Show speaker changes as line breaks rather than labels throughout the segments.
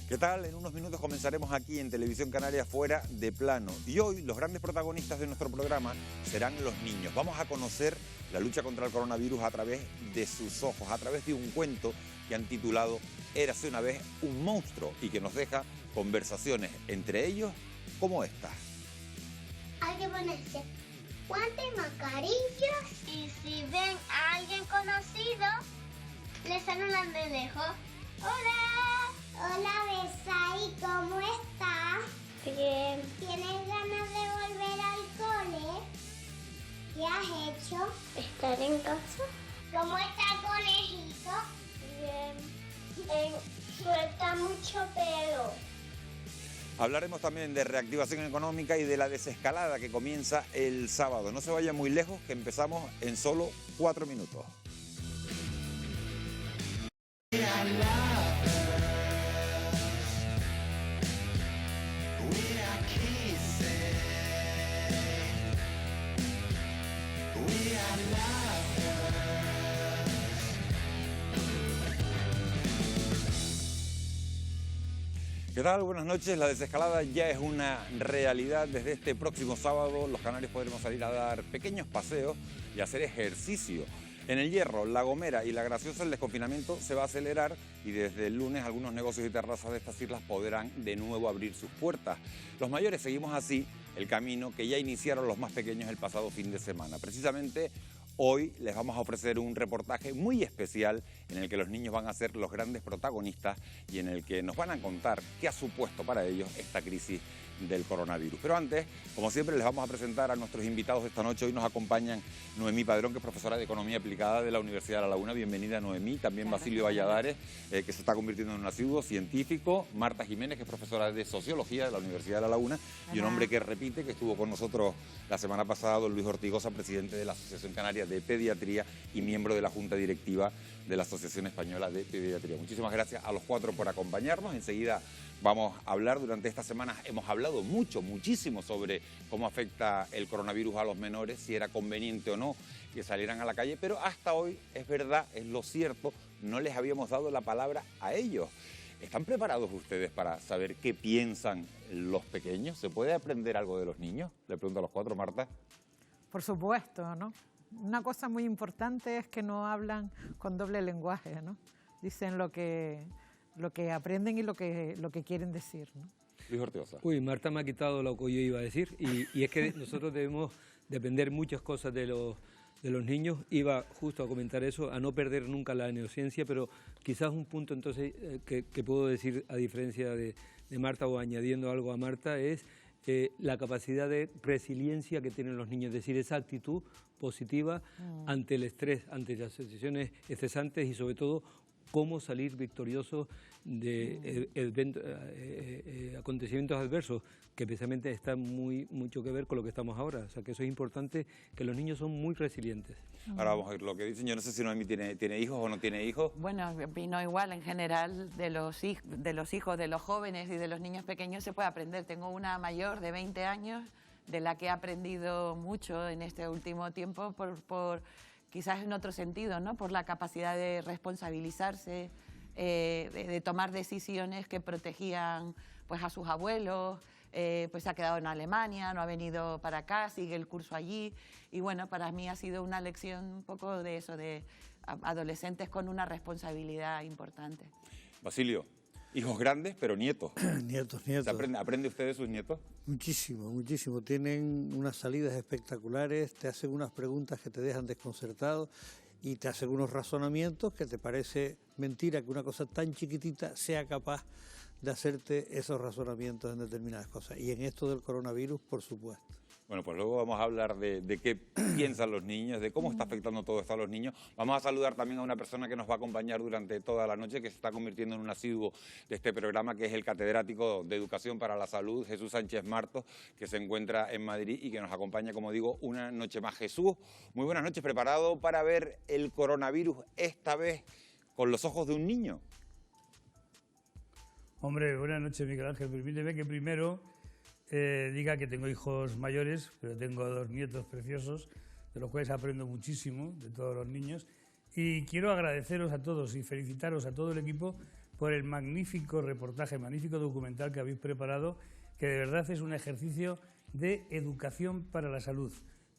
¿Qué tal? En unos minutos comenzaremos aquí en Televisión Canaria Fuera de Plano. Y hoy los grandes protagonistas de nuestro programa serán los niños. Vamos a conocer la lucha contra el coronavirus a través de sus ojos, a través de un cuento que han titulado Érase una vez un monstruo y que nos deja conversaciones entre ellos como esta.
Hay que ponerse guantes, mascarillas y si ven a alguien conocido, le saludan de lejos. ¡Hola! Hola, Besai, ¿cómo estás? Bien. ¿Tienes ganas de volver al cole? ¿Qué has hecho? Estar en casa. ¿Cómo está el conejito? Bien. Suelta mucho pelo.
Hablaremos también de reactivación económica y de la desescalada que comienza el sábado. No se vayan muy lejos, que empezamos en solo 4 minutos. ¿Qué tal? Buenas noches. La desescalada ya es una realidad. Desde este próximo sábado los canarios podremos salir a dar pequeños paseos y hacer ejercicio. En El Hierro, La Gomera y La Graciosa el desconfinamiento se va a acelerar y desde el lunes algunos negocios y terrazas de estas islas podrán de nuevo abrir sus puertas. Los mayores seguimos así el camino que ya iniciaron los más pequeños el pasado fin de semana. Precisamente hoy les vamos a ofrecer un reportaje muy especial en el que los niños van a ser los grandes protagonistas y en el que nos van a contar qué ha supuesto para ellos esta crisis del coronavirus. Pero antes, como siempre, les vamos a presentar a nuestros invitados esta noche. Hoy nos acompañan Noemí Padrón, que es profesora de Economía Aplicada de la Universidad de La Laguna. Bienvenida, Noemí. También Basilio Valladares, que se está convirtiendo en un asiduo científico. Marta Jiménez, que es profesora de Sociología de la Universidad de La Laguna. Y un hombre que repite, que estuvo con nosotros la semana pasada, don Luis Ortigosa, presidente de la Asociación Canaria de Pediatría y miembro de la Junta Directiva de la Asociación Española de Pediatría. Muchísimas gracias a los cuatro por acompañarnos. Enseguida vamos a hablar, durante estas semanas hemos hablado muchísimo sobre cómo afecta el coronavirus a los menores, si era conveniente o no que salieran a la calle, pero hasta hoy, es verdad, es lo cierto, no les habíamos dado la palabra a ellos. ¿Están preparados ustedes para saber qué piensan los pequeños? ¿Se puede aprender algo de los niños? Le pregunto a los cuatro, Marta.
Por supuesto, ¿no? Una cosa muy importante es que no hablan con doble lenguaje, ¿no? Dicen lo que aprenden y lo que quieren decir, ¿no?
Luis Ortigosa.
Uy, Marta me ha quitado lo que yo iba a decir y es que nosotros debemos de aprender muchas cosas de los niños. Iba justo a comentar eso, a no perder nunca la neurociencia, pero quizás un punto entonces que puedo decir a diferencia de Marta o añadiendo algo a Marta es la capacidad de resiliencia que tienen los niños, es decir, esa actitud positiva ante el estrés, ante las situaciones estresantes y sobre todo cómo salir victorioso de acontecimientos adversos que precisamente están mucho que ver con lo que estamos ahora. O sea que eso es importante, que los niños son muy resilientes.
Ahora vamos a ver lo que dicen. Yo no sé si Noemí tiene hijos o no tiene hijos.
Bueno, opino igual, en general, de los hijos, de los jóvenes y de los niños pequeños se puede aprender. Tengo una mayor de 20 años de la que he aprendido mucho en este último tiempo por quizás en otro sentido, ¿no? Por la capacidad de responsabilizarse, de tomar decisiones que protegían pues, a sus abuelos, pues se ha quedado en Alemania, no ha venido para acá, sigue el curso allí. Y bueno, para mí ha sido una lección un poco de eso, de adolescentes con una responsabilidad importante.
Basilio, hijos grandes, pero nietos.
Nietos.
¿Aprende usted de sus nietos?
Muchísimo. Tienen unas salidas espectaculares, te hacen unas preguntas que te dejan desconcertado y te hacen unos razonamientos que te parece mentira que una cosa tan chiquitita sea capaz de hacerte esos razonamientos en determinadas cosas. Y en esto del coronavirus, por supuesto.
Bueno, pues luego vamos a hablar de qué piensan los niños, de cómo está afectando todo esto a los niños. Vamos a saludar también a una persona que nos va a acompañar durante toda la noche, que se está convirtiendo en un asiduo de este programa, que es el catedrático de Educación para la Salud, Jesús Sánchez Martos, que se encuentra en Madrid y que nos acompaña, como digo, una noche más. Jesús, muy buenas noches, ¿preparado para ver el coronavirus esta vez con los ojos de un niño?
Hombre, buenas noches, Miguel Ángel. Permíteme que primero diga que tengo hijos mayores, pero tengo 2 nietos preciosos, de los cuales aprendo muchísimo, de todos los niños. Y quiero agradeceros a todos y felicitaros a todo el equipo, por el magnífico reportaje, magnífico documental que habéis preparado, que de verdad es un ejercicio de educación para la salud.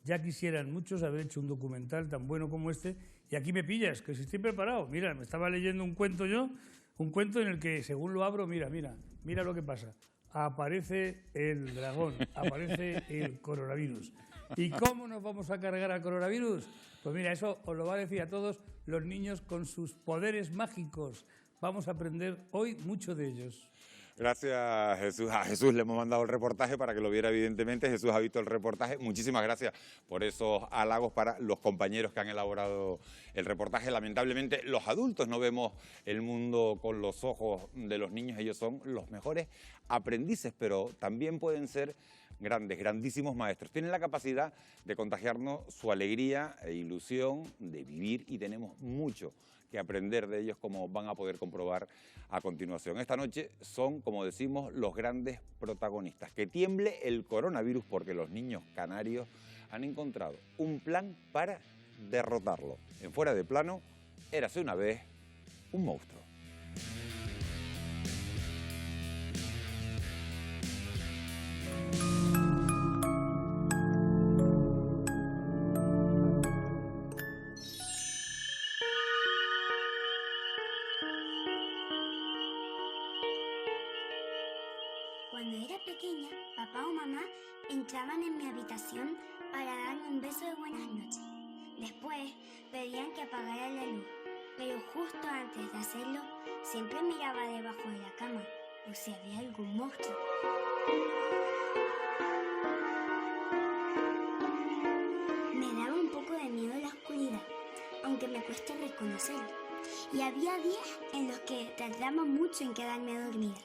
Ya quisieran muchos haber hecho un documental tan bueno como este, y aquí me pillas, que si estoy preparado. Mira, me estaba leyendo un cuento yo, un cuento en el que, según lo abro, mira lo que pasa. Aparece el dragón, aparece el coronavirus. ¿Y cómo nos vamos a cargar al coronavirus? Pues mira, eso os lo va a decir a todos los niños con sus poderes mágicos. Vamos a aprender hoy mucho de ellos.
Gracias, Jesús. A Jesús le hemos mandado el reportaje para que lo viera, evidentemente. Jesús ha visto el reportaje. Muchísimas gracias por esos halagos para los compañeros que han elaborado el reportaje. Lamentablemente, los adultos no vemos el mundo con los ojos de los niños. Ellos son los mejores aprendices, pero también pueden ser grandísimos maestros. Tienen la capacidad de contagiarnos su alegría e ilusión de vivir, y tenemos mucho que aprender de ellos, como van a poder comprobar a continuación. Esta noche son, como decimos, los grandes protagonistas. Que tiemble el coronavirus, porque los niños canarios han encontrado un plan para derrotarlo. En Fuera de Plano, érase una vez un monstruo.
Cuando era pequeña, papá o mamá entraban en mi habitación para darme un beso de buenas noches. Después pedían que apagara la luz, pero justo antes de hacerlo, siempre miraba debajo de la cama por si había algún monstruo. Me daba un poco de miedo la oscuridad, aunque me cuesta reconocerlo. Y había días en los que tardaba mucho en quedarme dormida.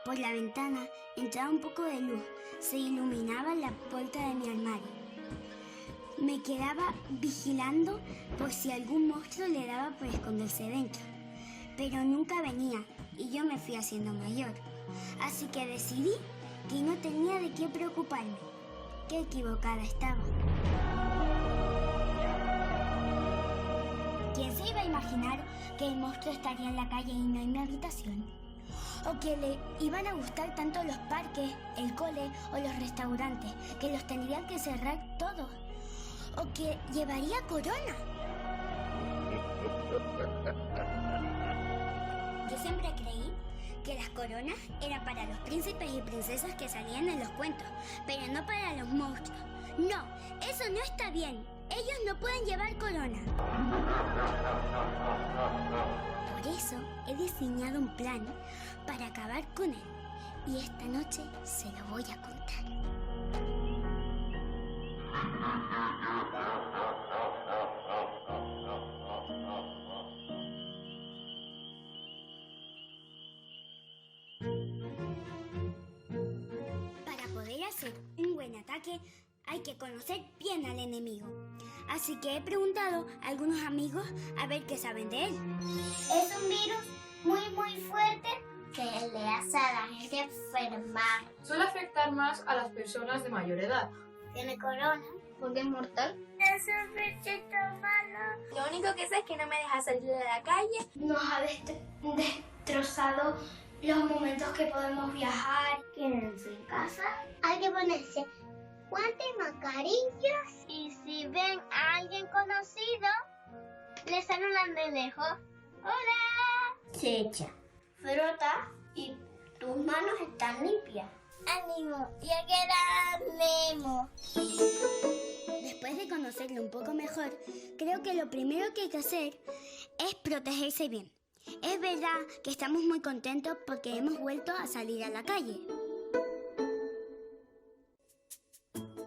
Por la ventana entraba un poco de luz, se iluminaba la puerta de mi armario. Me quedaba vigilando por si algún monstruo le daba por esconderse dentro. Pero nunca venía y yo me fui haciendo mayor. Así que decidí que no tenía de qué preocuparme. Qué equivocada estaba. ¿Quién se iba a imaginar que el monstruo estaría en la calle y no en mi habitación? O que le iban a gustar tanto los parques, el cole o los restaurantes, que los tendrían que cerrar todos. O que llevaría corona. Yo siempre creí que las coronas eran para los príncipes y princesas que salían en los cuentos, pero no para los monstruos. No, eso no está bien. Ellos no pueden llevar corona. Por eso he diseñado un plan para acabar con él. Y esta noche se lo voy a contar. Para poder hacer un buen ataque, hay que conocer bien al enemigo. Así que he preguntado a algunos amigos a ver qué saben de él. Es un virus muy fuerte que le hace a la gente enfermar.
Suele afectar más a las personas de mayor edad.
Tiene corona porque es mortal. Es un bichito malo.
Lo único que sé es que no me deja salir de la calle.
Nos ha destrozado los momentos que podemos viajar. Quédense en casa. Hay que ponerse guantes, mascarillas. Y si ven a alguien conocido, le saludan de lejos. ¡Hola! Se echa, frota y tus manos están limpias. ¡Ánimo! ¡Ya quedamos! Después de conocerlo un poco mejor, creo que lo primero que hay que hacer es protegerse bien. Es verdad que estamos muy contentos porque hemos vuelto a salir a la calle.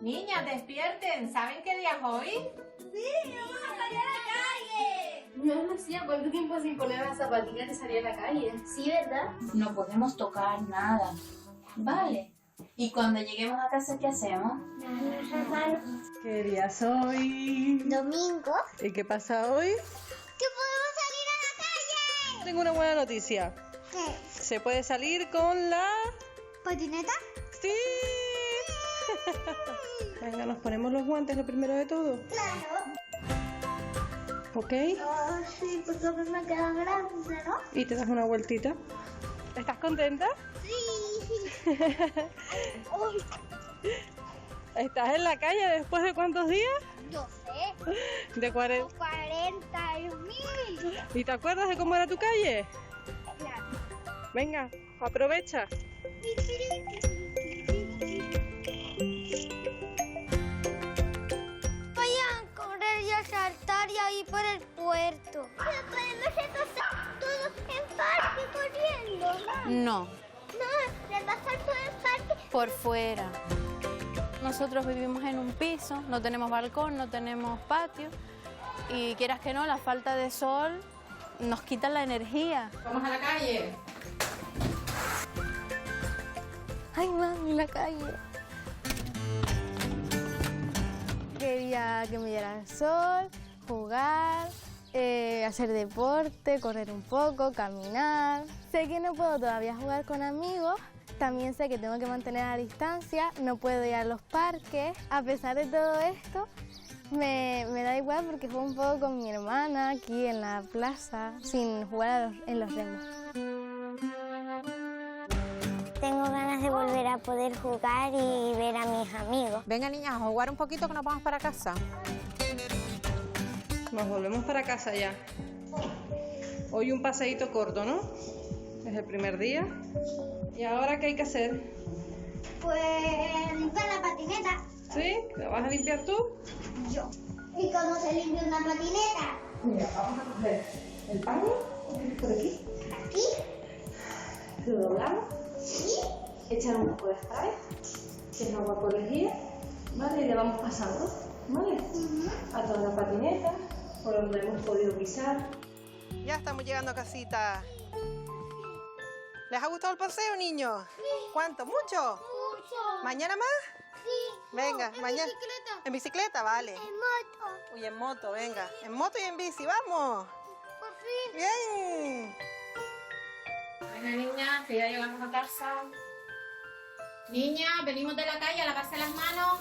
Niñas, despierten. ¿Saben qué día es hoy?
¡Sí, vamos a salir a la calle!
No es demasiado. ¿Cuánto tiempo sin poner las zapatillas de salir a la calle?
Sí, ¿verdad?
No podemos tocar nada. Vale. ¿Y cuando lleguemos a casa qué hacemos?
¿Qué día es hoy?
Domingo.
¿Y qué pasa hoy?
¡Que podemos salir a la calle!
Tengo una buena noticia.
¿Qué?
¿Se puede salir con la...?
¿Patineta?
¡Sí! Venga, nos ponemos los guantes lo primero de todo.
Claro.
¿Ok?
sí, porque a mí me queda grande, ¿no?
Y te das una vueltita. ¿Estás contenta?
Sí. Uy,
¿Estás en la calle después de cuántos días?
no sé.
De 40.
40.000.
¿Y te acuerdas de cómo era tu calle?
Claro.
Venga, aprovecha.
Vayan a correr y a saltar y ahí por el puerto. Pero podemos estar todos en parque corriendo.
No,
No, se va a estar todo el parque.
por fuera. Nosotros vivimos en un piso, no tenemos balcón, no tenemos patio y quieras que no, la falta de sol nos quita la energía.
Vamos a la calle.
Ay, mami, la calle. Quería que me diera el sol, jugar, hacer deporte, correr un poco, caminar. Sé que no puedo todavía jugar con amigos. También sé que tengo que mantener a distancia, no puedo ir a los parques. A pesar de todo esto, me da igual porque juego un poco con mi hermana aquí en la plaza, sin jugar en los remos. Tengo ganas de volver a poder jugar y ver a mis amigos.
Venga, niñas, a jugar un poquito que nos vamos para casa.
Nos volvemos para casa ya. Hoy un paseíto corto, ¿no? Es el primer día. ¿Y ahora qué hay que hacer?
Pues limpiar la patineta.
¿Sí? ¿La vas a limpiar tú?
Yo. ¿Y cómo se limpia una patineta?
Mira, vamos a coger el paño por aquí.
¿Aquí?
Lo doblamos.
¿Sí?
Echar un poco de spray, que es agua por lejía, ¿vale? Y le vamos pasando, ¿vale? A toda la patineta, por donde hemos podido pisar. Ya estamos llegando a casita. ¿Les ha gustado el paseo, niños?
Sí.
¿Cuánto? ¿Mucho?
Mucho.
¿Mañana más?
Sí.
Venga,
¿En
mañana.
bicicleta?
¿En bicicleta? Vale.
En moto.
Uy, en moto, venga. En moto y en bici, ¡vamos!
Por fin.
¡Bien!
Venga, niña, que ya llegamos a casa. Niña, venimos de la calle a lavarse las manos.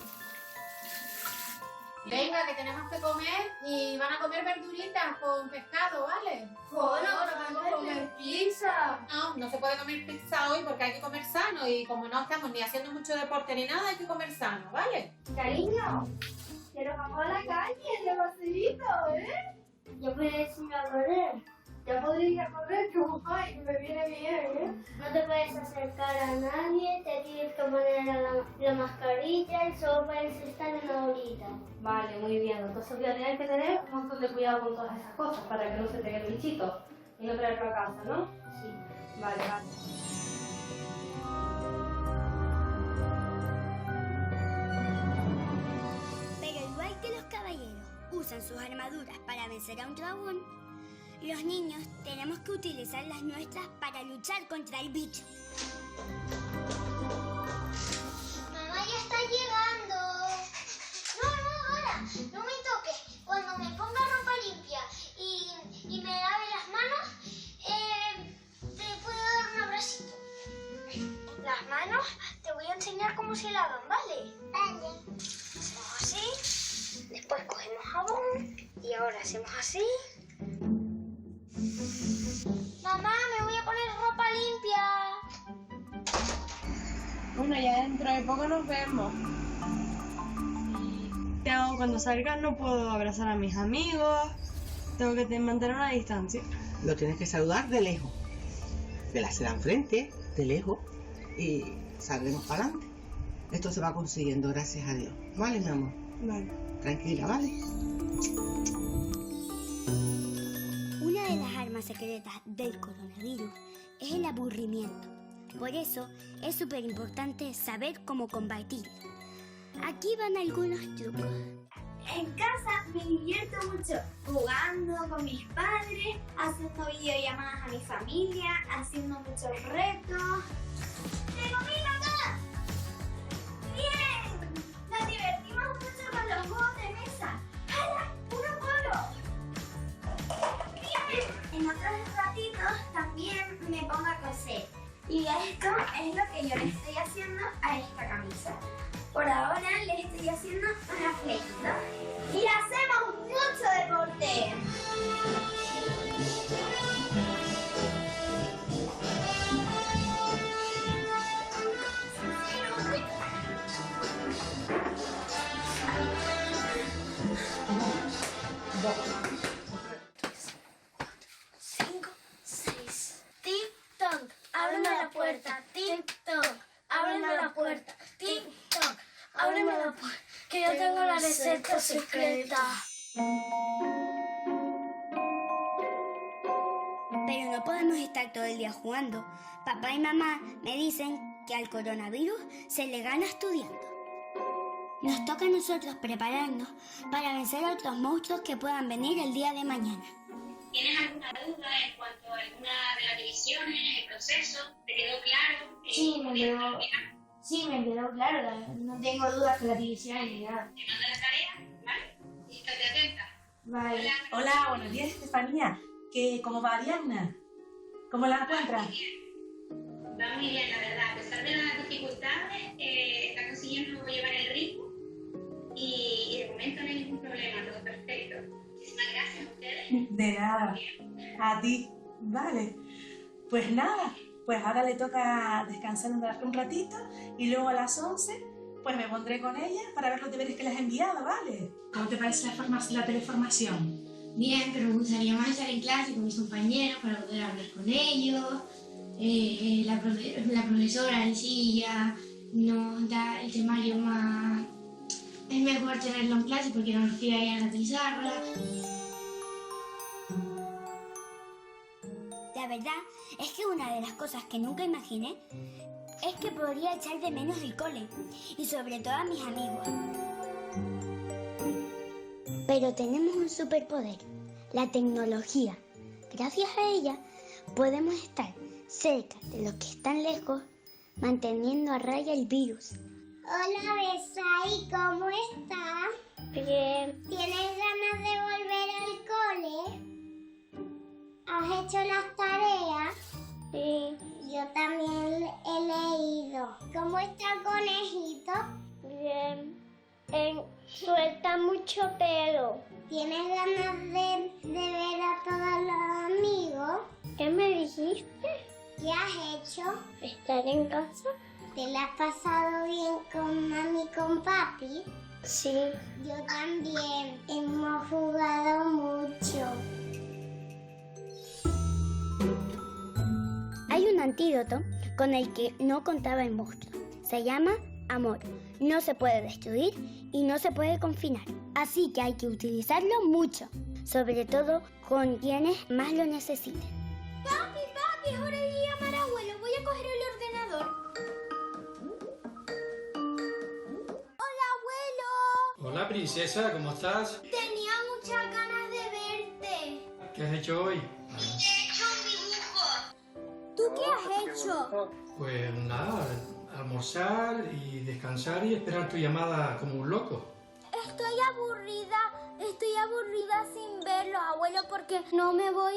Venga, que tenemos que comer y van a comer verduritas con pescado, ¿vale?
Bueno, vamos a comer pizza.
No se puede comer pizza hoy porque hay que comer sano y como no estamos ni haciendo mucho deporte ni nada, hay que comer sano, ¿vale?
Cariño, que nos vamos a la calle de paseíto, ¿eh?
Yo puedes ir a correr.
Ya podría ir a correr, como ay, que me viene bien, ¿eh?
No te puedes acercar a nadie, te tienes que poner la mascarilla y solo puedes estar en la orilla.
Vale, muy bien. Entonces voy a tener que tener un montón de cuidado con todas esas cosas para que no se te quede el bichito y no traerlo a casa, ¿no?
Sí.
Vale, vale.
Pero igual que los caballeros usan sus armaduras para vencer a un dragón, los niños tenemos que utilizar las nuestras para luchar contra el bicho. Mamá ya está llegando. No, ahora, no me toques. Cuando me ponga ropa limpia y me lave las manos, te puedo dar un abracito. Las manos te voy a enseñar cómo se lavan, ¿vale? Vale. Hacemos así, después cogemos jabón y ahora hacemos así. Mamá, me voy a poner ropa limpia.
Bueno, ya dentro de poco nos vemos. ¿Qué hago cuando salga? No puedo abrazar a mis amigos. Tengo que mantener una distancia.
Lo tienes que saludar de lejos. De la acera enfrente, de lejos. Y saldremos para adelante. Esto se va consiguiendo, gracias a Dios. ¿Vale, mi amor?
Vale.
Tranquila, ¿vale?
Una de las armas secretas del coronavirus es el aburrimiento. Por eso es súper importante saber cómo combatirlo. Aquí van algunos trucos.
En casa me divierto mucho jugando con mis padres, haciendo videollamadas a mi familia, haciendo muchos retos. ¡Tengo mi mamá! ¡Bien! Nos divertimos mucho con los juegos de mesa. ¡Hala! ¡Uno polo! ¡Bien! En otros ratitos también me pongo a coser. Y esto es lo que yo le estoy haciendo a esta camisa. Por ahora le estoy haciendo una flechita. Y hacemos mucho deporte.
receta secreta.
Pero no podemos estar todo el día jugando. Papá y mamá me dicen que al coronavirus se le gana estudiando. Nos toca a nosotros prepararnos para vencer a otros monstruos que puedan venir el día de mañana.
¿Tienes alguna duda en cuanto a alguna de las divisiones, el proceso? ¿Te quedó claro?
Sí, me quedó claro. No tengo dudas con las divisiones ni nada.
Te mando la tarea, ¿vale? Y estate atenta.
Vale.
Hola, buenos días, Estefanía. ¿Cómo va Ariadna? ¿Cómo la encuentras?
Va muy bien, la verdad. A pesar de las dificultades, está consiguiendo llevar el ritmo y de momento no hay ningún problema, todo perfecto. Muchísimas gracias a ustedes.
De nada. A ti. Vale. Pues nada, pues ahora le toca descansar un ratito y luego a las 11 pues me pondré con ella para ver los deberes que les he enviado, ¿vale? ¿Cómo te parece la teleformación?
Bien, pero me gustaría más estar en clase con mis compañeros para poder hablar con ellos. La profesora en sí ya nos da el temario más... Es mejor tenerlo en clase porque nos pide ahí a la pizarra.
La verdad es que una de las cosas que nunca imaginé es que podría echar de menos el cole y sobre todo a mis amigos. Pero tenemos un superpoder, la tecnología. Gracias a ella podemos estar cerca de los que están lejos, manteniendo a raya el virus.
Hola, Besai, ¿cómo estás? Bien. ¿Tienes ganas de volver al cole? ¿Has hecho las tareas? Sí. Yo también he leído. ¿Cómo está el conejito? Bien. Suelta mucho pelo. ¿Tienes ganas de ver a todos los amigos? ¿Qué me dijiste? ¿Qué has hecho? ¿Estar en casa? ¿Te la has pasado bien con mami y con papi? Sí. Yo también. Hemos jugado mucho.
Hay un antídoto con el que no contaba el monstruo. Se llama amor. No se puede destruir y no se puede confinar. Así que hay que utilizarlo mucho, sobre todo con quienes más lo necesiten.
Papi, es hora de llamar a abuelo. Voy a coger el ordenador. Hola, abuelo.
Hola, princesa, ¿cómo estás?
Tenía muchas ganas de verte.
¿Qué has hecho hoy?
He hecho un dibujo. ¿Tú qué has hecho?
Pues nada, almorzar y descansar y esperar tu llamada como un loco.
Estoy aburrida sin verlos, abuelo, porque no me voy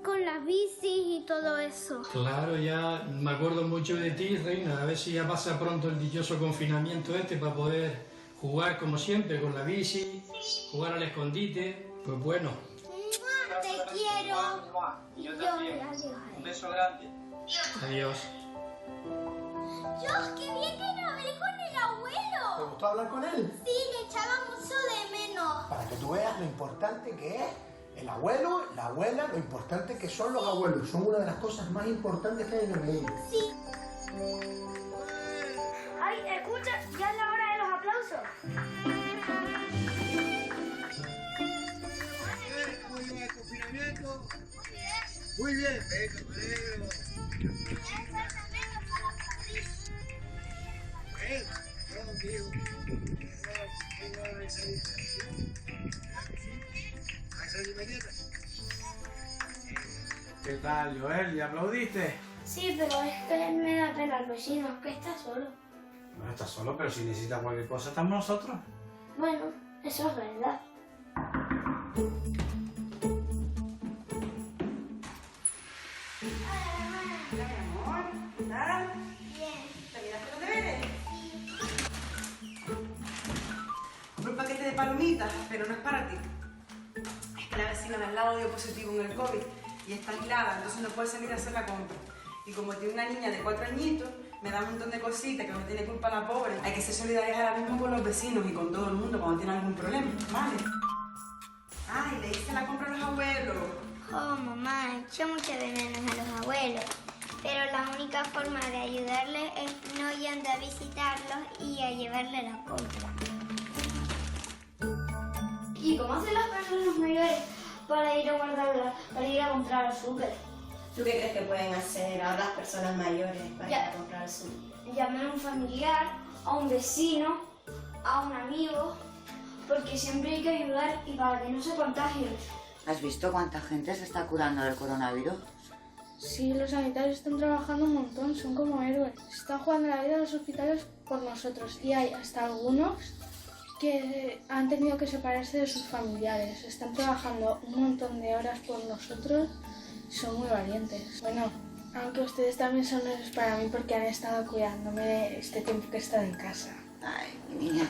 con las bicis y todo eso.
Claro, ya me acuerdo mucho de ti, reina. A ver si ya pasa pronto el dichoso confinamiento para poder jugar como siempre con la bici, jugar al escondite. Pues bueno.
Te quiero.
Yo también. Un beso grande.
Adiós.
Dios, qué bien que no hablé con el abuelo.
¿Te gustó hablar con él?
Sí, le echaba mucho de menos.
Para que tú veas lo importante que es el abuelo, la abuela, lo importante que son los abuelos. Son una de las cosas más importantes que hay en el mundo.
Sí. Ay, escucha, ya es la hora de los aplausos.
¿Cómo lleva el confinamiento? Muy bien. Venga, me alegro.
¿Qué tal, Joel? ¿Ya aplaudiste?
Sí, pero es que me da pena al vecino, que está solo.
No estás solo, pero si necesitas cualquier cosa, estamos nosotros.
Bueno, eso es verdad.
Un paquete de palomitas, pero no es para ti. Es que la vecina de al lado dio positivo en el COVID y está aislada, entonces no puede salir a hacer la compra. Y como tiene una niña de 4 añitos, me da un montón de cositas que no tiene culpa la pobre. Hay que ser solidarias ahora mismo con los vecinos y con todo el mundo cuando tiene algún problema, ¿vale? Ay, le hice la compra a los abuelos.
Oh, mamá, echo mucho de menos a los abuelos. Pero la única forma de ayudarles es no yendo a visitarlos y a llevarle la compra.
¿Y cómo hacen las personas mayores para ir a guardarla, para ir a comprar al súper?
¿Tú qué crees que pueden hacer ahora las personas mayores para ir a comprar al súper?
Llamar a un familiar, a un vecino, a un amigo, porque siempre hay que ayudar y para que no se contagien.
¿Has visto cuánta gente se está curando del coronavirus?
Sí, los sanitarios están trabajando un montón, son como héroes. Están jugando la vida en los hospitales por nosotros y hay hasta algunos que han tenido que separarse de sus familiares. Están trabajando un montón de horas por nosotros, son muy valientes. Bueno, aunque ustedes también son héroes para mí porque han estado cuidándome este tiempo que he estado en casa.
Ay, mi niña.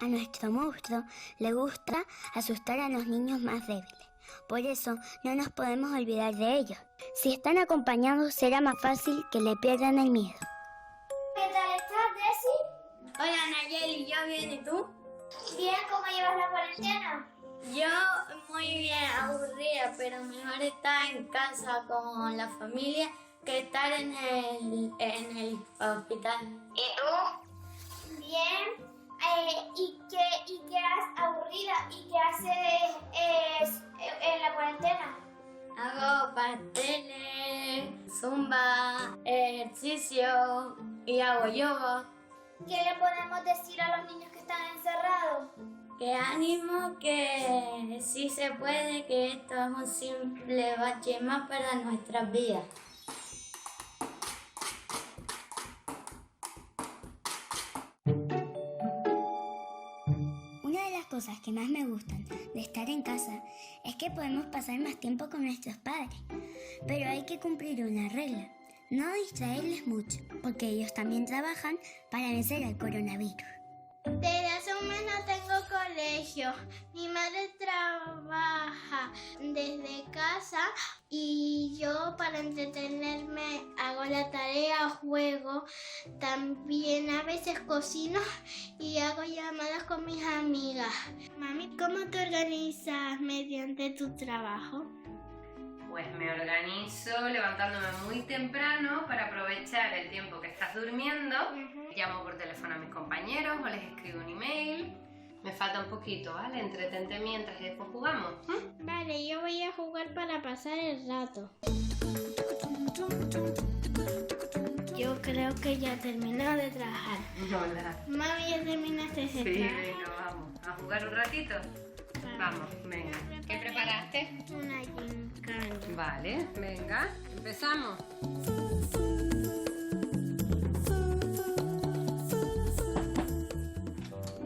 A nuestro monstruo le gusta asustar a los niños más débiles. Por eso no nos podemos olvidar de ellos. Si están acompañados será más fácil que le pierdan el miedo.
¿Qué tal estás, Desi?
Hola Nayeli, yo bien, ¿y tú?
Bien, ¿cómo llevas la cuarentena?
Yo muy bien, aburrida, pero mejor estar en casa con la familia que estar en el hospital.
¿Y tú? Bien. ¿Y qué haces aburrida? ¿Y qué haces en la cuarentena?
Hago pasteles, zumba, ejercicio y hago yoga.
¿Qué le podemos decir a los niños que están encerrados?
Que ánimo, que sí se puede, que esto es un simple bache más para nuestras vidas. Cosas que más me gustan de estar en casa es que podemos pasar más tiempo con nuestros padres, pero hay que cumplir una regla, no distraerles mucho, porque ellos también trabajan para vencer al coronavirus. Desde hace un mes no tengo colegio, mi madre trabaja desde casa y yo para entretenerme hago la tarea, juego, también a veces cocino y hago llamadas con mis amigas. Mami, ¿cómo te organizas mediante tu trabajo?
Pues me organizo levantándome muy temprano para aprovechar el tiempo que estás durmiendo. Llamo por teléfono a mis compañeros o les escribo un email. Me falta un poquito, ¿vale? Entretente mientras y después jugamos.
Vale, yo voy a jugar para pasar el rato. Yo creo que ya he terminado de trabajar.
Hola.
Mami, ¿ya terminaste de trabajar?
Sí, venga, vamos. ¿A jugar un ratito? Vamos, venga. ¿Qué preparaste?
Una gincana.
Vale, venga, empezamos.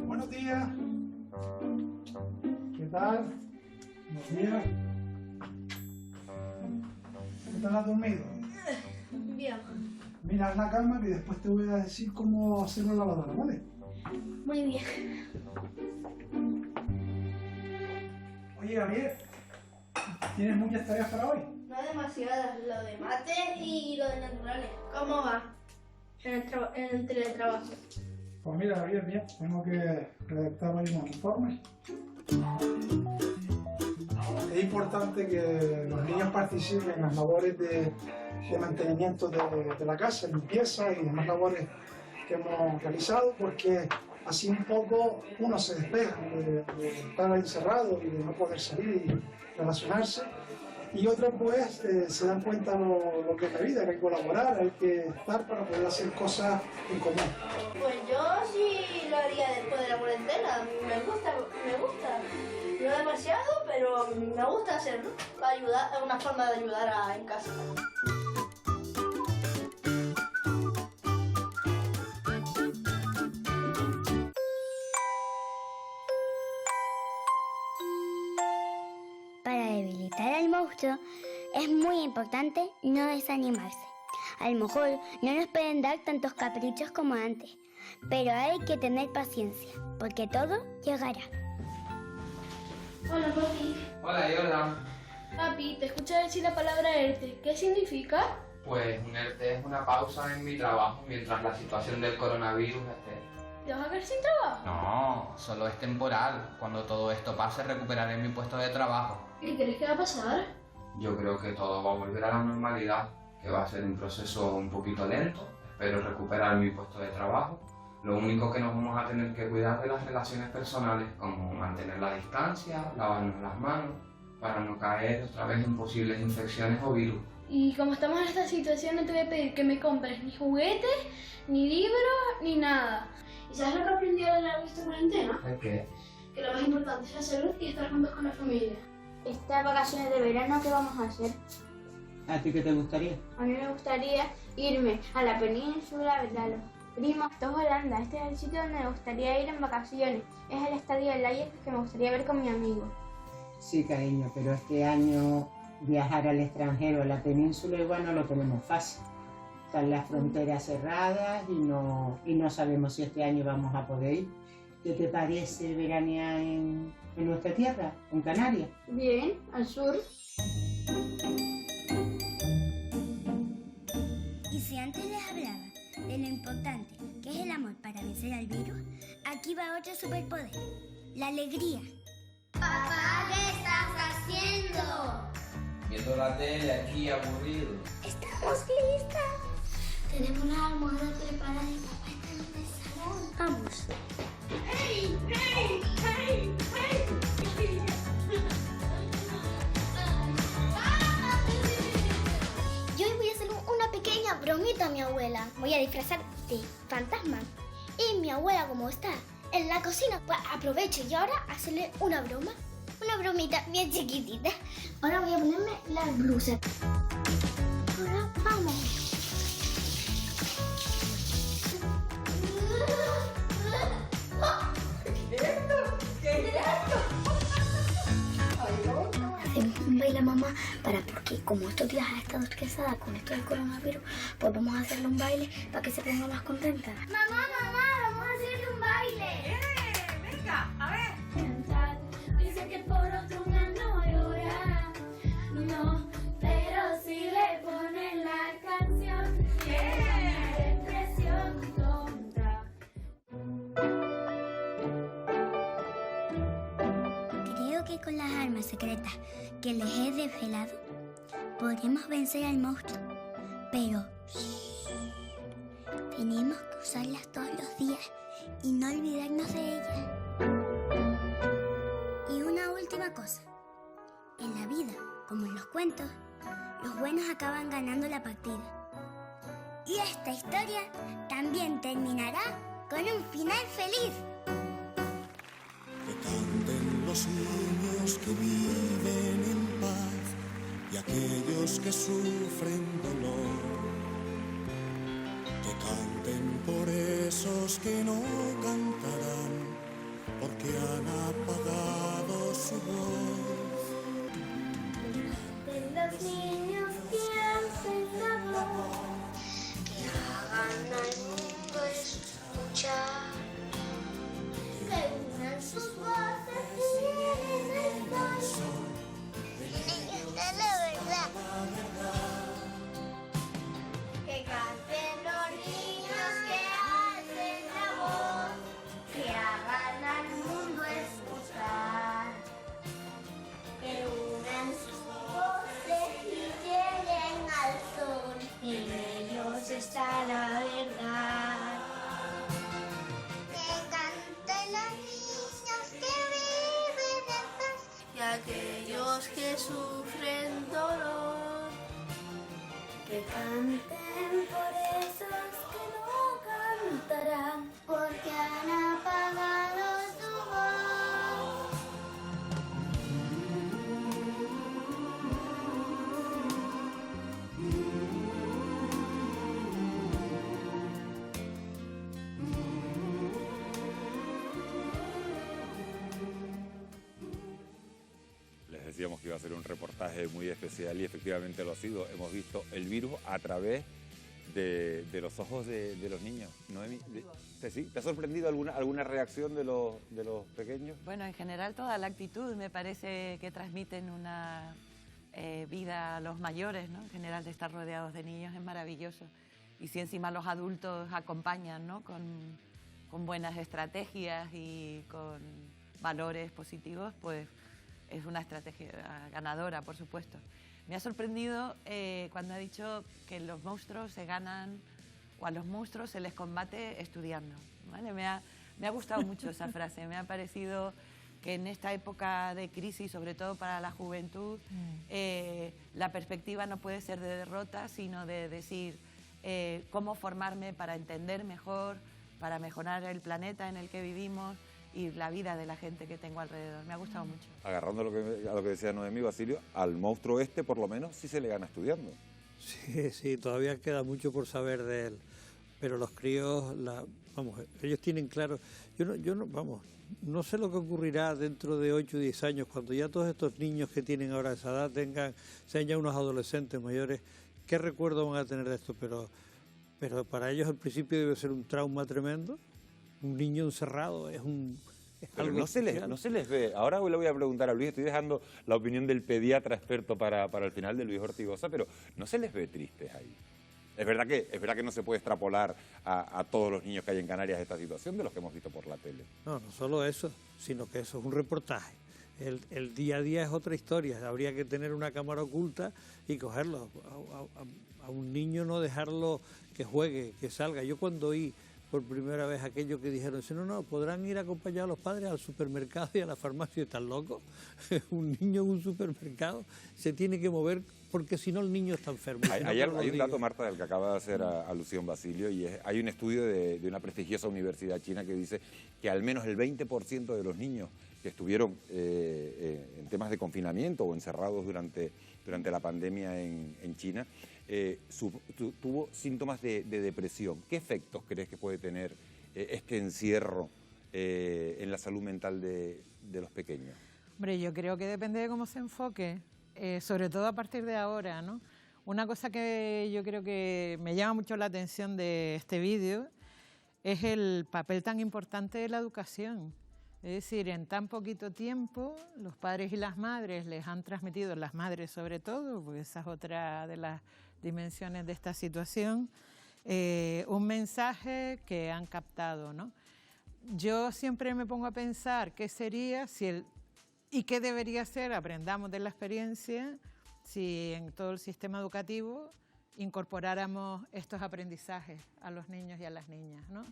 Buenos días. ¿Qué tal? Buenos días. ¿Qué tal has dormido?
Bien.
Mira, haz la cama que después te voy a decir cómo hacer una lavadora, ¿vale?
Muy bien.
Oye, Gabriel, ¿tienes muchas tareas para hoy?
No demasiadas, lo de mate y lo de naturales. ¿Cómo va? En el teletrabajo.
Pues mira, Gabriel, bien, tengo que redactar hoy unos informes. Es importante que los niños participen en las labores de mantenimiento de la casa, limpieza y demás labores que hemos realizado, porque así un poco uno se despeja de estar encerrado y de no poder salir y relacionarse, y otros pues se dan cuenta lo que es la vida, que hay que colaborar, hay que estar para poder hacer cosas en común.
Pues yo sí lo haría después de la cuarentena, me gusta. No demasiado, pero me gusta hacerlo. Ayudar, es una forma de ayudar en casa.
Para debilitar al monstruo es muy importante no desanimarse. A lo mejor no nos pueden dar tantos caprichos como antes, pero hay que tener paciencia, porque todo llegará.
Hola, papi.
Hola, Jordan.
Papi, te escuché decir la palabra ERTE. ¿Qué significa?
Pues un ERTE es una pausa en mi trabajo mientras la situación del coronavirus esté.
¿Te vas a quedar sin trabajo?
No, solo es temporal. Cuando todo esto pase recuperaré mi puesto de trabajo.
¿Qué crees que va a pasar?
Yo creo que todo va a volver a la normalidad, que va a ser un proceso un poquito lento. Espero recuperar mi puesto de trabajo, Lo único que nos vamos a tener que cuidar de las relaciones personales, como mantener la distancia, lavarnos las manos, para no caer otra vez en posibles infecciones o virus.
Y como estamos en esta situación, no te voy a pedir que me compres ni juguetes, ni libros, ni nada. ¿Y sabes lo que aprendí a lo largo de esta cuarentena?
¿El qué?
Que lo más importante es la salud y estar juntos con la familia.
Estas vacaciones de verano, ¿qué vamos a hacer?
¿A ti qué te gustaría?
A mí me gustaría irme a la península a ver a los primos. Esto es Holanda, este es el sitio donde me gustaría ir en vacaciones. Es el estadio del Ajax que me gustaría ver con mi amigo.
Sí, cariño, pero este año viajar al extranjero, a la península, igual no lo tenemos fácil. Están las fronteras cerradas y no sabemos si este año vamos a poder ir. ¿Qué te parece veranear en nuestra tierra, en Canarias?
Bien, al sur.
Y si antes les hablaba de lo importante que es el amor para vencer al virus, aquí va otro superpoder, la alegría. Papá, ¿qué estás haciendo?
Viendo la tele aquí, aburrido.
Estamos listas. Tenemos la almohada preparada y papá está en el salón. Vamos. ¡Hey, hey, hey, hey! Yo hoy voy a hacer una pequeña bromita a mi abuela. Voy a disfrazar de fantasma. Y mi abuela, como está en la cocina, pues aprovecho y ahora hacerle una broma. Una bromita bien chiquitita. Ahora voy a ponerme la blusa. Ahora vamos. Hacemos un baile, mamá, porque como estos días ha estado estresada con esto del coronavirus, pues vamos a hacerle un baile para que se ponga más contenta. Mamá, vamos a hacerle un baile.
Venga, a ver.
Dice que por otro una no llora, no, pero si le ponen la canción, tiene depresión tonta.
Creo que con las armas secretas que les he desvelado, podremos vencer al monstruo. Pero tenemos que usarlas todos los días y no olvidarnos de ellas. Y una última cosa. En la vida, como en los cuentos, los buenos acaban ganando la partida. Y esta historia también terminará con un final feliz.
Que canten los niños que viven en paz y aquellos que sufren dolor. Que canten por esos que no cantarán porque han apagado su voz.
De los niños que hacen la voz, que hagan al mundo escuchar, que unan sus voces y llenen el sol. Niños de la verdad. Que canten los niños que hacen la voz, que hagan al mundo escuchar, que unan sus voces y lleguen al sol. En ellos está la verdad. Que canten los niños que viven en paz y aquellos que sufren dolor. Que canten por esos que no cantarán porque han apagado su voz.
Les decíamos que iba a ser un reportaje muy especial y efectivamente lo ha sido. Hemos visto el virus a través de los ojos de los niños. Noemi, ¿te ha sorprendido alguna reacción de los pequeños?
Bueno, en general toda la actitud me parece que transmiten una vida a los mayores, ¿no? En general de estar rodeados de niños es maravilloso. Y si encima los adultos acompañan, ¿no? con buenas estrategias y con valores positivos, pues es una estrategia ganadora, por supuesto. Me ha sorprendido cuando ha dicho que los monstruos se ganan o a los monstruos se les combate estudiando, ¿vale? Me ha gustado mucho esa frase, me ha parecido que en esta época de crisis, sobre todo para la juventud, la perspectiva no puede ser de derrota, sino de decir cómo formarme para entender mejor, para mejorar el planeta en el que vivimos y la vida de la gente que tengo alrededor. Me ha gustado mucho.
Agarrando a lo que decía Noemí, Basilio, al monstruo este por lo menos sí se le gana estudiando.
Sí, todavía queda mucho por saber de él, pero los críos, vamos, ellos tienen claro, no sé lo que ocurrirá dentro de 8 o 10 años, cuando ya todos estos niños que tienen ahora esa edad sean ya unos adolescentes mayores, ¿qué recuerdo van a tener de esto? Pero para ellos al principio debe ser un trauma tremendo, un niño encerrado es
Pero
algo
no se les ve. Ahora le voy a preguntar a Luis, estoy dejando la opinión del pediatra experto para el final de Luis Ortigosa, pero no se les ve tristes ahí. Es verdad que no se puede extrapolar a todos los niños que hay en Canarias esta situación de los que hemos visto por la tele.
No solo eso, sino que eso es un reportaje. El día a día es otra historia. Habría que tener una cámara oculta y cogerlo. A un niño no dejarlo que juegue, que salga. Yo cuando oí por primera vez aquello que dijeron, no, podrán ir acompañados los padres al supermercado y a la farmacia. ¿Están locos? Un niño en un supermercado se tiene que mover porque si no el niño está enfermo.
Hay un dato, Marta, del que acaba de hacer alusión Basilio, y hay un estudio de una prestigiosa universidad china que dice que al menos el 20% de los niños que estuvieron en temas de confinamiento o encerrados durante la pandemia en China, tuvo síntomas de depresión. ¿Qué efectos crees que puede tener este encierro en la salud mental de los pequeños?
Hombre, yo creo que depende de cómo se enfoque, sobre todo a partir de ahora, ¿no? Una cosa que yo creo que me llama mucho la atención de este vídeo es el papel tan importante de la educación. Es decir, en tan poquito tiempo los padres y las madres les han transmitido, las madres sobre todo, porque esa es otra de las dimensiones de esta situación, un mensaje que han captado, ¿no? Yo siempre me pongo a pensar qué sería y qué debería ser, aprendamos de la experiencia, si en todo el sistema educativo incorporáramos estos aprendizajes a los niños y a las niñas, ¿no?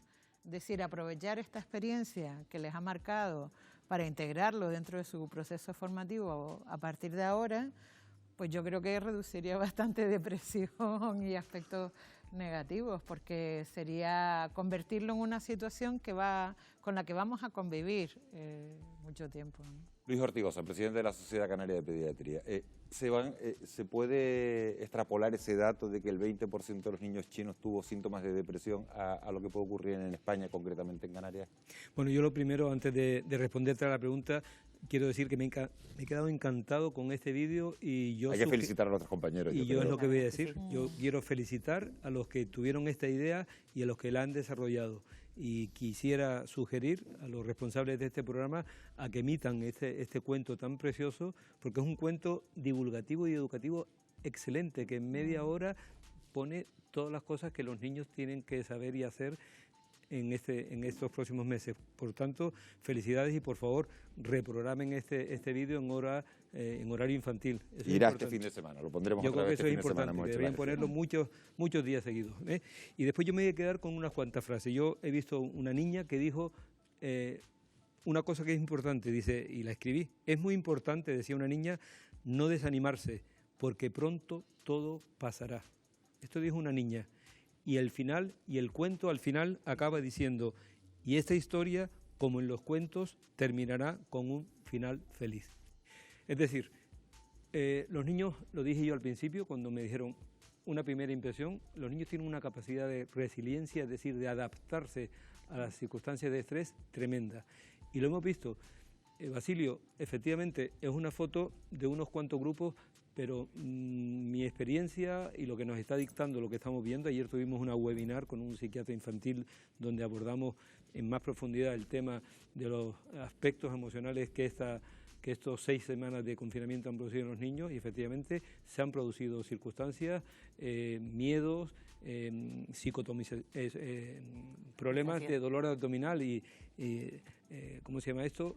Es decir, aprovechar esta experiencia que les ha marcado para integrarlo dentro de su proceso formativo a partir de ahora, pues yo creo que reduciría bastante depresión y aspectos negativos, porque sería convertirlo en una situación con la que vamos a convivir mucho tiempo, ¿no?
Luis Ortigosa, presidente de la Sociedad Canaria de Pediatría. ¿Se puede extrapolar ese dato de que el 20% de los niños chinos tuvo síntomas de depresión a lo que puede ocurrir en España, concretamente en Canarias?
Bueno, yo lo primero, antes de responderte a la pregunta, quiero decir que me he quedado encantado con este vídeo y yo...
Hay que felicitar a nuestros compañeros.
Y yo es lo que voy a decir. Yo quiero felicitar a los que tuvieron esta idea y a los que la han desarrollado. Y quisiera sugerir a los responsables de este programa a que emitan este cuento tan precioso, porque es un cuento divulgativo y educativo excelente, que en media hora pone todas las cosas que los niños tienen que saber y hacer en estos próximos meses. Por tanto, felicidades y por favor reprogramen este vídeo en horario infantil. Eso
irá este fin de semana, lo pondremos
yo
otra
creo
vez
que eso
este
es
fin de semana.
importante, deberían ponerlo muchos días seguidos. Y después yo me voy a quedar con unas cuantas frases. Yo he visto una niña que dijo una cosa que es importante, dice, y la escribí, es muy importante, decía una niña, no desanimarse, porque pronto todo pasará. Esto dijo una niña. Y el cuento al final acaba diciendo, y esta historia, como en los cuentos, terminará con un final feliz. Es decir, los niños, lo dije yo al principio, cuando me dijeron una primera impresión, los niños tienen una capacidad de resiliencia, es decir, de adaptarse a las circunstancias de estrés tremenda. Y lo hemos visto. Basilio, efectivamente, es una foto de unos cuantos grupos, pero mi experiencia y lo que nos está dictando, lo que estamos viendo, ayer tuvimos una webinar con un psiquiatra infantil donde abordamos en más profundidad el tema de los aspectos emocionales que estos 6 semanas de confinamiento han producido en los niños, y efectivamente se han producido circunstancias, miedos, problemas de dolor abdominal y ¿cómo se llama esto?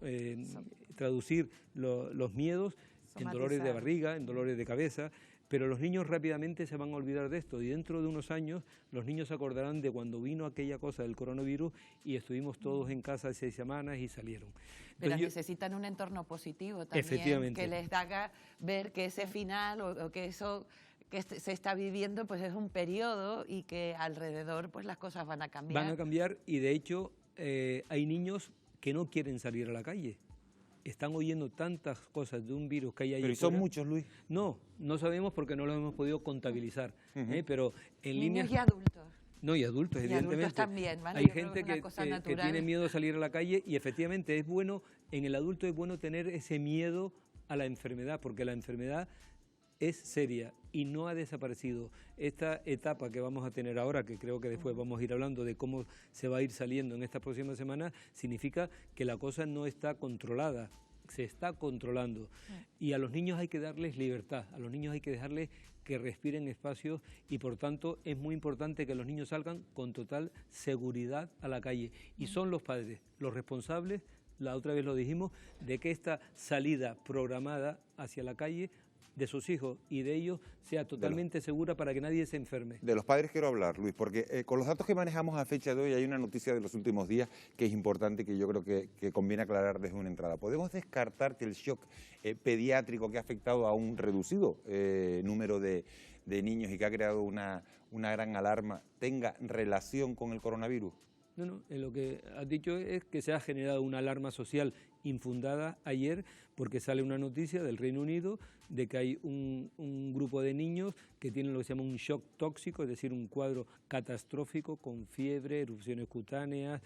Traducir los miedos en dolores de barriga, en dolores de cabeza, Pero los niños rápidamente se van a olvidar de esto y dentro de unos años los niños se acordarán de cuando vino aquella cosa del coronavirus y estuvimos todos en casa 6 semanas y salieron.
Pero
Entonces,
necesitan un entorno positivo también,
Efectivamente.
que les haga ver que ese final o que eso que se está viviendo pues es un periodo y que alrededor pues las cosas van a cambiar.
Van a cambiar y de hecho hay niños que no quieren salir a la calle. Están oyendo tantas cosas de un virus que hay ahí.
Pero ¿y son muchos, Luis?
No sabemos porque no los hemos podido contabilizar. Pero en
Niños
líneas...
y adultos.
No, y adultos,
Y
evidentemente.
adultos también, ¿vale?
Hay
Yo creo
gente
que es una cosa
que
natural.
tiene miedo a salir a la calle y efectivamente es bueno, en el adulto es bueno tener ese miedo a la enfermedad, porque la enfermedad es seria y no ha desaparecido. Esta etapa que vamos a tener ahora, que creo que después vamos a ir hablando de cómo se va a ir saliendo en estas próximas semanas, significa que la cosa no está controlada, se está controlando. Y a los niños hay que darles libertad, a los niños hay que dejarles que respiren espacios y por tanto es muy importante que los niños salgan con total seguridad a la calle. Y son los padres los responsables, la otra vez lo dijimos, de que esta salida programada hacia la calle de sus hijos y de ellos sea totalmente segura para que nadie se enferme.
De los padres quiero hablar, Luis, porque con los datos que manejamos a fecha de hoy hay una noticia de los últimos días que es importante y que yo creo que conviene aclarar desde una entrada. ¿Podemos descartar que el shock pediátrico que ha afectado a un reducido número de niños y que ha creado una gran alarma tenga relación con el coronavirus?
No, lo que has dicho es que se ha generado una alarma social infundada ayer porque sale una noticia del Reino Unido de que hay un grupo de niños que tienen lo que se llama un shock tóxico, es decir, un cuadro catastrófico con fiebre, erupciones cutáneas,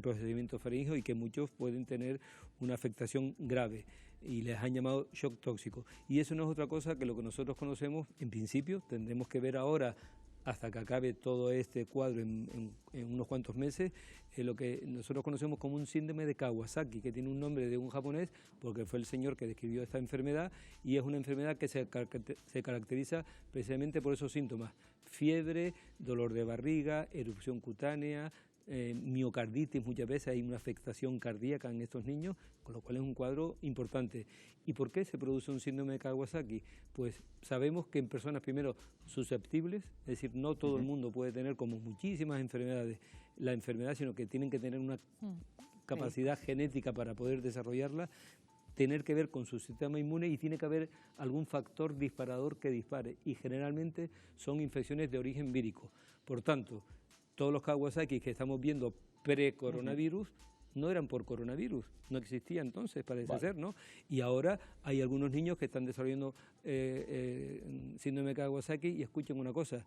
procedimiento faríngeo y que muchos pueden tener una afectación grave y les han llamado shock tóxico. Y eso no es otra cosa que lo que nosotros conocemos, en principio, tendremos que ver ahora hasta que acabe todo este cuadro en unos cuantos meses, lo que nosotros conocemos como un síndrome de Kawasaki, que tiene un nombre de un japonés, porque fue el señor que describió esta enfermedad, y es una enfermedad que se caracteriza precisamente por esos síntomas: fiebre, dolor de barriga, erupción cutánea, miocarditis, muchas veces hay una afectación cardíaca en estos niños, con lo cual es un cuadro importante. ¿Y por qué se produce un síndrome de Kawasaki? Pues sabemos que en personas primero susceptibles, es decir, no todo el mundo puede tener, como muchísimas enfermedades, la enfermedad, sino que tienen que tener una capacidad genética para poder desarrollarla, tener que ver con su sistema inmune y tiene que haber algún factor disparador que dispare, y generalmente son infecciones de origen vírico. Por tanto, todos los Kawasaki que estamos viendo pre-coronavirus no eran por coronavirus, no existía entonces, parece ser, ¿no? Y ahora hay algunos niños que están desarrollando síndrome de Kawasaki y escuchen una cosa,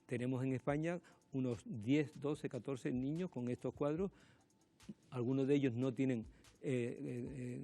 tenemos en España unos 10, 12, 14 niños con estos cuadros, algunos de ellos no tienen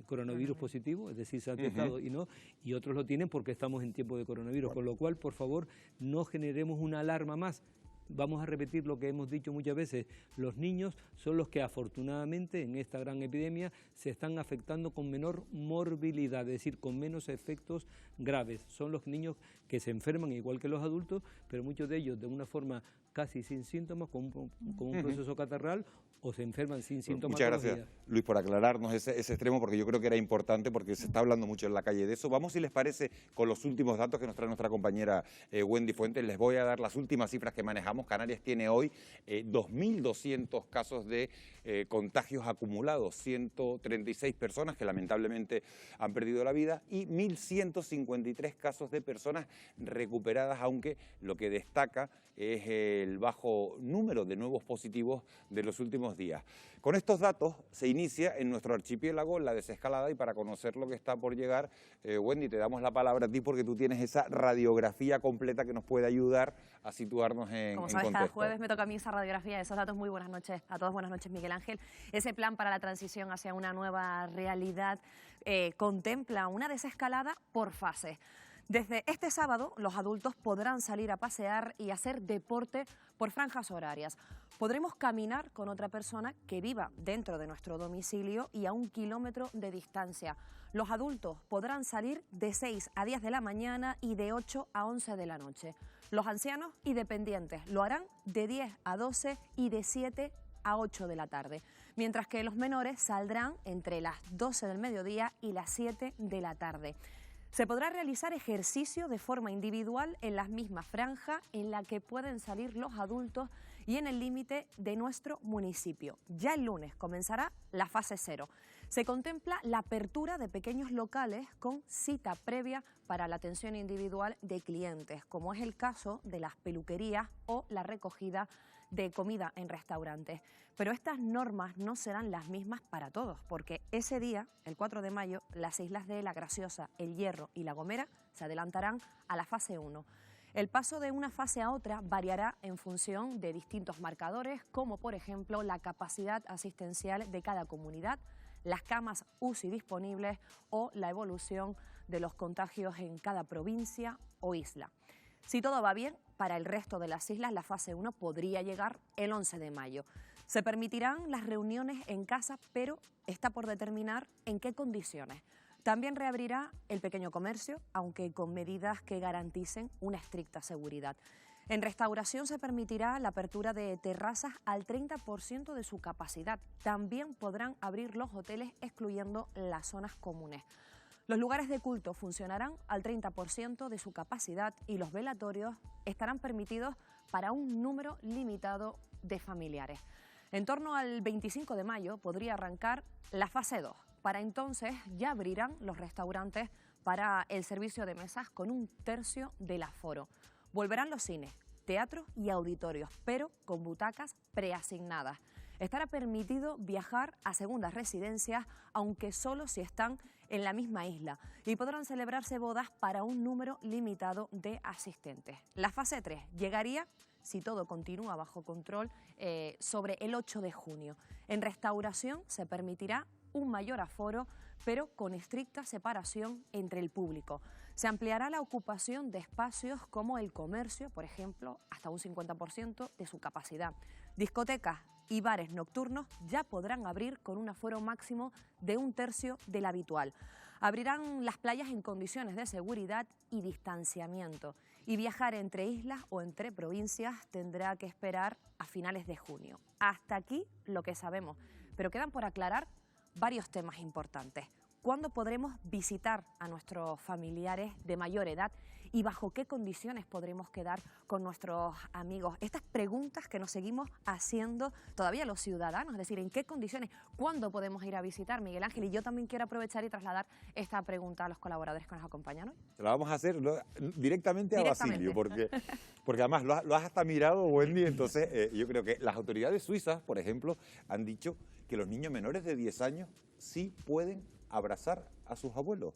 coronavirus positivo, es decir, se han testado y otros lo tienen porque estamos en tiempo de coronavirus, con lo cual, por favor, no generemos una alarma más. Vamos a repetir lo que hemos dicho muchas veces, los niños son los que afortunadamente en esta gran epidemia se están afectando con menor morbilidad, es decir, con menos efectos graves. Son los niños que se enferman igual que los adultos, pero muchos de ellos de una forma casi sin síntomas, con un proceso catarral, o se enferman sin síntomas.
Muchas gracias, Luis, por aclararnos ese extremo, porque yo creo que era importante, porque se está hablando mucho en la calle de eso. Vamos, si les parece, con los últimos datos que nos trae nuestra compañera Wendy Fuentes. Les voy a dar las últimas cifras que manejamos. Canarias tiene hoy 2.200 casos de contagios acumulados, 136 personas que lamentablemente han perdido la vida y 1.153 casos de personas recuperadas, aunque lo que destaca es el bajo número de nuevos positivos de los últimos días. Con estos datos se inicia en nuestro archipiélago la desescalada, y para conocer lo que está por llegar, Wendy, te damos la palabra a ti porque tú tienes esa radiografía completa que nos puede ayudar a situarnos en
Como sabes,
contexto.
cada jueves me toca a mí esa radiografía, esos datos. Muy buenas noches a todos, buenas noches, Miguel Ángel. Ese plan para la transición hacia una nueva realidad contempla una desescalada por fases. Desde este sábado, los adultos podrán salir a pasear y hacer deporte por franjas horarias. Podremos caminar con otra persona que viva dentro de nuestro domicilio y a 1 kilómetro de distancia. Los adultos podrán salir de 6 a 10 de la mañana y de 8 a 11 de la noche. Los ancianos y dependientes lo harán de 10 a 12 y de 7 a 8 de la tarde, mientras que los menores saldrán entre las 12 del mediodía y las 7 de la tarde. Se podrá realizar ejercicio de forma individual en la misma franja en la que pueden salir los adultos y en el límite de nuestro municipio. Ya el lunes comenzará la fase 0. Se contempla la apertura de pequeños locales con cita previa para la atención individual de clientes, como es el caso de las peluquerías o la recogida de comida en restaurantes. Pero estas normas no serán las mismas para todos, porque ese día, el 4 de mayo, las islas de La Graciosa, El Hierro y La Gomera se adelantarán a la fase 1. El paso de una fase a otra variará en función de distintos marcadores, como por ejemplo la capacidad asistencial de cada comunidad, las camas UCI disponibles o la evolución de los contagios en cada provincia o isla. Si todo va bien, para el resto de las islas la fase 1 podría llegar el 11 de mayo. Se permitirán las reuniones en casa, pero está por determinar en qué condiciones. También reabrirá el pequeño comercio, aunque con medidas que garanticen una estricta seguridad. En restauración se permitirá la apertura de terrazas al 30% de su capacidad. También podrán abrir los hoteles excluyendo las zonas comunes. Los lugares de culto funcionarán al 30% de su capacidad y los velatorios estarán permitidos para un número limitado de familiares. En torno al 25 de mayo podría arrancar la fase 2. Para entonces ya abrirán los restaurantes para el servicio de mesas con 1/3 del aforo. Volverán los cines, teatros y auditorios, pero con butacas preasignadas. Estará permitido viajar a segundas residencias, aunque solo si están en la misma isla, y podrán celebrarse bodas para un número limitado de asistentes. La fase 3 llegaría, si todo continúa bajo control, sobre el 8 de junio. En restauración se permitirá un mayor aforo, pero con estricta separación entre el público. Se ampliará la ocupación de espacios como el comercio, por ejemplo, hasta un 50% de su capacidad. Discotecas y bares nocturnos ya podrán abrir con un aforo máximo de 1/3 del habitual. Abrirán las playas en condiciones de seguridad y distanciamiento. Y viajar entre islas o entre provincias tendrá que esperar a finales de junio. Hasta aquí lo que sabemos, pero quedan por aclarar varios temas importantes. ¿Cuándo podremos visitar a nuestros familiares de mayor edad y bajo qué condiciones podremos quedar con nuestros amigos? Estas preguntas que nos seguimos haciendo todavía los ciudadanos, es decir, ¿en qué condiciones? ¿Cuándo podemos ir a visitar, Miguel Ángel? Y yo también quiero aprovechar y trasladar esta pregunta a los colaboradores que nos acompañan hoy.
La vamos a hacer directamente a Basilio, porque además lo has hasta mirado, Wendy. Entonces, yo creo que las autoridades suizas, por ejemplo, han dicho que los niños menores de 10 años sí pueden abrazar a sus abuelos,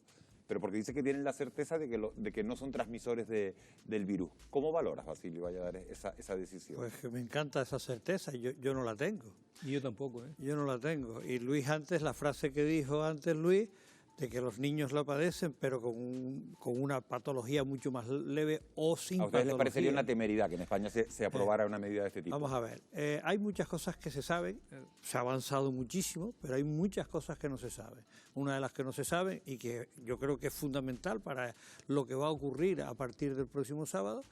pero porque dice que tienen la certeza de que no son transmisores del virus. ¿Cómo valoras, Basilio Valladares, esa decisión?
Pues que me encanta esa certeza, yo no la tengo.
Y yo tampoco, ¿eh?
Yo no la tengo. Y Luis antes, la frase que dijo antes Luis, de que los niños la padecen, pero con una patología mucho más leve o sin patología.
¿A ustedes les parecería una temeridad que en España se aprobara una medida de este tipo?
Vamos a ver, hay muchas cosas que se saben, se ha avanzado muchísimo, pero hay muchas cosas que no se saben. Una de las que no se saben y que yo creo que es fundamental para lo que va a ocurrir a partir del próximo sábado,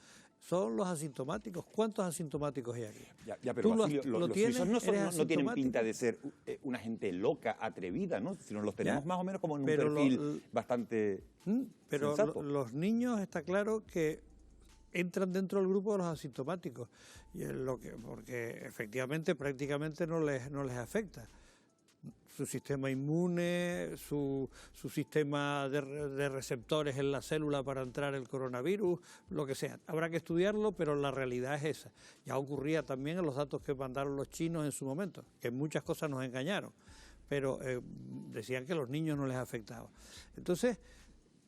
son los asintomáticos. ¿Cuántos asintomáticos hay aquí?
Ya, pero Basilio, los suizos no tienen pinta de ser una gente loca, atrevida, ¿no? Sino los tenemos más o menos como en un perfil bastante
pero
sensato.
Los niños está claro que entran dentro del grupo de los asintomáticos, y es porque efectivamente prácticamente no les afecta. Su sistema inmune, su sistema de receptores en la célula para entrar el coronavirus, lo que sea. Habrá que estudiarlo, pero la realidad es esa. Ya ocurría también en los datos que mandaron los chinos en su momento, que en muchas cosas nos engañaron, pero decían que a los niños no les afectaba. Entonces,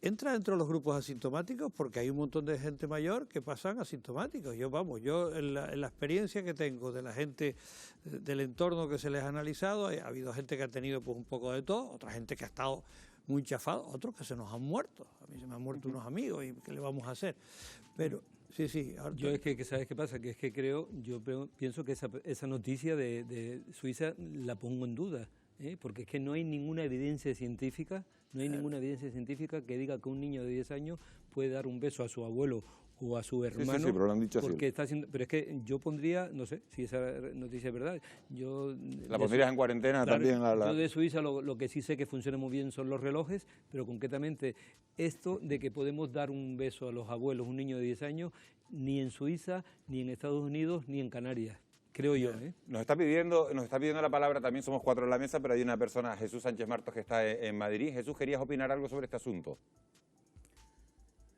entra dentro de los grupos asintomáticos porque hay un montón de gente mayor que pasan asintomáticos. Yo en la experiencia que tengo de la gente del entorno que se les ha analizado, ha habido gente que ha tenido pues un poco de todo, otra gente que ha estado muy chafado, otros que se nos han muerto. A mí se me han muerto unos amigos y ¿qué le vamos a hacer? Pero sí.
Yo es que ¿sabes qué pasa? Que es que pienso que esa noticia de Suiza la pongo en duda. porque es que no hay ninguna evidencia científica, que diga que un niño de 10 años puede dar un beso a su abuelo o a su hermano,
sí, pero lo han dicho
porque
así.
está haciendo, pero es que yo pondría, no sé si esa noticia es verdad, yo
la pondrías en cuarentena, claro, también.
Yo de Suiza lo que sí sé que funciona muy bien son los relojes, pero concretamente esto de que podemos dar un beso a los abuelos, un niño de 10 años, ni en Suiza, ni en Estados Unidos, ni en Canarias. Creo yo, ¿eh?
Nos está pidiendo la palabra, también somos 4 en la mesa, pero hay una persona, Jesús Sánchez Martos, que está en Madrid. Jesús, ¿querías opinar algo sobre este asunto?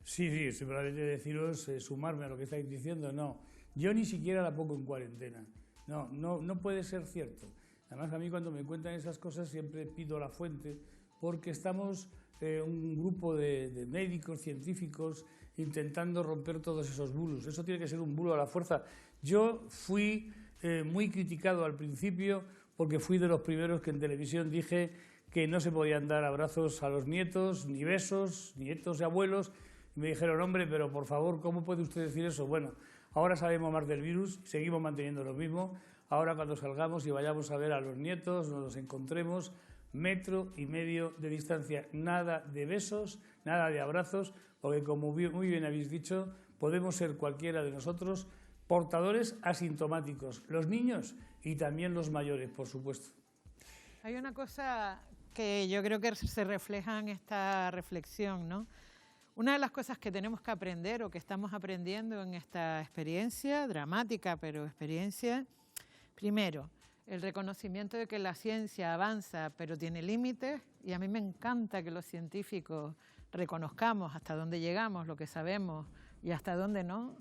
Sí, simplemente deciros, sumarme a lo que estáis diciendo, no. Yo ni siquiera la pongo en cuarentena. No puede ser cierto. Además, a mí cuando me cuentan esas cosas siempre pido la fuente, porque estamos un grupo de médicos, científicos, intentando romper todos esos bulos. Eso tiene que ser un bulo a la fuerza. Yo fui muy criticado al principio porque fui de los primeros que en televisión dije que no se podían dar abrazos a los nietos, ni besos, nietos y abuelos. Y me dijeron, hombre, pero por favor, ¿cómo puede usted decir eso? Bueno, ahora sabemos más del virus, seguimos manteniendo lo mismo. Ahora cuando salgamos y vayamos a ver a los nietos, nos encontremos 1,5 metros de distancia, nada de besos, nada de abrazos, porque como muy bien habéis dicho, podemos ser cualquiera de nosotros portadores asintomáticos, los niños y también los mayores, por supuesto.
Hay una cosa que yo creo que se refleja en esta reflexión, ¿no? Una de las cosas que tenemos que aprender o que estamos aprendiendo en esta experiencia, dramática pero experiencia, primero, el reconocimiento de que la ciencia avanza pero tiene límites, y a mí me encanta que los científicos reconozcamos hasta dónde llegamos, lo que sabemos y hasta dónde no,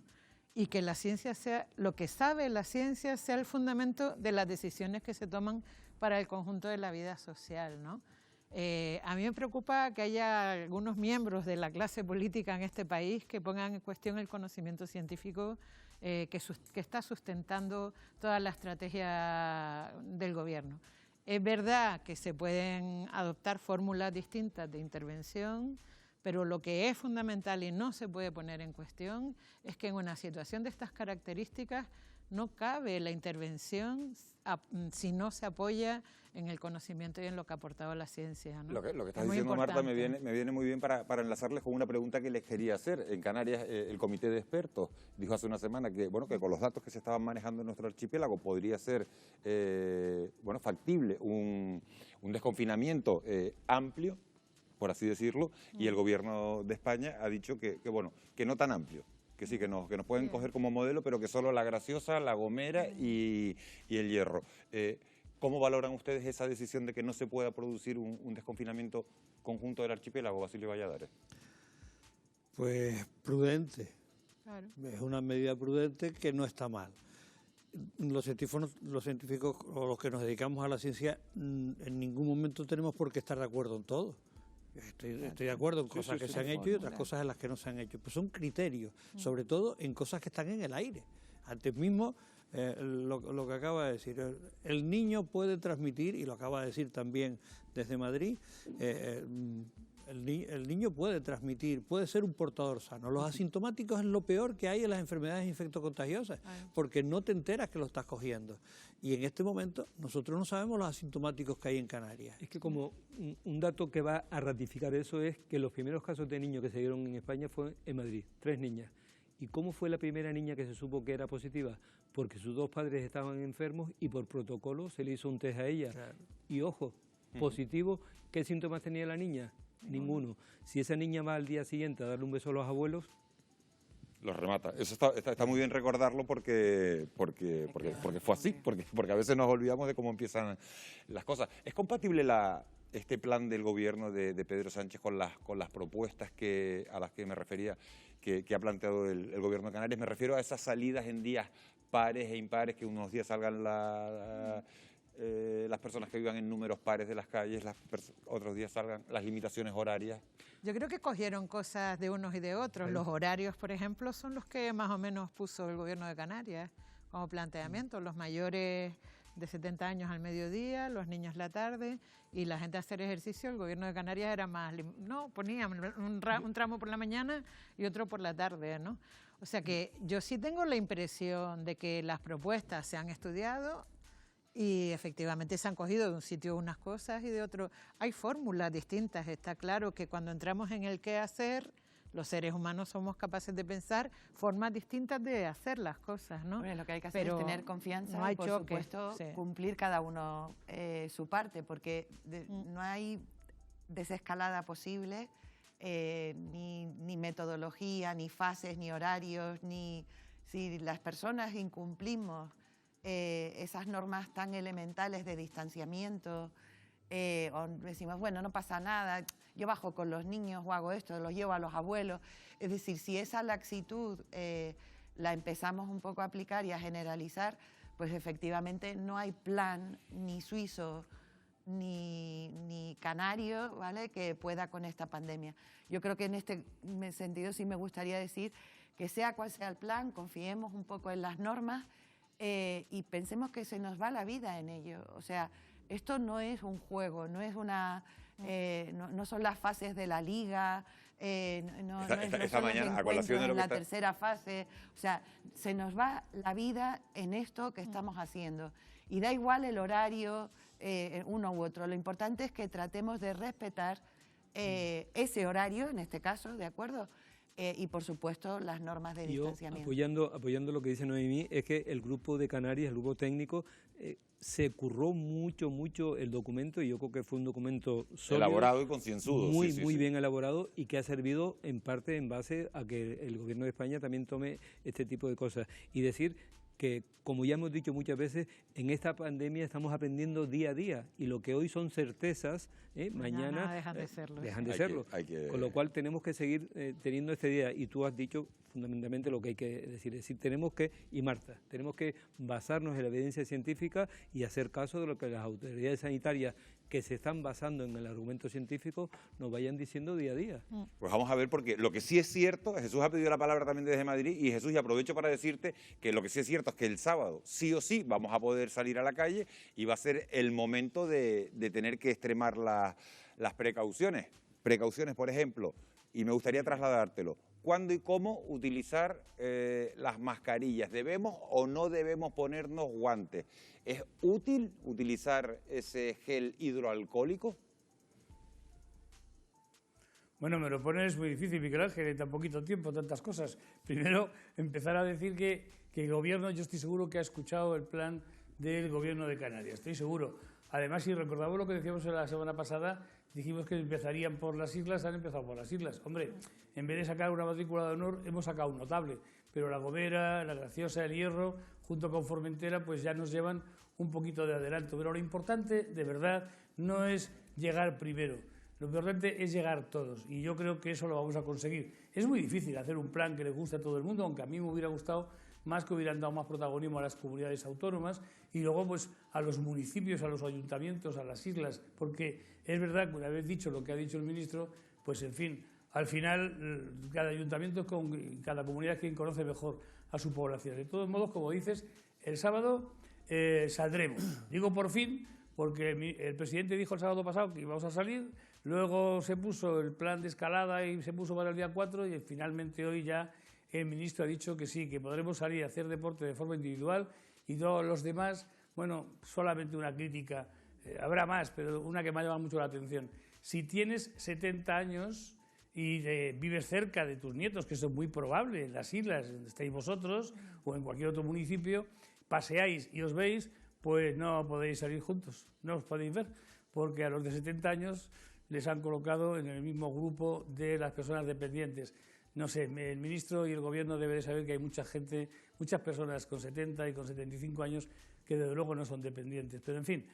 y que la ciencia sea, lo que sabe la ciencia sea el fundamento de las decisiones que se toman para el conjunto de la vida social, ¿no? A mí me preocupa que haya algunos miembros de la clase política en este país que pongan en cuestión el conocimiento científico que está sustentando toda la estrategia del gobierno. Es verdad que se pueden adoptar fórmulas distintas de intervención, pero lo que es fundamental y no se puede poner en cuestión es que en una situación de estas características no cabe la intervención si no se apoya en el conocimiento y en lo que ha aportado la ciencia, ¿no?
Lo que estás diciendo, Marta, me viene muy bien para enlazarles con una pregunta que les quería hacer. En Canarias, el comité de expertos dijo hace una semana que con los datos que se estaban manejando en nuestro archipiélago podría ser factible un desconfinamiento amplio, por así decirlo, y el gobierno de España ha dicho que no tan amplio, que sí, que nos pueden coger como modelo, pero que solo La Graciosa, La Gomera y El Hierro. ¿Cómo valoran ustedes esa decisión de que no se pueda producir un desconfinamiento conjunto del archipiélago, Basilio Valladares?
Pues prudente.
Claro.
Es una medida prudente que no está mal. Los científicos o los que nos dedicamos a la ciencia en ningún momento tenemos por qué estar de acuerdo en todo. Estoy de acuerdo en cosas que se han hecho y otras cosas en las que no se han hecho. Pues son criterios, sobre todo en cosas que están en el aire. Antes mismo, lo que acaba de decir, el niño puede transmitir, y lo acaba de decir también desde Madrid, el niño puede transmitir, puede ser un portador sano. Los asintomáticos es lo peor que hay en las enfermedades infectocontagiosas, porque no te enteras que lo estás cogiendo. Y en este momento nosotros no sabemos los asintomáticos que hay en Canarias.
Es que como un dato que va a ratificar eso es que los primeros casos de niños que se dieron en España fue en Madrid, 3 niñas. ¿Y cómo fue la primera niña que se supo que era positiva? Porque sus 2 padres estaban enfermos y por protocolo se le hizo un test a ella. Claro. Y ojo, positivo, ¿qué síntomas tenía la niña? Ninguno. Si esa niña va al día siguiente a darle un beso a los abuelos,
los remata. Eso está muy bien recordarlo porque fue así, porque a veces nos olvidamos de cómo empiezan las cosas. ¿Es compatible este plan del gobierno de Pedro Sánchez con las propuestas a las que me refería, que ha planteado el gobierno de Canarias? Me refiero a esas salidas en días pares e impares, que unos días salgan las personas que vivan en números pares de las calles, otros días salgan las limitaciones horarias.
Yo creo que cogieron cosas de unos y de otros. Los horarios, por ejemplo, son los que más o menos puso el gobierno de Canarias como planteamiento. Los mayores de 70 años al mediodía, los niños la tarde, y la gente a hacer ejercicio. El gobierno de Canarias era más... ponían un tramo por la mañana y otro por la tarde, ¿no? O sea que yo sí tengo la impresión de que las propuestas se han estudiado y efectivamente se han cogido de un sitio unas cosas y de otro. Hay fórmulas distintas. Está claro que cuando entramos en el qué hacer, los seres humanos somos capaces de pensar formas distintas de hacer las cosas, ¿no?
Bueno, lo que hay que hacer
Pero
es tener confianza
no hay
y, por
choque,
supuesto,
sí.
cumplir cada uno su parte, porque no hay desescalada posible, ni metodología, ni fases, ni horarios, ni si las personas incumplimos esas normas tan elementales de distanciamiento, o decimos, bueno, no pasa nada, yo bajo con los niños o hago esto, los llevo a los abuelos. Es decir, si esa laxitud la empezamos un poco a aplicar y a generalizar, pues efectivamente no hay plan ni suizo ni canario, ¿vale?, que pueda con esta pandemia. Yo creo que en este sentido sí me gustaría decir que sea cual sea el plan, confiemos un poco en las normas y pensemos que se nos va la vida en ello. O sea, esto no es un juego, no es no son las fases de la liga, no son los encuentros en la tercera fase. O sea, se nos va la vida en esto que estamos haciendo. Y da igual el horario, uno u otro. Lo importante es que tratemos de respetar ese horario, en este caso, ¿de acuerdo? Y, por supuesto, las normas de distanciamiento.
Apoyando lo que dice Noemí, es que el grupo de Canarias, el grupo técnico, se curró mucho el documento, y yo creo que fue un documento sólido,
elaborado y concienzudo.
Muy bien elaborado, y que ha servido en parte en base a que el Gobierno de España también tome este tipo de cosas. Y decir que, como ya hemos dicho muchas veces, en esta pandemia estamos aprendiendo día a día, y lo que hoy son certezas, mañana
dejan de serlo.
Dejan de serlo. Con lo cual tenemos que seguir teniendo este día, y tú has dicho fundamentalmente lo que hay que decir. Es decir, tenemos que, y Marta, tenemos que basarnos en la evidencia científica y hacer caso de lo que las autoridades sanitarias, que se están basando en el argumento científico, nos vayan diciendo día a día.
Pues vamos a ver, porque lo que sí es cierto, Jesús ha pedido la palabra también desde Madrid, y Jesús, y aprovecho para decirte que lo que sí es cierto es que el sábado sí o sí vamos a poder salir a la calle, y va a ser el momento de tener que extremar las precauciones. Precauciones, por ejemplo, y me gustaría trasladártelo. ¿Cuándo y cómo utilizar las mascarillas? ¿Debemos o no debemos ponernos guantes? ¿Es útil utilizar ese gel hidroalcohólico?
Bueno, me lo pones muy difícil, Miguel Ángel, en tan poquito tiempo, tantas cosas. Primero, empezar a decir que el Gobierno, yo estoy seguro que ha escuchado el plan del Gobierno de Canarias, estoy seguro. Además, si recordamos lo que decíamos la semana pasada, dijimos que empezarían por las islas, han empezado por las islas. Hombre, en vez de sacar una matrícula de honor, hemos sacado un notable, pero La Gomera, La Graciosa, El Hierro, junto con Formentera, pues ya nos llevan un poquito de adelanto. Pero lo importante, de verdad, no es llegar primero, lo importante es llegar todos, y yo creo que eso lo vamos a conseguir. Es muy difícil hacer un plan que le guste a todo el mundo, aunque a mí me hubiera gustado más que hubieran dado más protagonismo a las comunidades autónomas y luego pues a los municipios, a los ayuntamientos, a las islas, porque es verdad que una vez dicho lo que ha dicho el ministro, pues en fin, al final cada ayuntamiento, cada comunidad es quien conoce mejor a su población. De todos modos, como dices, el sábado saldremos. Digo por fin, porque el presidente dijo el sábado pasado que íbamos a salir, luego se puso el plan de escalada y se puso para el día 4 y finalmente hoy ya el ministro ha dicho que sí, que podremos salir a hacer deporte de forma individual, y todos los demás, bueno, solamente una crítica, habrá más, pero una que me ha llamado mucho la atención. Si tienes 70 años y vives cerca de tus nietos, que eso es muy probable, en las islas donde estáis vosotros o en cualquier otro municipio, paseáis y os veis, pues no podéis salir juntos, no os podéis ver, porque a los de 70 años les han colocado en el mismo grupo de las personas dependientes. No sé, el ministro y el Gobierno deben de saber que hay mucha gente, muchas personas con 70 y con 75 años que desde luego no son dependientes. Pero en fin,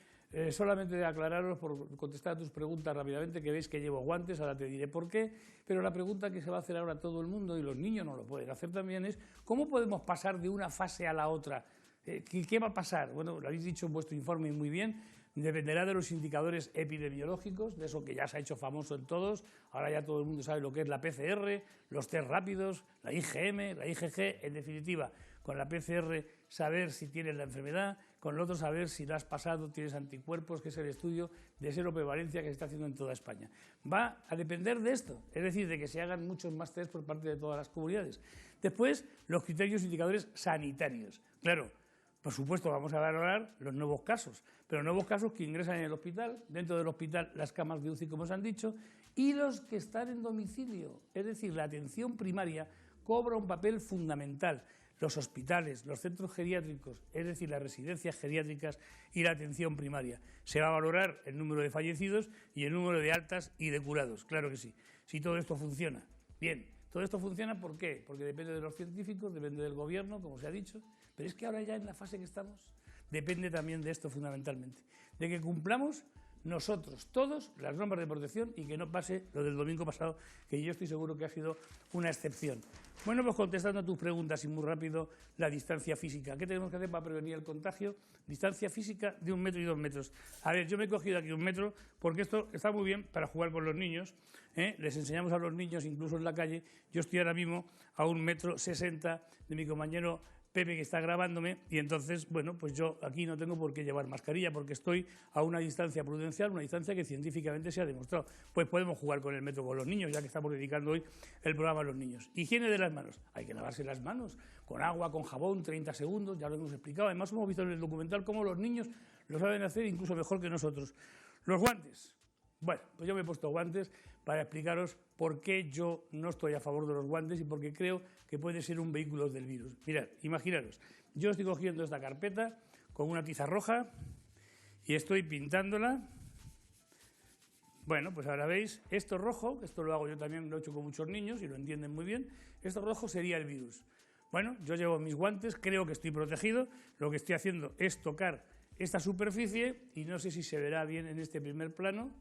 solamente aclararos, por contestar a tus preguntas rápidamente, que veis que llevo guantes, ahora te diré por qué, pero la pregunta que se va a hacer ahora a todo el mundo, y los niños no lo pueden hacer también, es ¿cómo podemos pasar de una fase a la otra? ¿Qué va a pasar? Bueno, lo habéis dicho en vuestro informe muy bien. Dependerá de los indicadores epidemiológicos, de eso que ya se ha hecho famoso en todos. Ahora ya todo el mundo sabe lo que es la PCR, los test rápidos, la IgM, la IgG, en definitiva. Con la PCR saber si tienes la enfermedad, con el otro saber si la has pasado, tienes anticuerpos, que es el estudio de seroprevalencia que se está haciendo en toda España. Va a depender de esto, es decir, de que se hagan muchos más test por parte de todas las comunidades. Después, los criterios e indicadores sanitarios. Claro, Por supuesto, vamos a valorar los nuevos casos, pero nuevos casos que ingresan en el hospital, dentro del hospital las camas de UCI, como os han dicho, y los que están en domicilio. Es decir, la atención primaria cobra un papel fundamental. Los hospitales, los centros geriátricos, es decir, las residencias geriátricas y la atención primaria. Se va a valorar el número de fallecidos y el número de altas y de curados, claro que sí, si todo esto funciona. Bien, todo esto funciona ¿por qué? Porque depende de los científicos, depende del gobierno, como se ha dicho, pero es que ahora ya en la fase que estamos depende también de esto fundamentalmente, de que cumplamos nosotros, todos, las normas de protección y que no pase lo del domingo pasado, que yo estoy seguro que ha sido una excepción. Bueno, pues contestando a tus preguntas y muy rápido, la distancia física. ¿Qué tenemos que hacer para prevenir el contagio? Distancia física de 1 metro y 2 metros. A ver, yo me he cogido aquí 1 metro porque esto está muy bien para jugar con los niños, ¿eh? Les enseñamos a los niños, incluso en la calle. Yo estoy ahora mismo a 1,60 m de mi compañero Pepe, que está grabándome, y entonces, bueno, pues yo aquí no tengo por qué llevar mascarilla porque estoy a una distancia prudencial, una distancia que científicamente se ha demostrado. Pues podemos jugar con el metro con los niños, ya que estamos dedicando hoy el programa a los niños. Higiene de las manos. Hay que lavarse las manos con agua, con jabón, 30 segundos, ya lo hemos explicado. Además, hemos visto en el documental cómo los niños lo saben hacer incluso mejor que nosotros. Los guantes. Bueno, pues yo me he puesto guantes para explicaros por qué yo no estoy a favor de los guantes y porque creo que puede ser un vehículo del virus. Mirad, imaginaros, yo estoy cogiendo esta carpeta con una tiza roja y estoy pintándola. Bueno, pues ahora veis, esto rojo, esto lo hago yo también, lo he hecho con muchos niños y lo entienden muy bien, esto rojo sería el virus. Bueno, yo llevo mis guantes, creo que estoy protegido, lo que estoy haciendo es tocar esta superficie y no sé si se verá bien en este primer plano,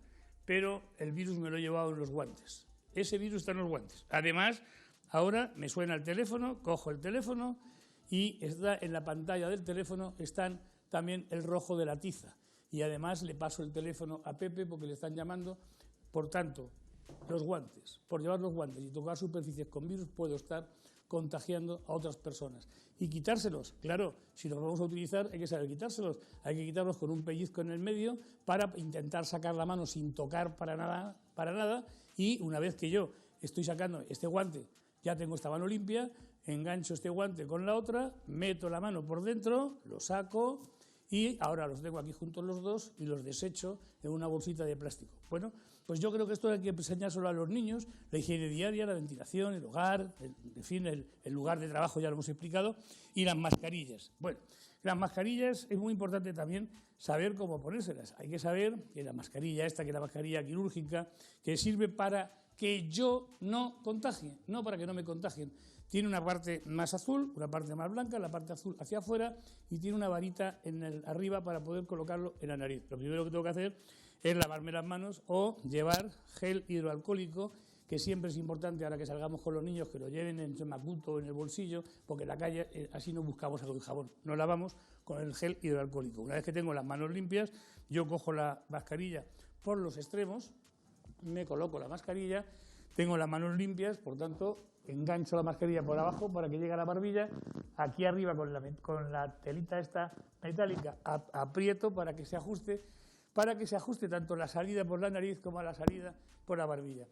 pero el virus me lo he llevado en los guantes. Ese virus está en los guantes. Además, ahora me suena el teléfono, cojo el teléfono y está en la pantalla del teléfono están también el rojo de la tiza. Y además le paso el teléfono a Pepe porque le están llamando. Por tanto, los guantes, por llevar los guantes y tocar superficies con virus, puedo estar contagiando a otras personas. Y quitárselos, claro, si los vamos a utilizar hay que saber quitárselos. Hay que quitarlos con un pellizco en el medio para intentar sacar la mano sin tocar para nada. Y una vez que yo estoy sacando este guante, ya tengo esta mano limpia, engancho este guante con la otra, meto la mano por dentro, lo saco y ahora los tengo aquí juntos los dos y los desecho en una bolsita de plástico. Bueno, pues yo creo que esto hay que enseñárselo a los niños, la higiene diaria, la ventilación, el hogar, en fin, el lugar de trabajo ya lo hemos explicado, y las mascarillas. Bueno, las mascarillas es muy importante también saber cómo ponérselas. Hay que saber que la mascarilla esta, que es la mascarilla quirúrgica, que sirve para que yo no contagie, no para que no me contagien. Tiene una parte más azul, una parte más blanca, la parte azul hacia afuera y tiene una varita arriba para poder colocarlo en la nariz. Lo primero que tengo que hacer es lavarme las manos o llevar gel hidroalcohólico, que siempre es importante ahora que salgamos con los niños que lo lleven en el macuto o en el bolsillo, porque en la calle así no buscamos algo de jabón, nos lavamos con el gel hidroalcohólico. Una vez que tengo las manos limpias, yo cojo la mascarilla por los extremos, me coloco la mascarilla, tengo las manos limpias, por tanto, engancho la mascarilla por abajo para que llegue a la barbilla, aquí arriba con la telita esta metálica aprieto para que se ajuste tanto la salida por la nariz como la salida por la barbilla.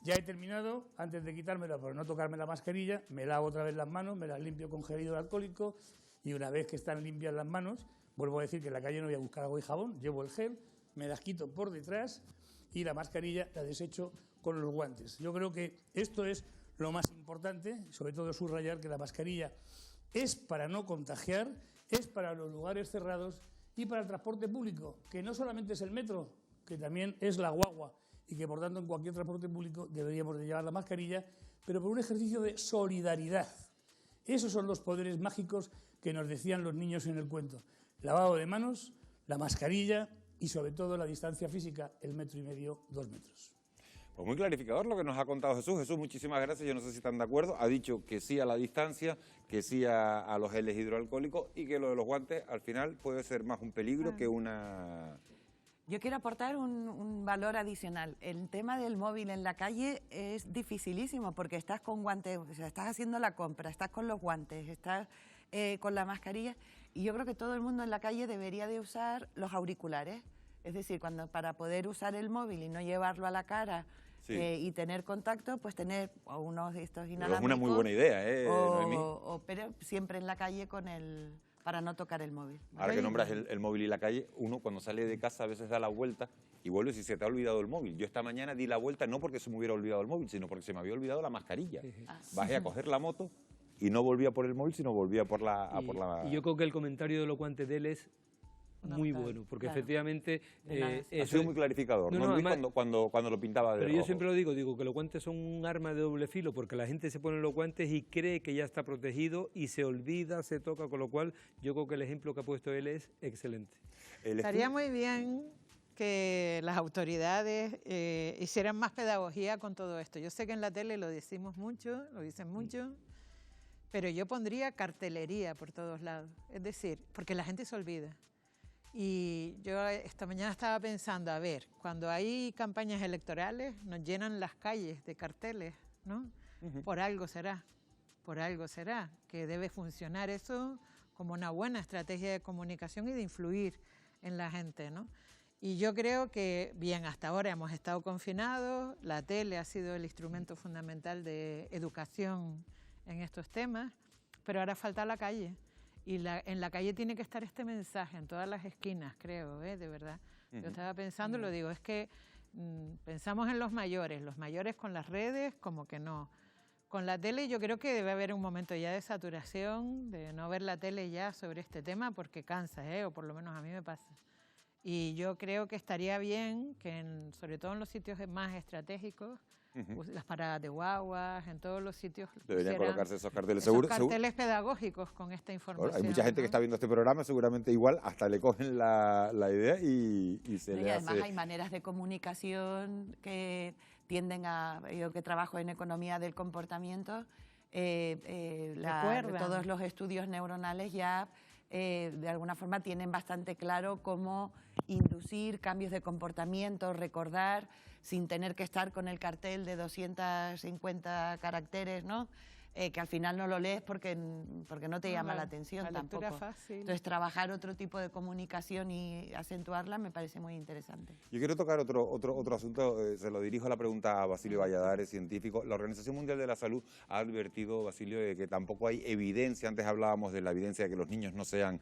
Ya he terminado, antes de quitármela por no tocarme la mascarilla, me lavo otra vez las manos, me las limpio con gel hidroalcohólico y una vez que están limpias las manos, vuelvo a decir que en la calle no voy a buscar agua y jabón, llevo el gel, me las quito por detrás y la mascarilla la desecho con los guantes. Yo creo que esto es lo más importante, sobre todo subrayar que la mascarilla es para no contagiar, es para los lugares cerrados y para el transporte público, que no solamente es el metro, que también es la guagua y que por tanto en cualquier transporte público deberíamos de llevar la mascarilla, pero por un ejercicio de solidaridad. Esos son los poderes mágicos que nos decían los niños en el cuento. Lavado de manos, la mascarilla y sobre todo la distancia física, 1,5 metros, 2 metros.
Pues muy clarificador lo que nos ha contado Jesús. Jesús, muchísimas gracias. Yo no sé si están de acuerdo. Ha dicho que sí a la distancia, que sí a los geles hidroalcohólicos y que lo de los guantes al final puede ser más un peligro que una...
Yo quiero aportar un valor adicional. El tema del móvil en la calle es dificilísimo porque estás con guantes, o sea, estás haciendo la compra, estás con los guantes, estás con la mascarilla y yo creo que todo el mundo en la calle debería de usar los auriculares. Es decir, para poder usar el móvil y no llevarlo a la cara y tener contacto, pues tener unos de estos inalámbricos.
Es una muy buena idea, Noemí.
Pero siempre en la calle con el para no tocar el móvil.
Ahora que nombras el móvil y la calle, uno cuando sale de casa a veces da la vuelta y vuelve si se te ha olvidado el móvil. Yo esta mañana di la vuelta no porque se me hubiera olvidado el móvil, sino porque se me había olvidado la mascarilla. Bajé a coger la moto y no volvía por el móvil, sino volvía por la...
Y yo creo que el comentario de elocuente de él es muy bueno, porque efectivamente...
ha sido muy clarificador, ¿no, Luis?
Además,
cuando lo pintaba de
Pero
rojo.
yo siempre lo digo que los guantes son un arma de doble filo, porque la gente se pone los guantes y cree que ya está protegido y se olvida, se toca, con lo cual yo creo que el ejemplo que ha puesto él es excelente.
Estaría muy bien que las autoridades hicieran más pedagogía con todo esto. Yo sé que en la tele lo decimos mucho, lo dicen mucho, pero yo pondría cartelería por todos lados. Es decir, porque la gente se olvida. Y yo esta mañana estaba pensando, a ver, cuando hay campañas electorales nos llenan las calles de carteles, ¿no? Por algo será que debe funcionar eso como una buena estrategia de comunicación y de influir en la gente, ¿no? Y yo creo que, bien, hasta ahora hemos estado confinados, la tele ha sido el instrumento fundamental de educación en estos temas, pero ahora falta la calle. Y en la calle tiene que estar este mensaje, en todas las esquinas, creo, de verdad. Yo estaba pensando, lo digo, es que pensamos en los mayores con las redes, como que no. Con la tele yo creo que debe haber un momento ya de saturación, de no ver la tele ya sobre este tema, porque cansa, o por lo menos a mí me pasa. Y yo creo que estaría bien que, sobre todo en los sitios más estratégicos, las paradas de guaguas, en todos los sitios
deberían colocarse esos carteles.
Esos carteles pedagógicos con esta información.
Bueno, hay mucha gente que está viendo este programa, seguramente igual hasta le cogen la idea y se le hace...
Además hay maneras de comunicación que tienden a... Yo que trabajo en economía del comportamiento, todos los estudios neuronales ya de alguna forma tienen bastante claro cómo inducir cambios de comportamiento, recordar, sin tener que estar con el cartel de 250 caracteres, ¿no? Que al final no lo lees porque no te llama la atención tampoco.
Fácil.
Entonces, trabajar otro tipo de comunicación y acentuarla me parece muy interesante.
Yo quiero tocar otro asunto, se lo dirijo a la pregunta a Basilio Valladares, científico. La Organización Mundial de la Salud ha advertido, Basilio, de que tampoco hay evidencia, antes hablábamos de la evidencia de que los niños no sean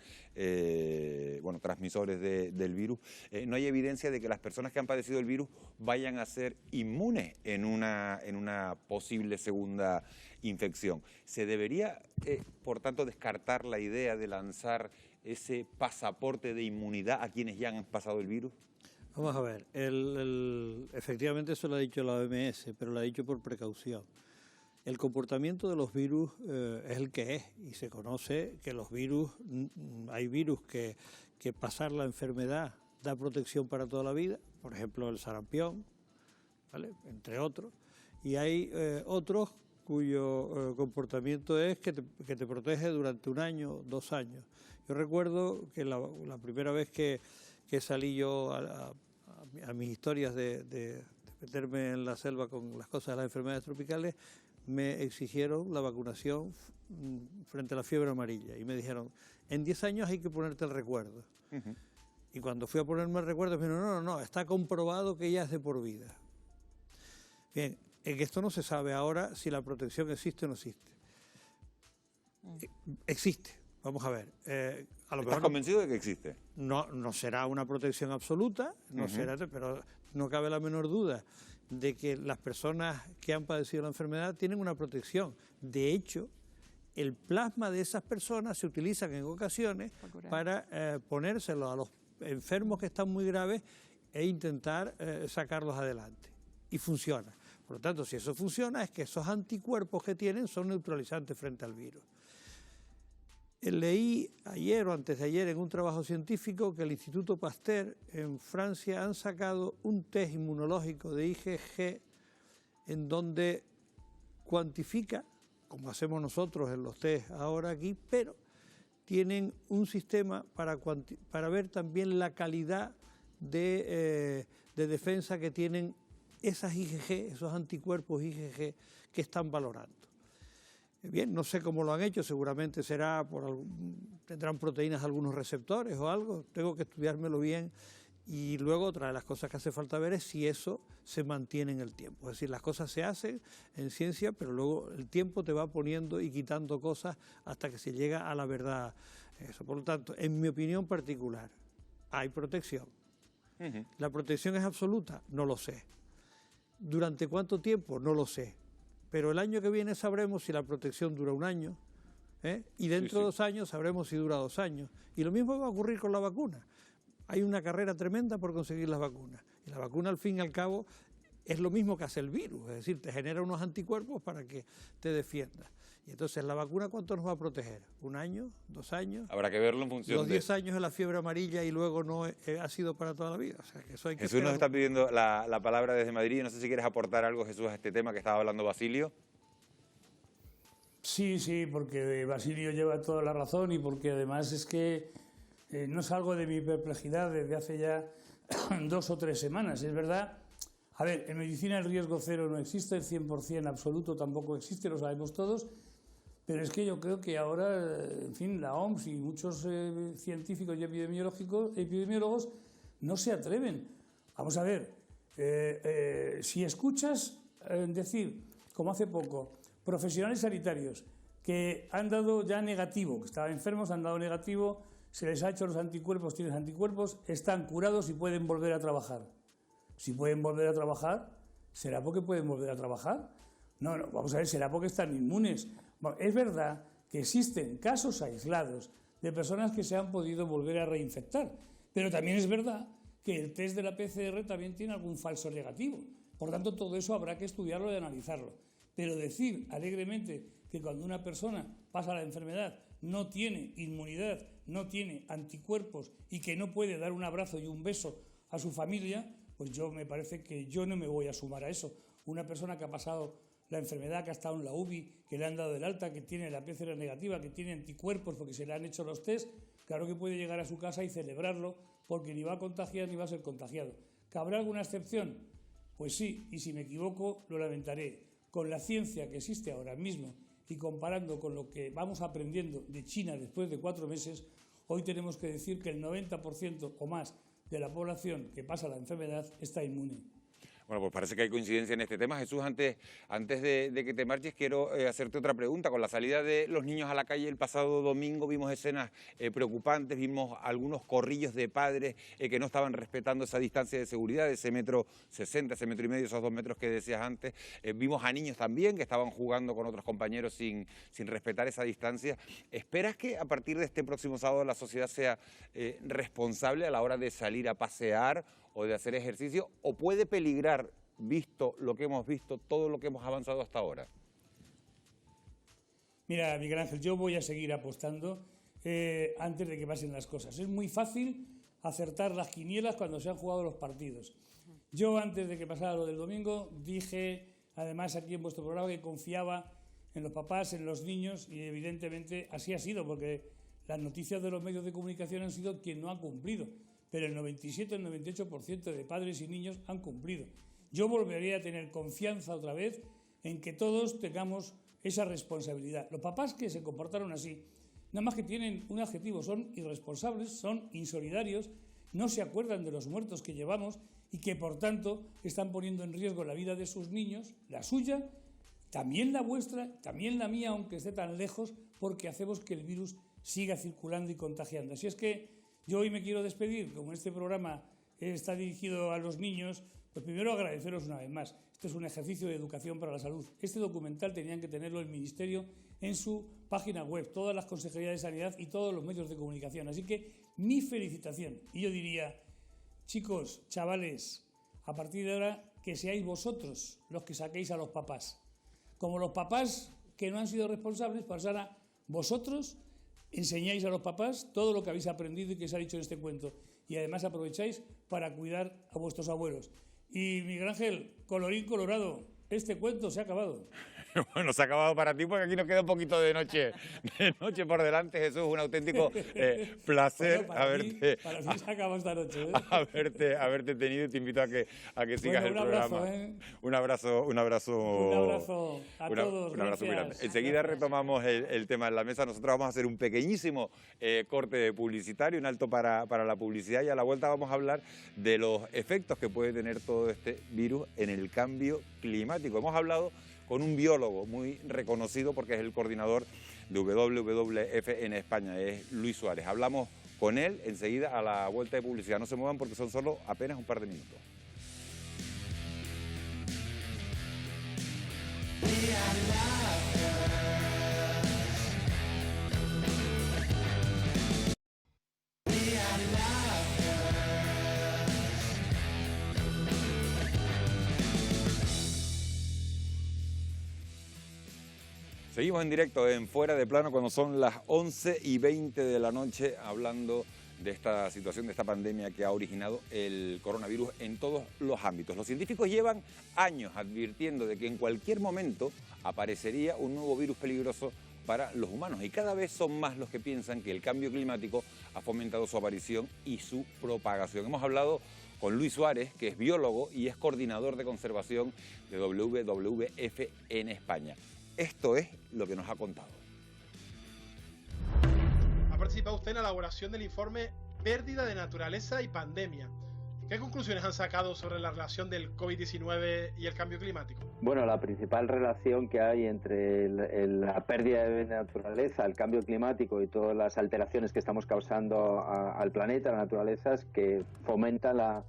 transmisores del virus, no hay evidencia de que las personas que han padecido el virus vayan a ser inmunes en una posible segunda infección. ¿Se debería, por tanto, descartar la idea de lanzar ese pasaporte de inmunidad a quienes ya han pasado el virus?
Vamos a ver, efectivamente eso lo ha dicho la OMS, pero lo ha dicho por precaución. El comportamiento de los virus es el que es, y se conoce que los virus, hay virus que pasar la enfermedad da protección para toda la vida, por ejemplo el sarampión, ¿vale?, entre otros, y hay otros cuyo comportamiento es que te protege durante 1 año, 2 años. Yo recuerdo que la primera vez que salí yo a mis historias de meterme en la selva con las cosas de las enfermedades tropicales, me exigieron la vacunación frente a la fiebre amarilla y me dijeron, en 10 años hay que ponerte el recuerdo. Y cuando fui a ponerme el recuerdo me dijeron, no, está comprobado que ya es de por vida. Bien, en esto no se sabe ahora si la protección existe o no existe. Existe, vamos a ver.
¿Estás convencido de que existe?
No será una protección absoluta, pero no cabe la menor duda de que las personas que han padecido la enfermedad tienen una protección. De hecho, el plasma de esas personas se utiliza en ocasiones para ponérselo a los enfermos que están muy graves e intentar sacarlos adelante. Y funciona. Por lo tanto, si eso funciona, es que esos anticuerpos que tienen son neutralizantes frente al virus. Leí ayer o antes de ayer en un trabajo científico que el Instituto Pasteur en Francia han sacado un test inmunológico de IgG en donde cuantifica, como hacemos nosotros en los test ahora aquí, pero tienen un sistema para ver también la calidad de defensa que tienen esas IgG, esos anticuerpos IgG que están valorando. Bien, no sé cómo lo han hecho, seguramente tendrán proteínas de algunos receptores o algo, tengo que estudiármelo bien. Y luego otra de las cosas que hace falta ver es si eso se mantiene en el tiempo. Es decir, las cosas se hacen en ciencia, pero luego el tiempo te va poniendo y quitando cosas hasta que se llega a la verdad Eso, por lo tanto, en mi opinión particular, hay protección. ¿La protección es absoluta? No lo sé. ¿Durante cuánto tiempo? No lo sé. Pero el año que viene sabremos si la protección dura un año, y dentro de 2 años sabremos si dura 2 años. Y lo mismo va a ocurrir con la vacuna. Hay una carrera tremenda por conseguir las vacunas. Y la vacuna, al fin y al cabo, es lo mismo que hace el virus. Es decir, te genera unos anticuerpos para que te defiendas. Y entonces, ¿la vacuna cuánto nos va a proteger? ¿1 año? ¿2 años?
Habrá que verlo en función
Los 10 años de la fiebre amarilla y luego no ha sido para toda la vida. O sea, que eso hay que
Jesús nos está pidiendo la palabra desde Madrid. No sé si quieres aportar algo, Jesús, a este tema que estaba hablando Basilio.
Sí, porque Basilio lleva toda la razón y porque además es que no salgo de mi perplejidad desde hace ya 2 o 3 semanas. Es verdad, a ver, en medicina el riesgo cero no existe, el 100% absoluto tampoco existe, lo sabemos todos, pero es que yo creo que ahora, en fin, la OMS y muchos científicos y epidemiólogos no se atreven. Vamos a ver, si escuchas decir, como hace poco, profesionales sanitarios que han dado ya negativo, que estaban enfermos, han dado negativo, se les ha hecho los anticuerpos, tienen anticuerpos, están curados y pueden volver a trabajar. Si pueden volver a trabajar, ¿será porque pueden volver a trabajar? No, vamos a ver, ¿será porque están inmunes? Bueno, es verdad que existen casos aislados de personas que se han podido volver a reinfectar, pero también es verdad que el test de la PCR también tiene algún falso negativo. Por tanto, todo eso habrá que estudiarlo y analizarlo. Pero decir alegremente que cuando una persona pasa la enfermedad no tiene inmunidad, no tiene anticuerpos y que no puede dar un abrazo y un beso a su familia, pues me parece que yo no me voy a sumar a eso. Una persona que ha pasado la enfermedad, que ha estado en la UBI, que le han dado del alta, que tiene la PCR negativa, que tiene anticuerpos porque se le han hecho los test, claro que puede llegar a su casa y celebrarlo porque ni va a contagiar ni va a ser contagiado. ¿Habrá alguna excepción? Pues sí, y si me equivoco lo lamentaré. Con la ciencia que existe ahora mismo y comparando con lo que vamos aprendiendo de China después de 4 meses, hoy tenemos que decir que el 90% o más de la población que pasa la enfermedad está inmune.
Bueno, pues parece que hay coincidencia en este tema. Jesús, antes de que te marches, quiero hacerte otra pregunta. Con la salida de los niños a la calle el pasado domingo vimos escenas preocupantes, vimos algunos corrillos de padres que no estaban respetando esa distancia de seguridad, ese 1,60 m, ese 1,5 m, esos 2 metros que decías antes. Vimos a niños también que estaban jugando con otros compañeros sin respetar esa distancia. ¿Esperas que a partir de este próximo sábado la sociedad sea responsable a la hora de salir a pasear o de hacer ejercicio, o puede peligrar, visto lo que hemos visto, todo lo que hemos avanzado hasta ahora?
Mira, Miguel Ángel, yo voy a seguir apostando antes de que pasen las cosas. Es muy fácil acertar las quinielas cuando se han jugado los partidos. Yo, antes de que pasara lo del domingo, dije, además aquí en vuestro programa, que confiaba en los papás, en los niños, y evidentemente así ha sido, porque las noticias de los medios de comunicación han sido quien no ha cumplido. Pero el 97 o el 98% de padres y niños han cumplido. Yo volveré a tener confianza otra vez en que todos tengamos esa responsabilidad. Los papás que se comportaron así, nada más que tienen un adjetivo, son irresponsables, son insolidarios, no se acuerdan de los muertos que llevamos y que, por tanto, están poniendo en riesgo la vida de sus niños, la suya, también la vuestra, también la mía, aunque esté tan lejos, porque hacemos que el virus siga circulando y contagiando. Así es que yo hoy me quiero despedir, como este programa está dirigido a los niños, pues primero agradeceros una vez más. Esto es un ejercicio de educación para la salud. Este documental tenían que tenerlo el Ministerio en su página web, todas las consejerías de sanidad y todos los medios de comunicación. Así que mi felicitación. Y yo diría, chicos, chavales, a partir de ahora que seáis vosotros los que saquéis a los papás. Como los papás que no han sido responsables, pues ahora vosotros enseñáis a los papás todo lo que habéis aprendido y que se ha dicho en este cuento. Y además aprovecháis para cuidar a vuestros abuelos. Y Miguel Ángel, colorín colorado, este cuento se ha acabado.
Bueno, se ha acabado para ti porque aquí nos queda un poquito de noche por delante, Jesús. Un auténtico placer haberte.
Para mí se ha acabado esta noche.
Haberte tenido y te invito a que sigas el programa. Un abrazo
a todos.
Un abrazo muy grande. Enseguida retomamos el tema en la mesa. Nosotros vamos a hacer un pequeñísimo corte publicitario, un alto para la publicidad, y a la vuelta vamos a hablar de los efectos que puede tener todo este virus en el cambio climático. Hemos hablado con un biólogo muy reconocido porque es el coordinador de WWF en España, es Luis Suárez. Hablamos con él enseguida a la vuelta de publicidad. No se muevan porque son solo apenas un par de minutos. Seguimos en directo en Fuera de Plano cuando son las 11:20 de la noche hablando de esta situación, de esta pandemia que ha originado el coronavirus en todos los ámbitos. Los científicos llevan años advirtiendo de que en cualquier momento aparecería un nuevo virus peligroso para los humanos y cada vez son más los que piensan que el cambio climático ha fomentado su aparición y su propagación. Hemos hablado con Luis Suárez, que es biólogo y es coordinador de conservación de WWF en España. Esto es lo que nos ha contado.
Ha participado usted en la elaboración del informe Pérdida de Naturaleza y Pandemia. ¿Qué conclusiones han sacado sobre la relación del COVID-19 y el cambio climático?
Bueno, la principal relación que hay entre la pérdida de naturaleza, el cambio climático y todas las alteraciones que estamos causando al planeta, a la naturaleza, es que fomenta la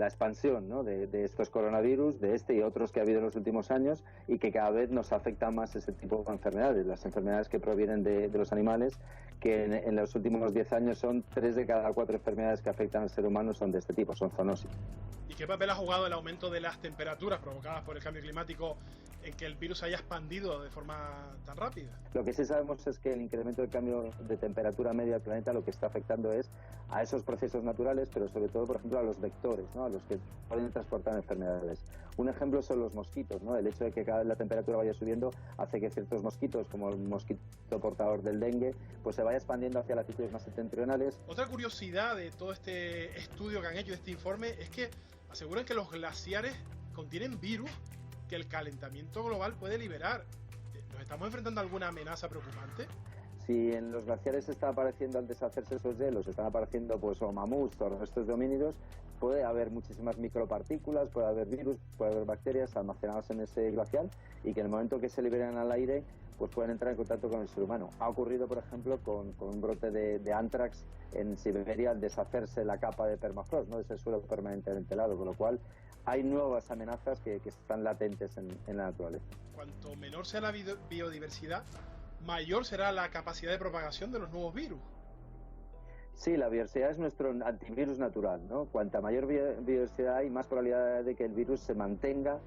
expansión, ¿no?, de estos coronavirus, de este y otros que ha habido en los últimos años y que cada vez nos afectan más ese tipo de enfermedades, las enfermedades que provienen de los animales, que en los últimos 10 años son 3 de cada 4 enfermedades que afectan al ser humano son de este tipo, son zoonosis.
¿Y qué papel ha jugado el aumento de las temperaturas provocadas por el cambio climático en que el virus haya expandido de forma tan rápida?
Lo que sí sabemos es que el incremento del cambio de temperatura media del planeta lo que está afectando es a esos procesos naturales, pero sobre todo, por ejemplo, a los vectores, ¿no?, a los que pueden transportar enfermedades. Un ejemplo son los mosquitos, ¿no? El hecho de que cada vez la temperatura vaya subiendo hace que ciertos mosquitos, como el mosquito portador del dengue, pues se vaya expandiendo hacia latitudes más septentrionales.
Otra curiosidad de todo este estudio que han hecho, de este informe, es que aseguran que los glaciares contienen virus que el calentamiento global puede liberar. ¿Nos estamos enfrentando a alguna amenaza preocupante?
Si en los glaciares están apareciendo, al deshacerse esos hielos, están apareciendo pues o mamuts o restos de homínidos, puede haber muchísimas micropartículas, puede haber virus, puede haber bacterias almacenadas en ese glacial y que en el momento que se liberan al aire pues pueden entrar en contacto con el ser humano. Ha ocurrido, por ejemplo, con un brote de anthrax en Siberia al deshacerse la capa de permafrost, ¿no?, ese suelo permanentemente helado, con lo cual hay nuevas amenazas que están latentes en la naturaleza.
Cuanto menor sea la biodiversidad, mayor será la capacidad de propagación de los nuevos virus.
Sí, la biodiversidad es nuestro antivirus natural, ¿no? Cuanta mayor biodiversidad hay, más probabilidad de que el virus se mantenga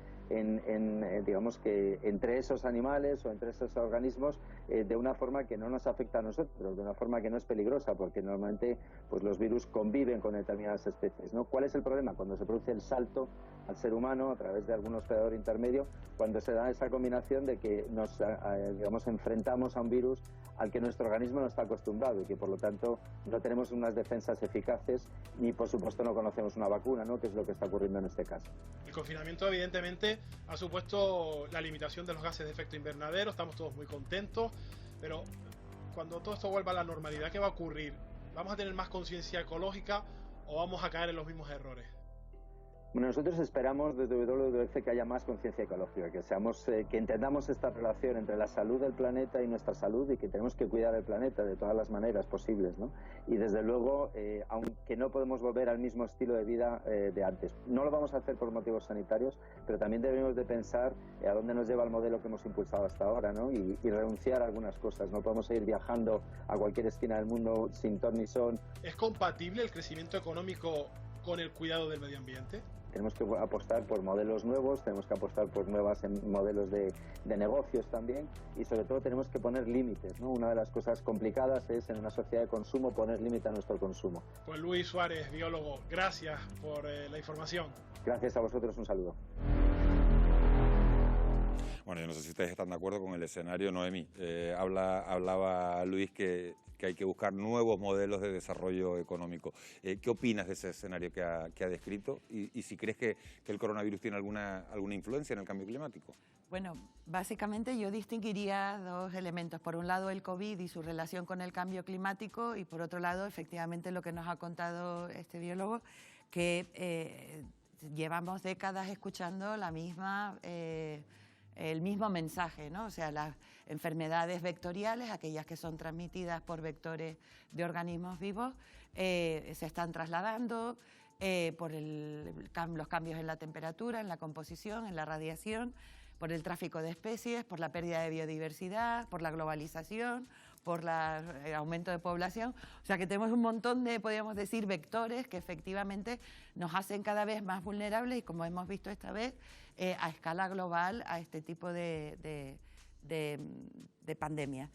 digamos que entre esos animales o entre esos organismos de una forma que no nos afecta a nosotros, de una forma que no es peligrosa, porque normalmente pues los virus conviven con determinadas especies, ¿no? ¿Cuál es el problema? Cuando se produce el salto al ser humano a través de algún hospedador intermedio, cuando se da esa combinación de que nos digamos enfrentamos a un virus al que nuestro organismo no está acostumbrado y que por lo tanto no tenemos unas defensas eficaces ni por supuesto no conocemos una vacuna, ¿no?, que es lo que está ocurriendo en este caso.
El confinamiento evidentemente ha supuesto la limitación de los gases de efecto invernadero, estamos todos muy contentos, pero cuando todo esto vuelva a la normalidad, ¿qué va a ocurrir? ¿Vamos a tener más conciencia ecológica o vamos a caer en los mismos errores?
Bueno, nosotros esperamos desde WWF que haya más conciencia ecológica, que entendamos esta relación entre la salud del planeta y nuestra salud y que tenemos que cuidar el planeta de todas las maneras posibles, ¿no? Y desde luego, aunque no podemos volver al mismo estilo de vida de antes, no lo vamos a hacer por motivos sanitarios, pero también debemos de pensar a dónde nos lleva el modelo que hemos impulsado hasta ahora, ¿no? Y renunciar a algunas cosas. No podemos seguir viajando a cualquier esquina del mundo sin ton ni son.
¿Es compatible el crecimiento económico con el cuidado del medio ambiente?
Tenemos que apostar por modelos nuevos, tenemos que apostar por nuevos modelos de negocios también y sobre todo tenemos que poner límites, ¿no? Una de las cosas complicadas es en una sociedad de consumo poner límite a nuestro consumo.
Pues Luis Suárez, biólogo, gracias por la información.
Gracias a vosotros, un saludo.
Bueno, yo no sé si ustedes están de acuerdo con el escenario, Noemí. Hablaba Luis que hay que buscar nuevos modelos de desarrollo económico. ¿Qué opinas de ese escenario que ha descrito? Y si crees que el coronavirus tiene alguna influencia en el cambio climático.
Bueno, básicamente yo distinguiría dos elementos. Por un lado, el COVID y su relación con el cambio climático y por otro lado, efectivamente, lo que nos ha contado este biólogo, que llevamos décadas escuchando la misma el mismo mensaje, ¿no? O sea, las enfermedades vectoriales, aquellas que son transmitidas por vectores de organismos vivos, se están trasladando por los cambios en la temperatura, en la composición, en la radiación, por el tráfico de especies, por la pérdida de biodiversidad, por la globalización, por el aumento de población. O sea que tenemos un montón de, podríamos decir, vectores que efectivamente nos hacen cada vez más vulnerables y, como hemos visto esta vez, a escala global a este tipo de pandemia.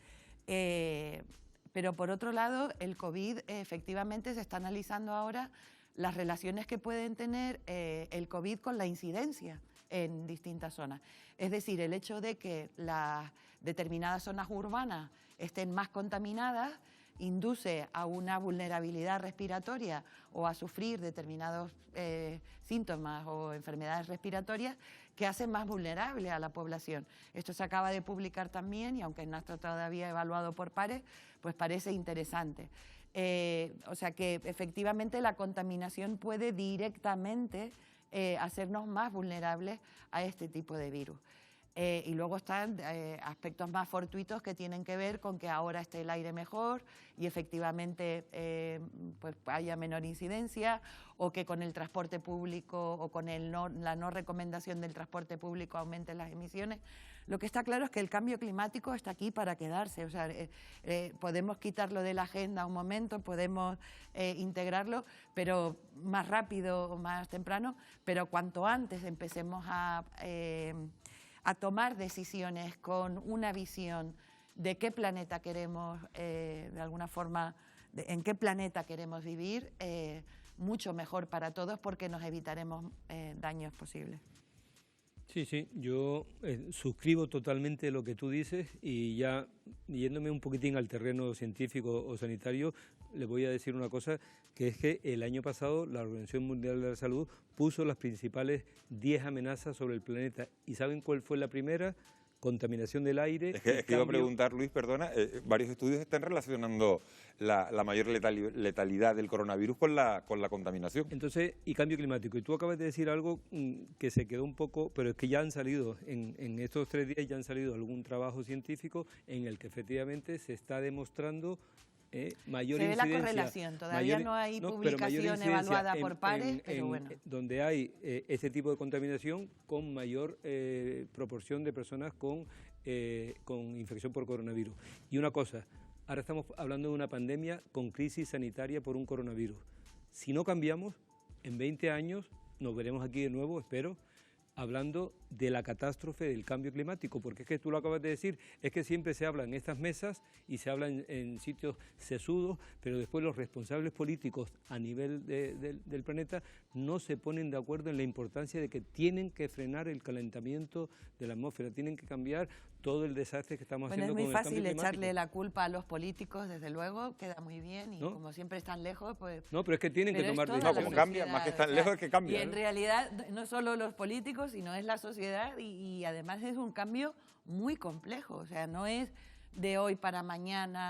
Pero por otro lado, el COVID efectivamente se está analizando ahora las relaciones que pueden tener el COVID con la incidencia en distintas zonas. Es decir, el hecho de que las determinadas zonas urbanas estén más contaminadas induce a una vulnerabilidad respiratoria o a sufrir determinados síntomas o enfermedades respiratorias que hacen más vulnerable a la población. Esto se acaba de publicar también y aunque no está todavía evaluado por pares, pues parece interesante. O sea que efectivamente la contaminación puede directamente hacernos más vulnerables a este tipo de virus. Y luego están aspectos más fortuitos que tienen que ver con que ahora esté el aire mejor y efectivamente pues haya menor incidencia, o que con el transporte público o con la no recomendación del transporte público aumenten las emisiones. Lo que está claro es que el cambio climático está aquí para quedarse. O sea, podemos quitarlo de la agenda un momento, podemos integrarlo, pero más rápido o más temprano, pero cuanto antes empecemos a tomar decisiones con una visión de qué planeta queremos, de alguna forma, en qué planeta queremos vivir, mucho mejor para todos porque nos evitaremos daños posibles.
Sí, sí, yo suscribo totalmente lo que tú dices y ya yéndome un poquitín al terreno científico o sanitario, le voy a decir una cosa, que es que el año pasado la Organización Mundial de la Salud puso las principales 10 amenazas sobre el planeta. ¿Y saben cuál fue la primera? Contaminación del aire.
Es que iba a preguntar, Luis, perdona, varios estudios están relacionando la mayor letalidad del coronavirus con la contaminación.
Entonces, y cambio climático. Y tú acabas de decir algo que se quedó un poco, pero es que ya han salido, en estos 3 días ya han salido algún trabajo científico en el que efectivamente se está demostrando mayor incidencia. Se ve la correlación,
todavía no hay publicación evaluada por pares, pero bueno.
Donde hay este tipo de contaminación con mayor proporción de personas con infección por coronavirus. Y una cosa, ahora estamos hablando de una pandemia con crisis sanitaria por un coronavirus. Si no cambiamos, en 20 años nos veremos aquí de nuevo, espero, hablando de la catástrofe del cambio climático, porque es que tú lo acabas de decir, es que siempre se habla en estas mesas y se habla en sitios sesudos, pero después los responsables políticos a nivel del planeta no se ponen de acuerdo en la importancia de que tienen que frenar el calentamiento de la atmósfera, tienen que cambiar todo el desastre que estamos haciendo con el cambio climático.
Es muy fácil echarle la culpa a los políticos, desde luego, queda muy bien y ¿no? Como siempre están lejos, pues...
No, pero es que tienen que tomar
decisiones. No, como cambian, más que están lejos es que cambian.
Y en realidad no solo los políticos, sino es la sociedad y además es un cambio muy complejo, o sea, no es de hoy para mañana,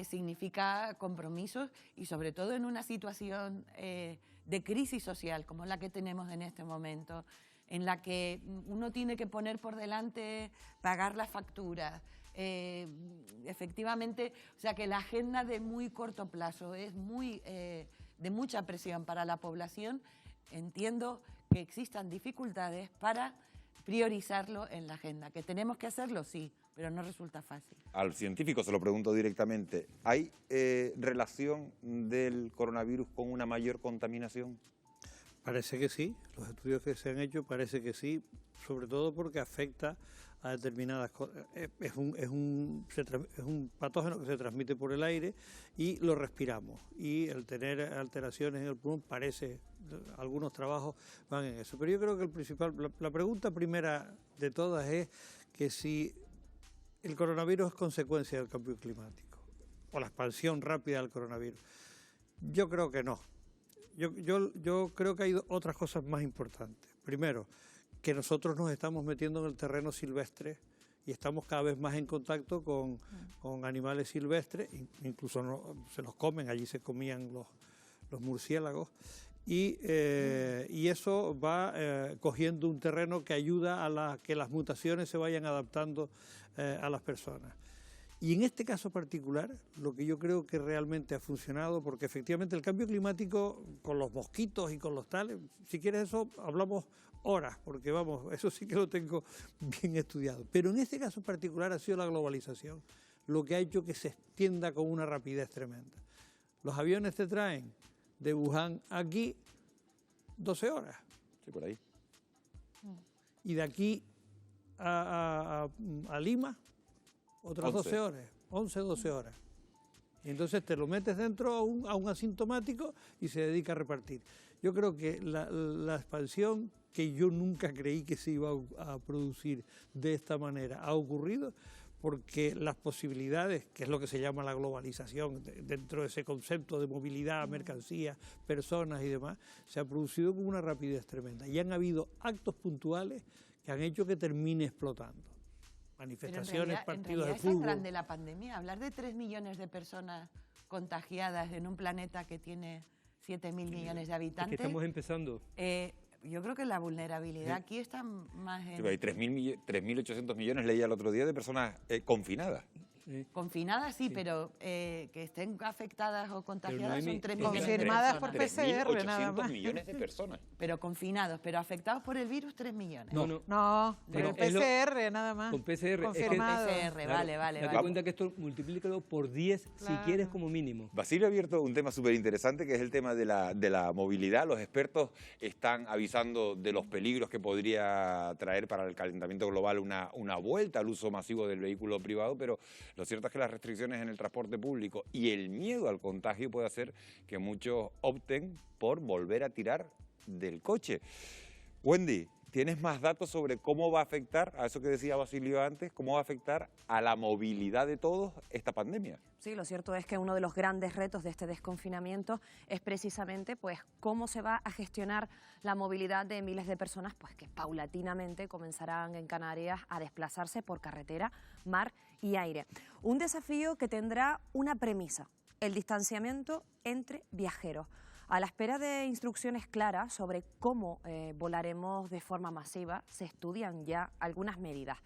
significa compromisos y sobre todo en una situación de crisis social como la que tenemos en este momento, en la que uno tiene que poner por delante pagar las facturas. Efectivamente, o sea que la agenda de muy corto plazo es de mucha presión para la población. Entiendo que existan dificultades para priorizarlo en la agenda. ¿Que tenemos que hacerlo? Sí, pero no resulta fácil.
Al científico se lo pregunto directamente. ¿Hay relación del coronavirus con una mayor contaminación?
Parece que sí, los estudios que se han hecho parece que sí, sobre todo porque afecta a determinadas cosas. Es un patógeno que se transmite por el aire y lo respiramos. Y el tener alteraciones en el pulmón parece, algunos trabajos van en eso. Pero yo creo que la pregunta primera de todas es que si el coronavirus es consecuencia del cambio climático o la expansión rápida del coronavirus. Yo creo que no. Yo creo que hay otras cosas más importantes. Primero, que nosotros nos estamos metiendo en el terreno silvestre y estamos cada vez más en contacto con animales silvestres, incluso se los comen, allí se comían los murciélagos, y eso va cogiendo un terreno que ayuda a que las mutaciones se vayan adaptando a las personas. Y en este caso particular, lo que yo creo que realmente ha funcionado, porque efectivamente el cambio climático con los mosquitos y con los tales, si quieres eso hablamos horas, porque vamos, eso sí que lo tengo bien estudiado. Pero en este caso particular ha sido la globalización lo que ha hecho que se extienda con una rapidez tremenda. Los aviones te traen de Wuhan aquí 12 horas.
Sí, por ahí.
Y de aquí a Lima, otras 12 horas, 11, 12 horas. Y entonces te lo metes dentro a un asintomático y se dedica a repartir. Yo creo que la expansión que yo nunca creí que se iba a producir de esta manera ha ocurrido, porque las posibilidades, que es lo que se llama la globalización, dentro de ese concepto de movilidad, mercancías, personas y demás, se ha producido con una rapidez tremenda. Y han habido actos puntuales que han hecho que termine explotando. Manifestaciones, partidos de fútbol.
Es grande la pandemia. Hablar de 3 millones de personas contagiadas en un planeta que tiene 7.000 millones de habitantes.
Es que estamos empezando.
Yo creo que la vulnerabilidad aquí está más en...
Sí, hay 3.800 millones, leía el otro día, de personas confinadas.
Confinadas sí, pero que estén afectadas o contagiadas son 3 millones
confirmadas
de
por
personas.
PCR nada más.
3.800 millones de personas.
Pero confinados, pero afectados por el virus 3 millones.
No, pero PCR nada más.
Con PCR.
Confirmado.
PCR, vale.
Date cuenta que esto multiplícalo por 10 si quieres como mínimo.
Basilio ha abierto un tema súper interesante, que es el tema de la movilidad. Los expertos están avisando de los peligros que podría traer para el calentamiento global una vuelta al uso masivo del vehículo privado, pero lo cierto es que las restricciones en el transporte público y el miedo al contagio puede hacer que muchos opten por volver a tirar del coche. Wendy, ¿tienes más datos sobre cómo va a afectar, a eso que decía Basilio antes, cómo va a afectar a la movilidad de todos esta pandemia?
Sí, lo cierto es que uno de los grandes retos de este desconfinamiento es precisamente pues cómo se va a gestionar la movilidad de miles de personas pues que paulatinamente comenzarán en Canarias a desplazarse por carretera, mar y aire. Un desafío que tendrá una premisa: el distanciamiento entre viajeros. A la espera de instrucciones claras sobre cómo volaremos de forma masiva, se estudian ya algunas medidas.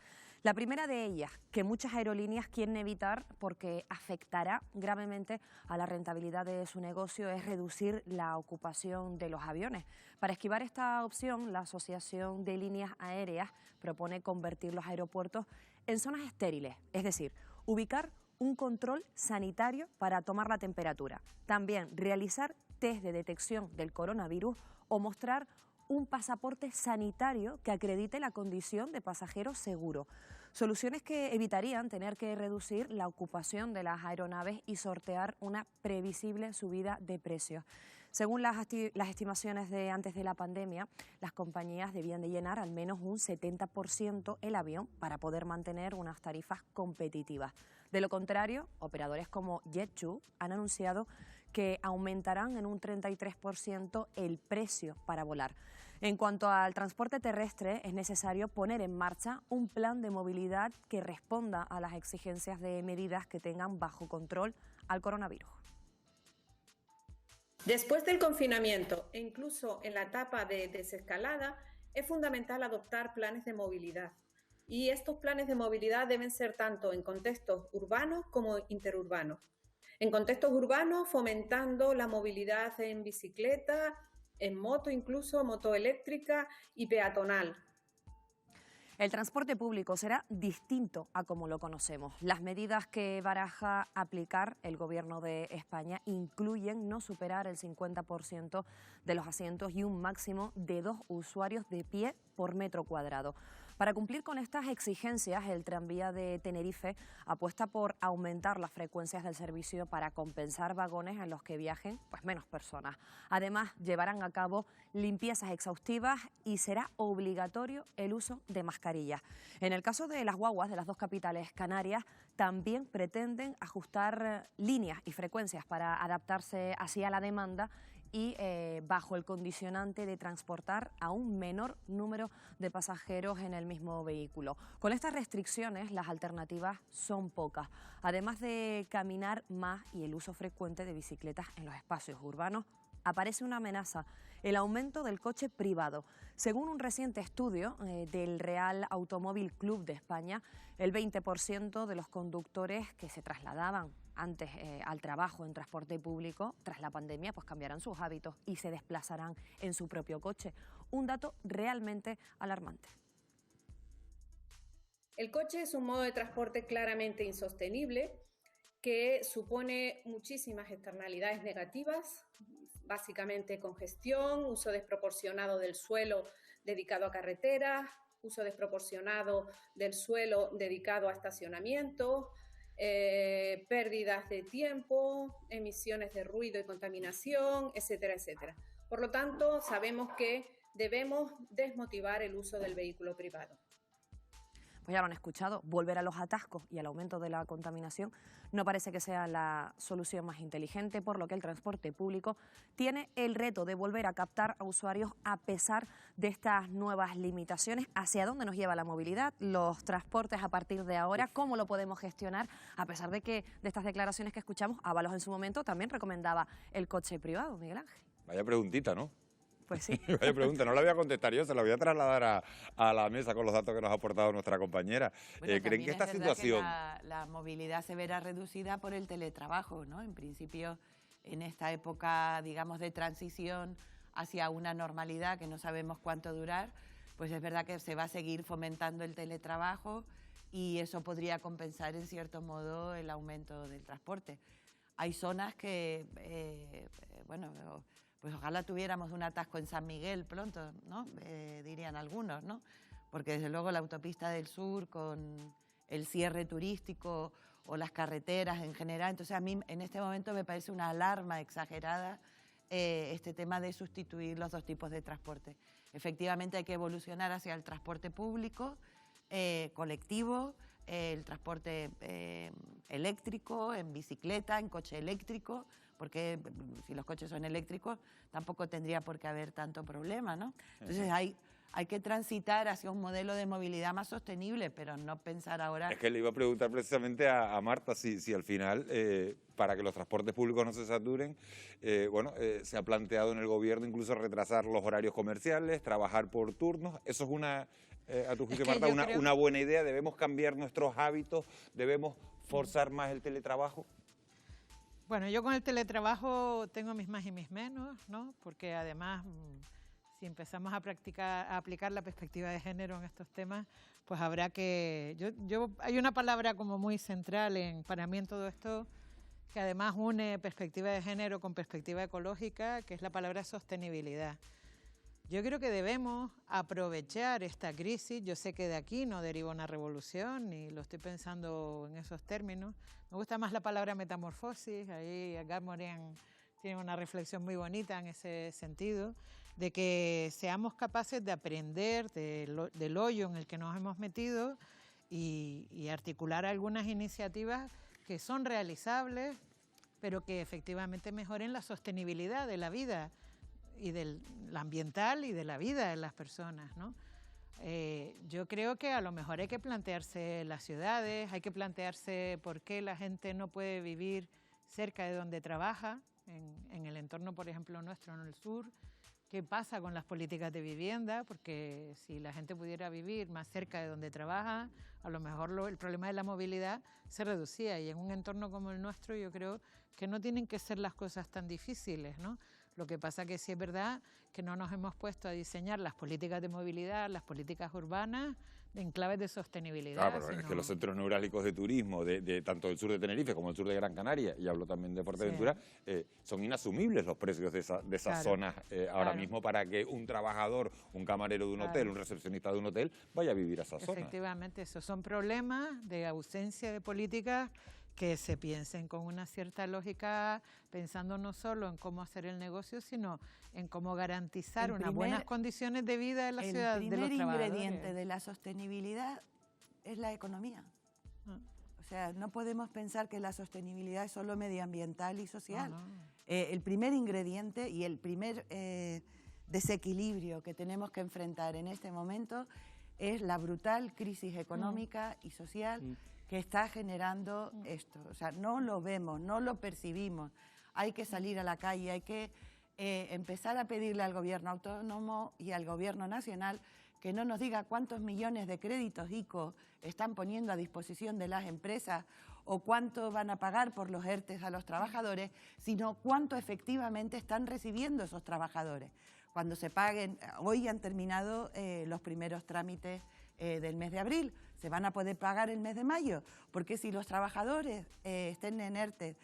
La primera de ellas, que muchas aerolíneas quieren evitar porque afectará gravemente a la rentabilidad de su negocio, es reducir la ocupación de los aviones. Para esquivar esta opción, la Asociación de Líneas Aéreas propone convertir los aeropuertos en zonas estériles, es decir, ubicar un control sanitario para tomar la temperatura. También realizar test de detección del coronavirus o mostrar un pasaporte sanitario que acredite la condición de pasajero seguro. Soluciones que evitarían tener que reducir la ocupación de las aeronaves y sortear una previsible subida de precios. Según las estimaciones de antes de la pandemia, las compañías debían de llenar al menos un 70% el avión para poder mantener unas tarifas competitivas. De lo contrario, operadores como Jet2 han anunciado que aumentarán en un 33% el precio para volar. En cuanto al transporte terrestre, es necesario poner en marcha un plan de movilidad que responda a las exigencias de medidas que tengan bajo control al coronavirus.
Después del confinamiento e incluso en la etapa de desescalada, es fundamental adoptar planes de movilidad. Y estos planes de movilidad deben ser tanto en contextos urbanos como interurbanos. En contextos urbanos, fomentando la movilidad en bicicleta, en moto incluso, moto eléctrica y peatonal.
El transporte público será distinto a como lo conocemos. Las medidas que baraja aplicar el Gobierno de España incluyen no superar el 50% de los asientos y un máximo de 2 usuarios de pie por metro cuadrado. Para cumplir con estas exigencias, el tranvía de Tenerife apuesta por aumentar las frecuencias del servicio para compensar vagones en los que viajen menos personas. Además, llevarán a cabo limpiezas exhaustivas y será obligatorio el uso de mascarillas. En el caso de las guaguas de las 2 capitales canarias, también pretenden ajustar líneas y frecuencias para adaptarse así a la demanda y bajo el condicionante de transportar a un menor número de pasajeros en el mismo vehículo. Con estas restricciones, las alternativas son pocas, además de caminar más y el uso frecuente de bicicletas en los espacios urbanos aparece una amenaza: el aumento del coche privado. Según un reciente estudio del Real Automóvil Club de España, el 20% de los conductores que se trasladaban antes al trabajo en transporte público, tras la pandemia, pues cambiarán sus hábitos y se desplazarán en su propio coche. Un dato realmente alarmante.
El coche es un modo de transporte claramente insostenible que supone muchísimas externalidades negativas, básicamente congestión, uso desproporcionado del suelo dedicado a carreteras, uso desproporcionado del suelo dedicado a estacionamientos, pérdidas de tiempo, emisiones de ruido y contaminación, etcétera, etcétera. Por lo tanto, sabemos que debemos desmotivar el uso del vehículo privado.
Pues ya lo han escuchado, volver a los atascos y al aumento de la contaminación no parece que sea la solución más inteligente, por lo que el transporte público tiene el reto de volver a captar a usuarios a pesar de estas nuevas limitaciones. ¿Hacia dónde nos lleva la movilidad? Los transportes a partir de ahora, ¿cómo lo podemos gestionar? A pesar de que de estas declaraciones que escuchamos, Ábalos en su momento también recomendaba el coche privado, Miguel Ángel.
Vaya preguntita, ¿no?
Pues sí.
Vaya pregunta, no la voy a contestar yo, se la voy a trasladar a la mesa con los datos que nos ha aportado nuestra compañera.
Bueno,
¿Creen que esta situación...
Que la movilidad se verá reducida por el teletrabajo, ¿no? En principio, en esta época, digamos, de transición hacia una normalidad que no sabemos cuánto durar, pues es verdad que se va a seguir fomentando el teletrabajo y eso podría compensar en cierto modo el aumento del transporte. Hay zonas que, bueno, pues ojalá tuviéramos un atasco en San Miguel pronto, ¿no? Dirían algunos, ¿no? Porque desde luego la autopista del sur con el cierre turístico o las carreteras en general, entonces a mí en este momento me parece una alarma exagerada este tema de sustituir los dos tipos de transporte. Efectivamente hay que evolucionar hacia el transporte público, colectivo, el transporte eléctrico, en bicicleta, en coche eléctrico, porque si los coches son eléctricos tampoco tendría por qué haber tanto problema, ¿no? Entonces hay que transitar hacia un modelo de movilidad más sostenible, pero no pensar ahora...
Es que le iba a preguntar precisamente a Marta si al final, para que los transportes públicos no se saturen, se ha planteado en el gobierno incluso retrasar los horarios comerciales, trabajar por turnos. Eso es a tu juicio, Marta, una buena idea. ¿Debemos cambiar nuestros hábitos? ¿Debemos forzar más el teletrabajo?
Bueno, yo con el teletrabajo tengo mis más y mis menos, ¿no? Porque además, si empezamos a aplicar la perspectiva de género en estos temas, pues habrá que... hay una palabra como muy central para mí en todo esto, que además une perspectiva de género con perspectiva ecológica, que es la palabra sostenibilidad. Yo creo que debemos aprovechar esta crisis. Yo sé que de aquí no deriva una revolución, ni lo estoy pensando en esos términos. Me gusta más la palabra metamorfosis. Ahí Edgar Morin tiene una reflexión muy bonita en ese sentido, de que seamos capaces de aprender del hoyo en el que nos hemos metido y articular algunas iniciativas que son realizables, pero que efectivamente mejoren la sostenibilidad de la vida y la ambiental y de la vida de las personas, ¿no? Yo creo que a lo mejor hay que plantearse las ciudades, hay que plantearse por qué la gente no puede vivir cerca de donde trabaja, en el entorno, por ejemplo, nuestro en el sur. ¿Qué pasa con las políticas de vivienda? Porque si la gente pudiera vivir más cerca de donde trabaja, a lo mejor el problema de la movilidad se reducía. Y en un entorno como el nuestro yo creo que no tienen que ser las cosas tan difíciles, ¿no? Lo que pasa que sí es verdad que no nos hemos puesto a diseñar las políticas de movilidad, las políticas urbanas, en claves de sostenibilidad.
Claro, pero es que los centros neurálgicos de turismo, de tanto del sur de Tenerife como del sur de Gran Canaria, y hablo también de Fuerteventura, son inasumibles los precios de esas zonas ahora mismo para que un trabajador, un camarero de un hotel, un recepcionista de un hotel, vaya a vivir a esa zona.
Efectivamente, esos son problemas de ausencia de políticas que se piensen con una cierta lógica, pensando no solo en cómo hacer el negocio, sino en cómo garantizar unas buenas condiciones de vida en la ciudad de los trabajadores.
El primer ingrediente de la sostenibilidad es la economía. O sea, no podemos pensar que la sostenibilidad es solo medioambiental y social. El primer ingrediente y el primer desequilibrio que tenemos que enfrentar en este momento es la brutal crisis económica y social que está generando esto. O sea, no lo vemos, no lo percibimos. Hay que salir a la calle, hay que empezar a pedirle al gobierno autónomo y al gobierno nacional que no nos diga cuántos millones de créditos ICO están poniendo a disposición de las empresas o cuánto van a pagar por los ERTEs a los trabajadores, sino cuánto efectivamente están recibiendo esos trabajadores. Cuando se paguen, hoy han terminado los primeros trámites del mes de abril, se van a poder pagar el mes de mayo, porque si los trabajadores estén en ERTE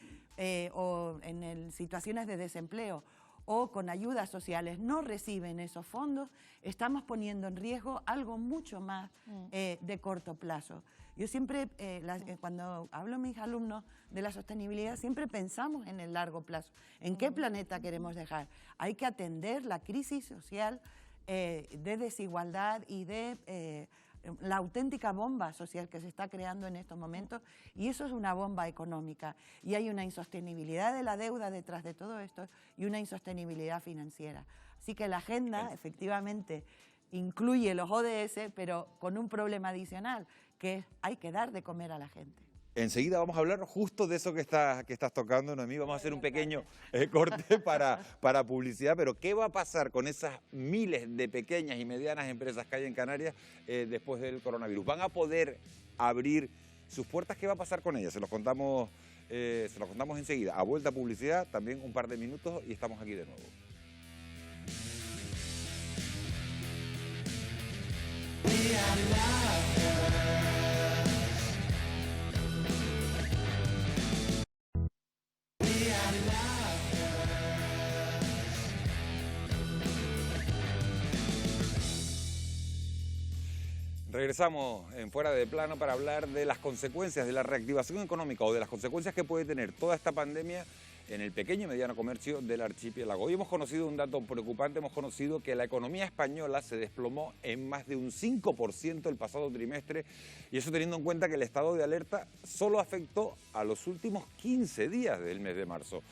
o en situaciones de desempleo o con ayudas sociales no reciben esos fondos, estamos poniendo en riesgo algo mucho más de corto plazo. Yo siempre, cuando hablo a mis alumnos de la sostenibilidad, siempre pensamos en el largo plazo, en qué planeta queremos dejar. Hay que atender la crisis social de desigualdad y de la auténtica bomba social que se está creando en estos momentos, y eso es una bomba económica, y hay una insostenibilidad de la deuda detrás de todo esto y una insostenibilidad financiera. Así que la agenda efectivamente incluye los ODS, pero con un problema adicional, que es hay que dar de comer a la gente.
Enseguida vamos a hablar justo de eso que estás tocando, Noemí. Vamos a hacer un pequeño corte para publicidad, pero ¿qué va a pasar con esas miles de pequeñas y medianas empresas que hay en Canarias después del coronavirus? ¿Van a poder abrir sus puertas? ¿Qué va a pasar con ellas? Se los contamos enseguida. A vuelta a publicidad, también un par de minutos y estamos aquí de nuevo. Regresamos en Fuera de Plano para hablar de las consecuencias de la reactivación económica o de las consecuencias que puede tener toda esta pandemia en el pequeño y mediano comercio del archipiélago. Hoy hemos conocido un dato preocupante, hemos conocido que la economía española se desplomó en más de un 5% el pasado trimestre, y eso teniendo en cuenta que el estado de alerta solo afectó a los últimos 15 días del mes de marzo.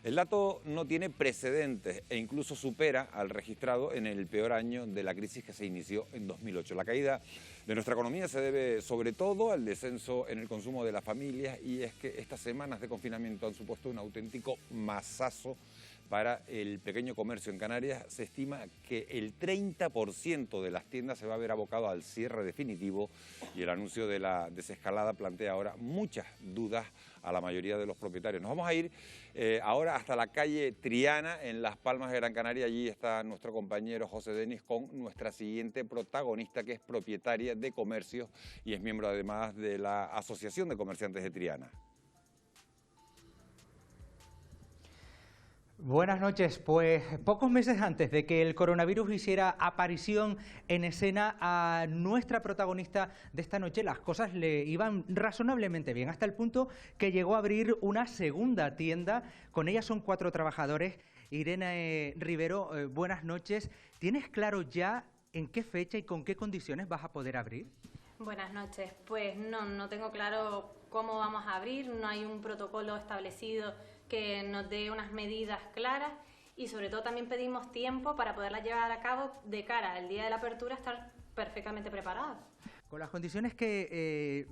El dato no tiene precedentes e incluso supera al registrado en el peor año de la crisis que se inició en 2008. La caída de nuestra economía se debe sobre todo al descenso en el consumo de las familias, y es que estas semanas de confinamiento han supuesto un auténtico mazazo para el pequeño comercio en Canarias. Se estima que el 30% de las tiendas se va a ver abocado al cierre definitivo, y el anuncio de la desescalada plantea ahora muchas dudas a la mayoría de los propietarios. Nos vamos a ir ahora hasta la calle Triana, en Las Palmas de Gran Canaria. Allí está nuestro compañero José Denis con nuestra siguiente protagonista, que es propietaria de comercios y es miembro además de la Asociación de Comerciantes de Triana.
Buenas noches. Pues pocos meses antes de que el coronavirus hiciera aparición en escena, a nuestra protagonista de esta noche las cosas le iban razonablemente bien, hasta el punto que llegó a abrir una segunda tienda. Con ella son 4 trabajadores. Irene Rivero, buenas noches. ¿Tienes claro ya en qué fecha y con qué condiciones vas a poder abrir?
Buenas noches. Pues no tengo claro cómo vamos a abrir, no hay un protocolo establecido que nos dé unas medidas claras, y sobre todo también pedimos tiempo para poderlas llevar a cabo de cara al día de la apertura, estar perfectamente preparados.
Con las condiciones que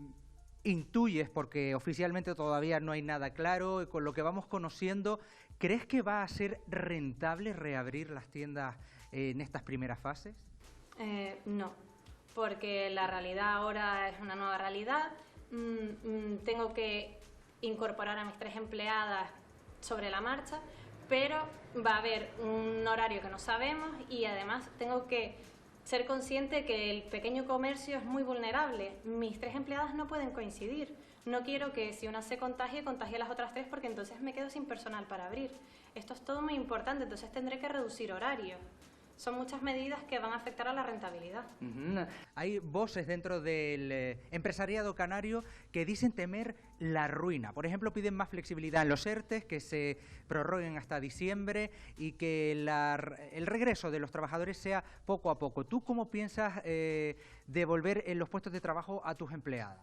intuyes, porque oficialmente todavía no hay nada claro, con lo que vamos conociendo, ¿crees que va a ser rentable reabrir las tiendas en estas primeras fases?
No, porque la realidad ahora es una nueva realidad. Tengo que incorporar a mis 3 empleadas sobre la marcha, pero va a haber un horario que no sabemos, y además tengo que ser consciente que el pequeño comercio es muy vulnerable. Mis 3 empleadas no pueden coincidir. No quiero que si una se contagie a las otras 3, porque entonces me quedo sin personal para abrir. Esto es todo muy importante, entonces tendré que reducir horarios. Son muchas medidas que van a afectar a la rentabilidad.
Hay voces dentro del empresariado canario que dicen temer la ruina. Por ejemplo, piden más flexibilidad en los ERTEs, que se prorroguen hasta diciembre y que el regreso de los trabajadores sea poco a poco. ¿Tú cómo piensas devolver los puestos de trabajo a tus empleadas?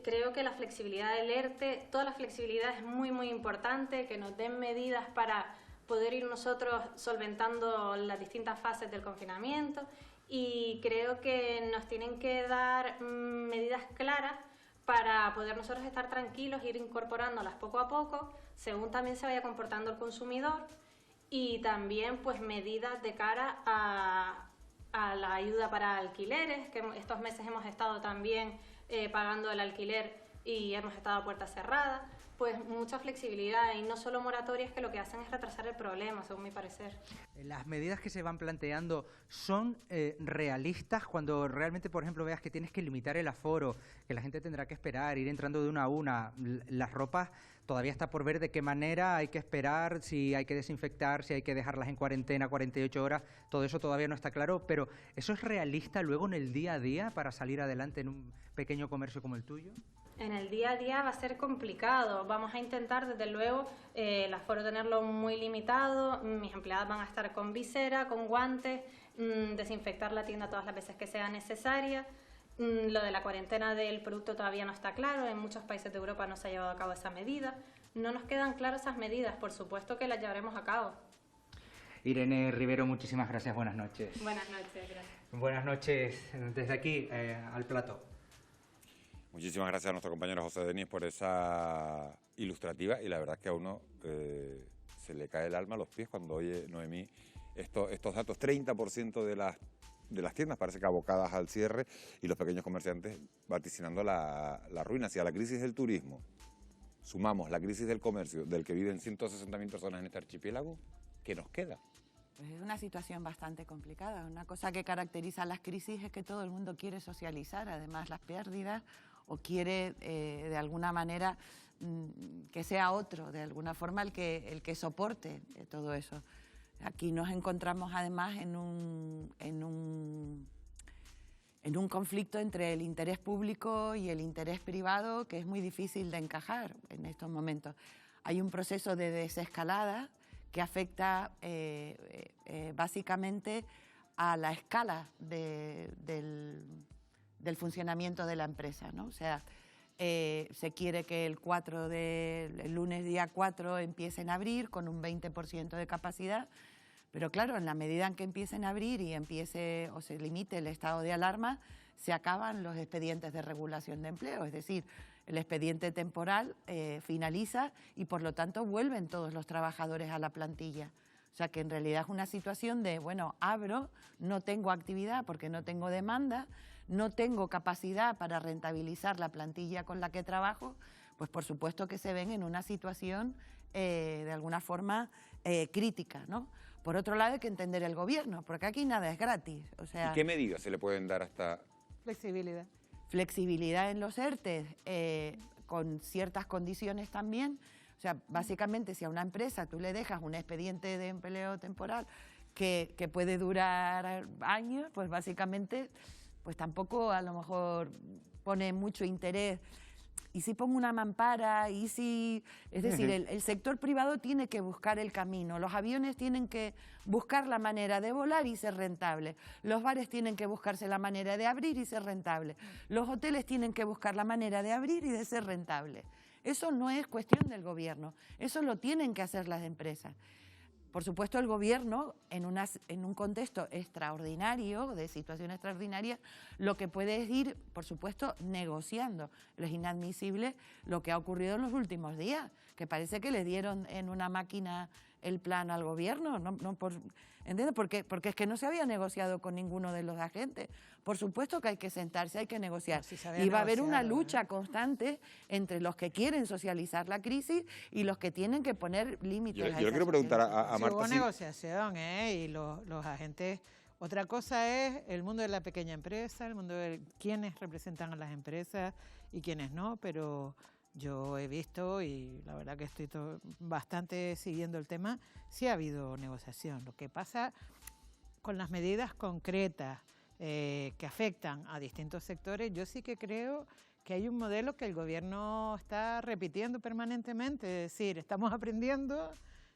Creo que la flexibilidad del ERTE, toda la flexibilidad es muy importante, que nos den medidas para poder ir nosotros solventando las distintas fases del confinamiento, y creo que nos tienen que dar medidas claras para poder nosotros estar tranquilos, ir incorporándolas poco a poco, según también se vaya comportando el consumidor, y también pues medidas de cara a la ayuda para alquileres, que estos meses hemos estado también pagando el alquiler y hemos estado a puerta cerrada. Pues mucha flexibilidad y no solo moratorias que lo que hacen es retrasar el problema, según mi parecer.
¿Las medidas que se van planteando son realistas cuando realmente, por ejemplo, veas que tienes que limitar el aforo, que la gente tendrá que esperar, ir entrando de una a una? Las ropas todavía está por ver de qué manera hay que esperar, si hay que desinfectar, si hay que dejarlas en cuarentena 48 horas, todo eso todavía no está claro, pero ¿eso es realista luego en el día a día para salir adelante en un pequeño comercio como el tuyo?
En el día a día va a ser complicado. Vamos a intentar, desde luego, el aforo tenerlo muy limitado. Mis empleadas van a estar con visera, con guantes, desinfectar la tienda todas las veces que sea necesaria. Lo de la cuarentena del producto todavía no está claro. En muchos países de Europa no se ha llevado a cabo esa medida. No nos quedan claras esas medidas. Por supuesto que las llevaremos a cabo.
Irene Rivero, muchísimas gracias. Buenas noches.
Buenas noches, gracias.
Buenas noches desde aquí al plató.
Muchísimas gracias a nuestro compañero José Denis por esa ilustrativa, y la verdad es que a uno se le cae el alma a los pies cuando oye, Noemí, estos datos. 30% de las tiendas parece que abocadas al cierre, y los pequeños comerciantes vaticinando la ruina. Si a la crisis del turismo sumamos la crisis del comercio, del que viven 160.000 personas en este archipiélago, ¿qué nos queda?
Pues es una situación bastante complicada. Una cosa que caracteriza a las crisis es que todo el mundo quiere socializar, además las pérdidas, o quiere de alguna manera que sea otro, de alguna forma el que soporte todo eso. Aquí nos encontramos además en un conflicto entre el interés público y el interés privado que es muy difícil de encajar en estos momentos. Hay un proceso de desescalada que afecta básicamente a la escala del funcionamiento de la empresa, ¿no? O sea, se quiere que el lunes día 4 empiecen a abrir con un 20% de capacidad, pero claro, en la medida en que empiecen a abrir y empiece o se limite el estado de alarma, se acaban los expedientes de regulación de empleo, es decir, el expediente temporal finaliza y por lo tanto vuelven todos los trabajadores a la plantilla. O sea que en realidad es una situación de, bueno, abro, no tengo actividad porque no tengo demanda, no tengo capacidad para rentabilizar la plantilla con la que trabajo, pues por supuesto que se ven en una situación de alguna forma crítica, ¿no? Por otro lado hay que entender el gobierno, porque aquí nada es gratis. O sea,
¿y qué medidas se le pueden dar hasta...?
Flexibilidad.
Flexibilidad en los ERTE, con ciertas condiciones también. O sea, básicamente si a una empresa tú le dejas un expediente de empleo temporal que puede durar años, pues básicamente pues tampoco a lo mejor pone mucho interés. Y si pongo una mampara, y si... Es decir, el sector privado tiene que buscar el camino, los aviones tienen que buscar la manera de volar y ser rentables, los bares tienen que buscarse la manera de abrir y ser rentables, los hoteles tienen que buscar la manera de abrir y de ser rentables. Eso no es cuestión del gobierno, eso lo tienen que hacer las empresas. Por supuesto, el gobierno, en un contexto extraordinario, de situación extraordinaria, lo que puede es ir, por supuesto, negociando. Es inadmisible lo que ha ocurrido en los últimos días, que parece que le dieron en una máquina el plan al gobierno, ¿entiendes? Porque es que no se había negociado con ninguno de los agentes. Por supuesto que hay que sentarse, hay que negociar.
Sí,
y va a haber una lucha constante entre los que quieren socializar la crisis y los que tienen que poner límites.
Yo le quiero preguntar a Marta.
Hubo negociación, y los agentes... Otra cosa es el mundo de la pequeña empresa, el mundo de quienes representan a las empresas y quienes no, pero yo he visto, y la verdad que estoy bastante siguiendo el tema, sí ha habido negociación. Lo que pasa con las medidas concretas que afectan a distintos sectores, yo sí que creo que hay un modelo que el gobierno está repitiendo permanentemente, es decir, estamos aprendiendo,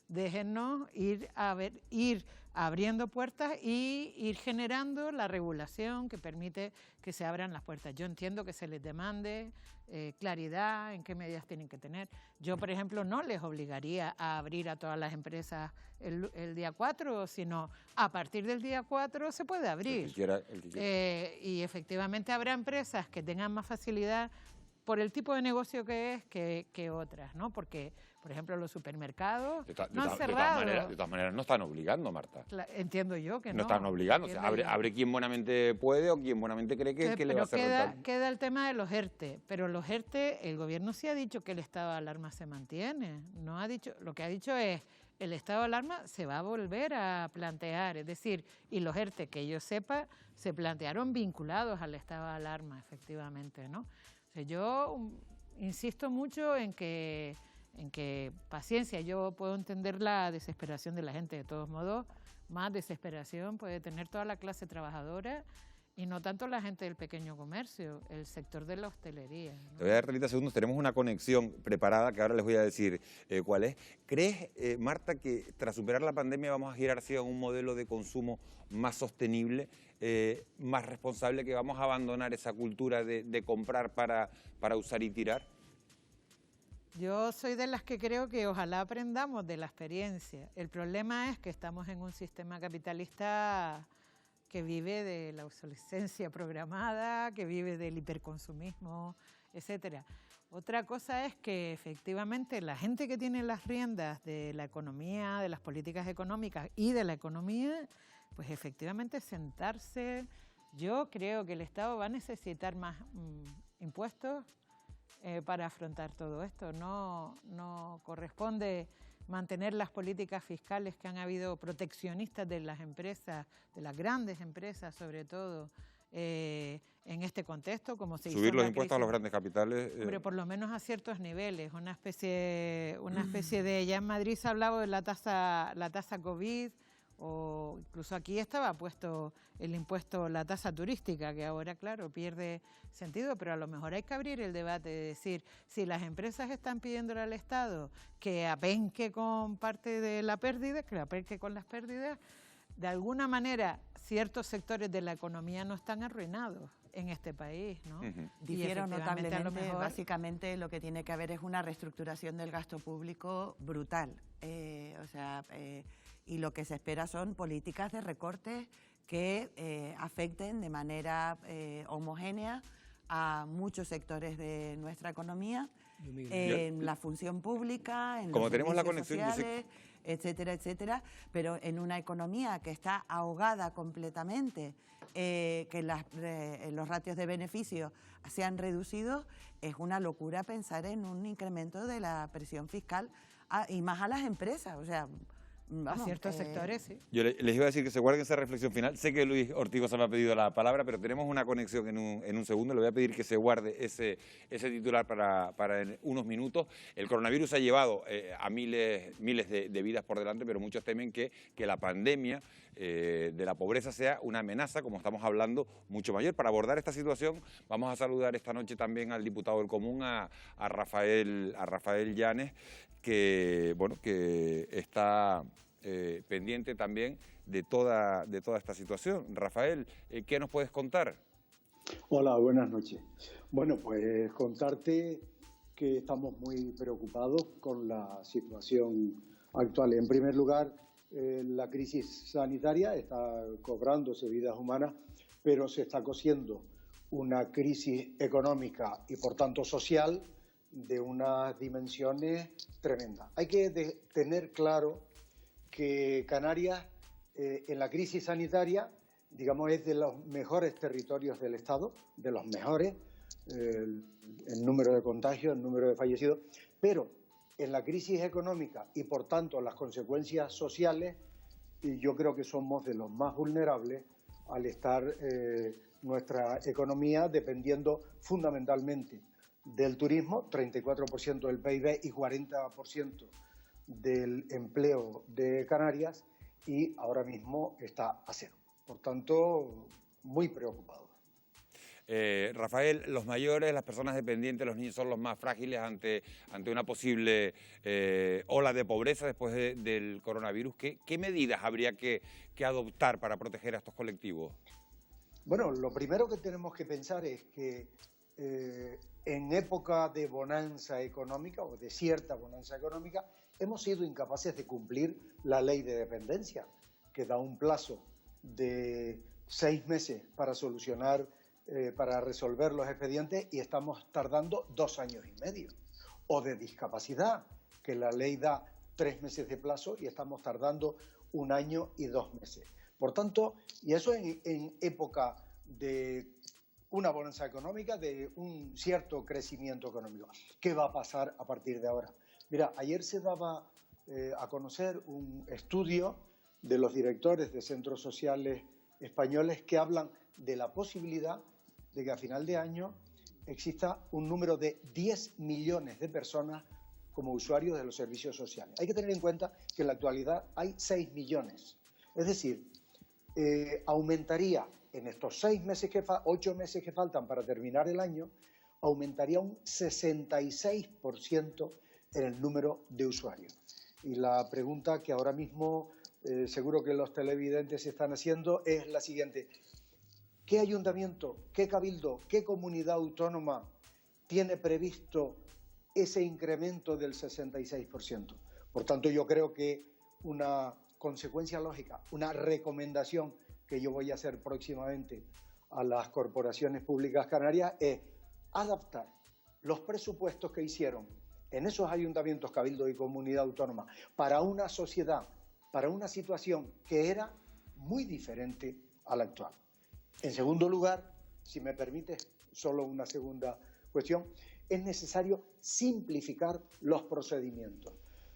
déjennos ir abriendo puertas y ir generando la regulación que permite que se abran las puertas. Yo entiendo que se les demande claridad en qué medidas tienen que tener. Yo, por ejemplo, no les obligaría a abrir a todas las empresas el día 4, sino a partir del día 4 se puede abrir.
El que quiera.
Y efectivamente habrá empresas que tengan más facilidad por el tipo de negocio que es que otras, ¿no? Porque, por ejemplo, los supermercados no han cerrado.
De todas maneras no están obligando, Marta.
Entiendo yo que no.
No están obligando. O sea, abre quien buenamente puede o quien buenamente cree que le va a hacer rentable.
Queda el tema de los ERTE, pero los ERTE, el gobierno sí ha dicho que el estado de alarma se mantiene. No ha dicho, lo que ha dicho es, el estado de alarma se va a volver a plantear, es decir, y los ERTE, que yo sepa, se plantearon vinculados al estado de alarma, efectivamente, ¿no? O sea, yo insisto mucho en que paciencia, yo puedo entender la desesperación de la gente, de todos modos, más desesperación puede tener toda la clase trabajadora y no tanto la gente del pequeño comercio, el sector de la hostelería, ¿no?
Te voy a dar 30 segundos, tenemos una conexión preparada que ahora les voy a decir cuál es. ¿Crees, Marta, que tras superar la pandemia vamos a girar hacia un modelo de consumo más sostenible, más responsable, que vamos a abandonar esa cultura de comprar para usar y tirar?
Yo soy de las que creo que ojalá aprendamos de la experiencia. El problema es que estamos en un sistema capitalista que vive de la obsolescencia programada, que vive del hiperconsumismo, etcétera. Otra cosa es que efectivamente la gente que tiene las riendas de la economía, de las políticas económicas y de la economía, pues efectivamente sentarse. Yo creo que el Estado va a necesitar más impuestos para afrontar todo esto. No corresponde mantener las políticas fiscales que han habido proteccionistas de las empresas, de las grandes empresas sobre todo, en este contexto, como se hizo.
Subir los impuestos a los grandes capitales.
Hombre, por lo menos a ciertos niveles, una especie de, ya en Madrid se ha hablado de la tasa COVID, o incluso aquí estaba puesto el impuesto, la tasa turística, que ahora, claro, pierde sentido, pero a lo mejor hay que abrir el debate de decir, si las empresas están pidiéndole al Estado que apenque con parte de la pérdida, que apenque con las pérdidas, de alguna manera ciertos sectores de la economía no están arruinados en este país, ¿no?
Difiero notablemente, básicamente lo que tiene que haber es una reestructuración del gasto público brutal, y lo que se espera son políticas de recortes que afecten de manera homogénea a muchos sectores de nuestra economía, en la función pública, en los servicios sociales, etcétera, etcétera, pero en una economía que está ahogada completamente, que los ratios de beneficio se han reducido, es una locura pensar en un incremento de la presión fiscal y más a las empresas, o sea, vamos,
a ciertos sectores, sí.
Yo les iba a decir que se guarden esa reflexión final. Sé que Luis Ortigosa me ha pedido la palabra, pero tenemos una conexión en un segundo. Le voy a pedir que se guarde ese titular para en unos minutos. El coronavirus ha llevado a miles de vidas por delante, pero muchos temen que la pandemia de la pobreza sea una amenaza, como estamos hablando, mucho mayor. Para abordar esta situación vamos a saludar esta noche también al diputado del Común, a Rafael Llanes, que está pendiente también de toda esta situación. Rafael, ¿qué nos puedes contar?
Hola, buenas noches. Bueno, pues contarte que estamos muy preocupados con la situación actual. En primer lugar, la crisis sanitaria está cobrándose vidas humanas, pero se está cosiendo una crisis económica y, por tanto, social de unas dimensiones tremendas. Hay que tener claro que Canarias, en la crisis sanitaria, digamos, es de los mejores territorios del Estado, de los mejores, el número de contagios, el número de fallecidos, pero en la crisis económica y, por tanto, las consecuencias sociales, y yo creo que somos de los más vulnerables al estar nuestra economía dependiendo fundamentalmente del turismo, 34% del PIB y 40% del empleo de Canarias, y ahora mismo está a cero. Por tanto, muy preocupado.
Rafael, los mayores, las personas dependientes, los niños son los más frágiles ante una posible ola de pobreza después del coronavirus. ¿Qué medidas habría que adoptar para proteger a estos colectivos?
Bueno, lo primero que tenemos que pensar es que en época de bonanza económica o de cierta bonanza económica hemos sido incapaces de cumplir la ley de dependencia, que da un plazo de 6 meses para solucionar para resolver los expedientes y estamos tardando 2 años y medio. O de discapacidad, que la ley da 3 meses de plazo y estamos tardando 1 año y 2 meses. Por tanto, y eso en época de una bonanza económica, de un cierto crecimiento económico. ¿Qué va a pasar a partir de ahora? Mira, ayer se daba a conocer un estudio de los directores de centros sociales españoles que hablan de la posibilidad de que a final de año exista un número de 10 millones de personas como usuarios de los servicios sociales. Hay que tener en cuenta que en la actualidad hay 6 millones. Es decir, aumentaría en estos 8 meses que faltan para terminar el año, aumentaría un 66% en el número de usuarios. Y la pregunta que ahora mismo seguro que los televidentes están haciendo es la siguiente. ¿Qué ayuntamiento, qué cabildo, qué comunidad autónoma tiene previsto ese incremento del 66%? Por tanto, yo creo que una consecuencia lógica, una recomendación que yo voy a hacer próximamente a las corporaciones públicas canarias es adaptar los presupuestos que hicieron en esos ayuntamientos, cabildos y comunidad autónoma para una sociedad, para una situación que era muy diferente a la actual. En segundo lugar, si me permite, solo una segunda cuestión, es necesario simplificar los procedimientos,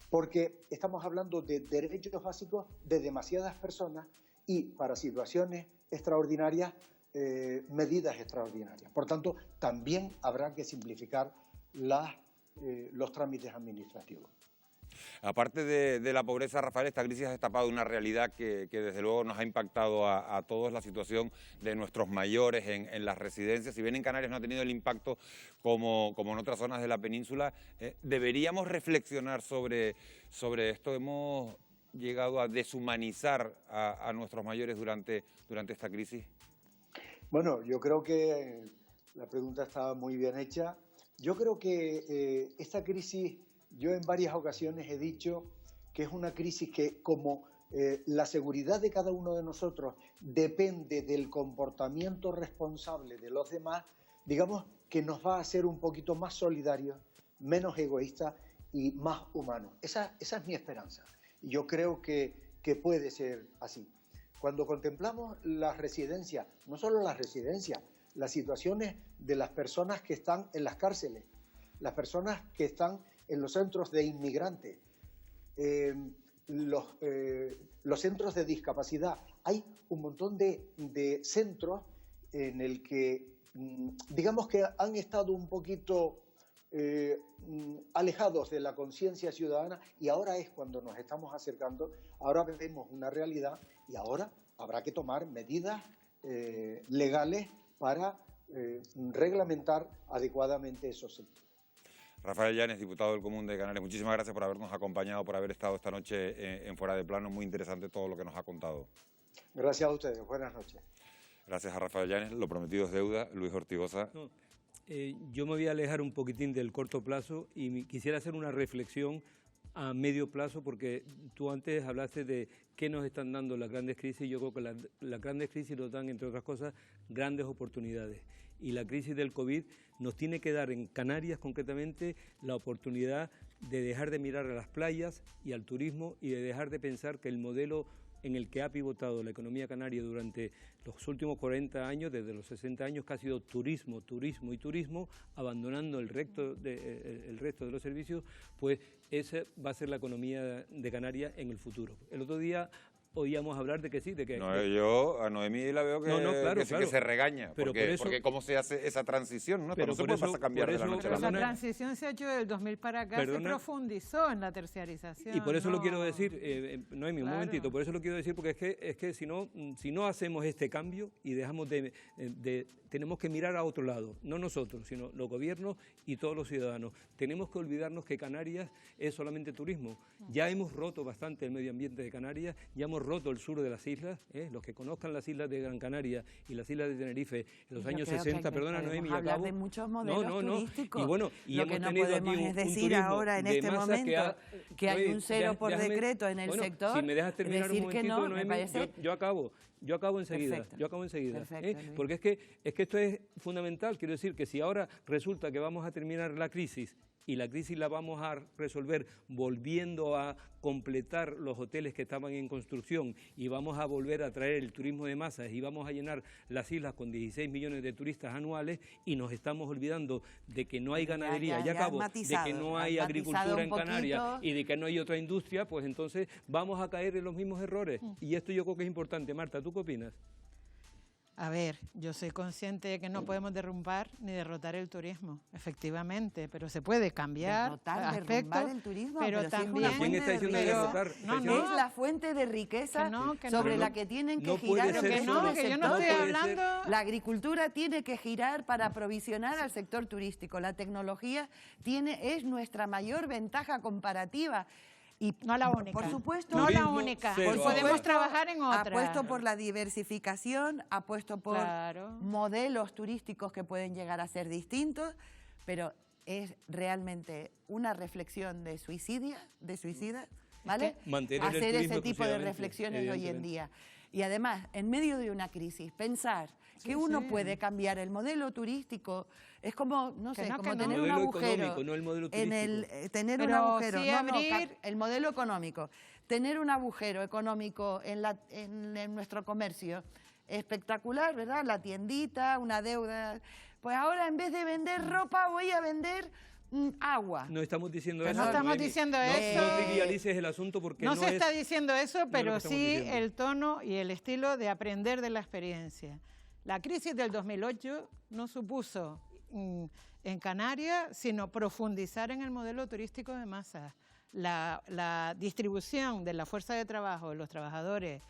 porque estamos hablando de derechos básicos de demasiadas personas y para situaciones extraordinarias, medidas extraordinarias. Por tanto, también habrá que simplificar los trámites administrativos.
Aparte de la pobreza, Rafael, esta crisis ha destapado una realidad que desde luego nos ha impactado a todos, la situación de nuestros mayores en las residencias. Si bien en Canarias no ha tenido el impacto como en otras zonas de la península, deberíamos reflexionar sobre esto. Hemos llegado a deshumanizar a nuestros mayores durante esta crisis.
Bueno, yo creo que la pregunta está muy bien hecha. Yo creo que esta crisis, yo en varias ocasiones he dicho que es una crisis que, como la seguridad de cada uno de nosotros depende del comportamiento responsable de los demás, digamos que nos va a hacer un poquito más solidarios, menos egoístas y más humanos. Esa es mi esperanza. Y yo creo que puede ser así. Cuando contemplamos las residencias, no solo las residencias, las situaciones de las personas que están en las cárceles, las personas que están en los centros de inmigrantes, los centros de discapacidad. Hay un montón de centros en el que, digamos que han estado un poquito alejados de la conciencia ciudadana y ahora es cuando nos estamos acercando, ahora vemos una realidad y ahora habrá que tomar medidas legales para reglamentar adecuadamente esos centros.
Rafael Llanes, diputado del Común de Canarias, muchísimas gracias por habernos acompañado, por haber estado esta noche en Fuera de Plano. Muy interesante todo lo que nos ha contado.
Gracias a ustedes. Buenas noches.
Gracias a Rafael Llanes. Lo prometido es deuda. Luis Ortigosa.
No, yo me voy a alejar un poquitín del corto plazo y quisiera hacer una reflexión a medio plazo, porque tú antes hablaste de qué nos están dando las grandes crisis. Yo creo que las grandes crisis nos dan, entre otras cosas, grandes oportunidades. Y la crisis del COVID nos tiene que dar, en Canarias concretamente, la oportunidad de dejar de mirar a las playas y al turismo y de dejar de pensar que el modelo en el que ha pivotado la economía canaria durante los últimos 40 años, desde los 60 años, que ha sido turismo, turismo y turismo, abandonando el resto de los servicios, pues esa va a ser la economía de Canarias en el futuro. El otro día oíamos hablar de que sí, de que...
No, yo a Noemí la veo que,
claro,
que se regaña,
pero
porque cómo se hace esa transición, ¿no? Pero no se puede pasar a cambiar de la noche a la mañana.
La transición se ha hecho del 2000 para acá, se profundizó en la terciarización.
Y por eso lo quiero decir, Noemí, un momentito, por eso lo quiero decir, porque es que si no hacemos este cambio y dejamos tenemos que mirar a otro lado, no nosotros, sino los gobiernos y todos los ciudadanos. Tenemos que olvidarnos que Canarias es solamente turismo. Ya hemos roto bastante el medio ambiente de Canarias, ya hemos roto el sur de las islas, los que conozcan las islas de Gran Canaria y las islas de Tenerife en los
Yo
años
creo
60,
que
perdona Noemi, ya
hablar
acabo.
de muchos modelos turísticos.
Y bueno, y
lo
hemos
que no
tenido
podemos
aquí
es
un
decir
turismo
ahora en
de
este
masas
momento que hay un cero por
déjame-
decreto en el
bueno,
sector.
Si me dejas terminar
decir
un
que
momentito,
no, me
Noemi,
parece
yo acabo enseguida.
Perfecto.
Yo acabo enseguida.
Perfecto, Luis.
Porque es que esto es fundamental. Quiero decir que si ahora resulta que vamos a terminar la crisis y la crisis la vamos a resolver volviendo a completar los hoteles que estaban en construcción y vamos a volver a traer el turismo de masas y vamos a llenar las islas con 16 millones de turistas anuales y nos estamos olvidando de que no hay ganadería,
ya has
de que
matizado,
no
has
hay
matizado
agricultura
un
en Canarias
poquito.
y de que no hay otra industria, pues entonces vamos a caer en los mismos errores. Y esto yo creo que es importante. Marta, ¿tú qué opinas?
A ver, yo soy consciente de que no podemos derrumbar ni derrotar el turismo, efectivamente, pero se puede cambiar
Derrotar, derrumbar el turismo,
pero
pero si es
también
una fuente de riqueza.
no,
es la fuente de riqueza
que
sobre
no.
la que tienen que
No
girar
puede ser solo-
el
que yo no
sector.
estoy hablando-
La agricultura tiene que girar para aprovisionar al sector turístico. La tecnología es nuestra mayor ventaja comparativa. Y
no la única.
Por supuesto.
No la única.
Por
Podemos
supuesto,
trabajar en otra.
Apuesto por la diversificación, apuesto por modelos turísticos que pueden llegar a ser distintos, pero es realmente una reflexión de suicidas, ¿vale?
Mantener el
hacer
turismo
ese tipo de
exclusivamente,
reflexiones hoy en
evidentemente.
día. Y además, en medio de una crisis, pensar que uno puede cambiar el modelo turístico es como, no sé, como tener un
modelo
agujero.
económico, no el modelo
En
turístico.
tener un
Pero
agujero,
sí
no,
abrir-
el modelo económico. Tener un agujero económico en nuestro comercio espectacular, ¿verdad? La tiendita, una deuda. Pues ahora en vez de vender ropa voy a vender agua.
No estamos diciendo
Pero
eso.
no estamos
Noemi.
diciendo
No-
eso.
No trivialices el asunto porque
No
no
se
es...
está diciendo eso,
no es lo
pero
que estamos
sí
diciendo.
el tono y el estilo de aprender de la experiencia. La crisis del 2008 no supuso en Canarias, sino profundizar en el modelo turístico de masas. La distribución de la fuerza de trabajo de los trabajadores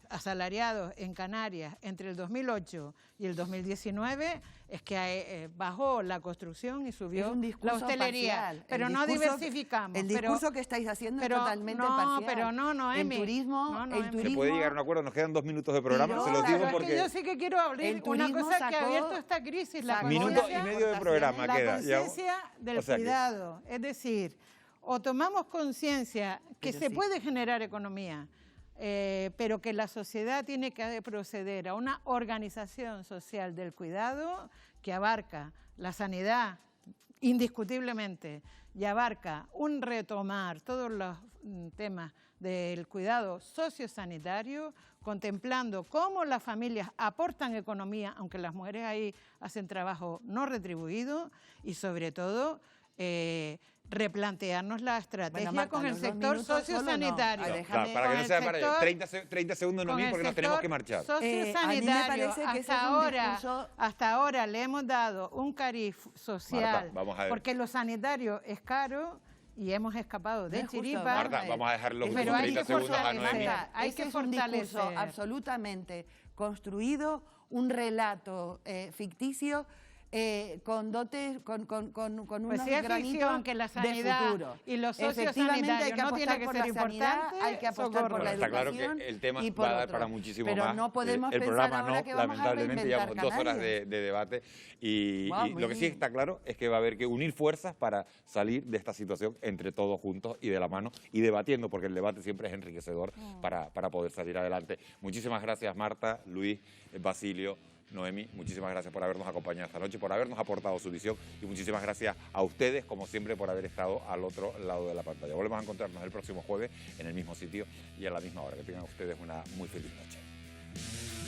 asalariados en Canarias entre el 2008 y el 2019 es que bajó la construcción y subió
Es un
la
discurso
hostelería,
parcial.
pero
El
no
discurso-
diversificamos.
El discurso que estáis haciendo
pero
es totalmente
no,
parcial.
pero no, Noemi.
El turismo,
No,
el
Se
turismo
puede llegar a un acuerdo, nos quedan 2 minutos de programa,
Tiró
se los
la-
digo
Pero es
porque...
que yo sí que quiero abrir
El
una
turismo
cosa que ha
sacó-
abierto esta crisis, la
sacó
Minuto
conciencia-
y medio de programa
la
queda. Ya-
conciencia del
o sea que-
cuidado. Es decir, o tomamos conciencia que
Pero
se
sí.
puede generar economía, pero que la sociedad tiene que proceder a una organización social del cuidado que abarca la sanidad, indiscutiblemente, y abarca un retomar todos los temas del cuidado sociosanitario, contemplando cómo las familias aportan economía, aunque las mujeres ahí hacen trabajo no retribuido, y sobre todo replantearnos la estrategia
Marta,
con el
los 2
sector
minutos solo no.
sociosanitario.
Ay,
Claro, para que no sea para 30 segundos,
con
Noemí,
el
porque nos tenemos
sector
que marchar.
Sociosanitario,
parece que ese
hasta
es un
ahora,
discurso-
hasta ahora le hemos dado un cariz social,
Marta, vamos a ver.
porque lo sanitario es caro y hemos escapado de
No es justo,
chiripa.
Marta, vamos a dejar los
Pero hay
30
que
segundos a
fortalecer.
Noemí.
Hay
Ese
que
es un discurso
fortalecer.
absolutamente construido, un relato ficticio con dotes, con
Pues
unos
si es
granitos
ficción que la
de
sanidad
futuro.
y lo
Efectivamente, hay que
sociosanitario no
apostar
tiene que
por
ser
la sanidad,
importante,
hay que apostar por la
Está claro
educación
que el tema
y por
va a dar
otro.
para muchísimo
Pero
más.
no podemos
el
pensar
programa
ahora
no,
que vamos a
lamentablemente
reinventar
llevamos 2 horas
Canarias.
de debate y
Guau,
lo que sí
muy-
está claro es que va a haber que unir fuerzas para salir de esta situación entre todos juntos y de la mano y debatiendo, porque el debate siempre es enriquecedor para poder salir adelante. Muchísimas gracias, Marta, Luis, Basilio, Noemi, muchísimas gracias por habernos acompañado esta noche, por habernos aportado su visión y muchísimas gracias a ustedes, como siempre, por haber estado al otro lado de la pantalla. Volvemos a encontrarnos el próximo jueves en el mismo sitio y a la misma hora. Que tengan ustedes una muy feliz noche.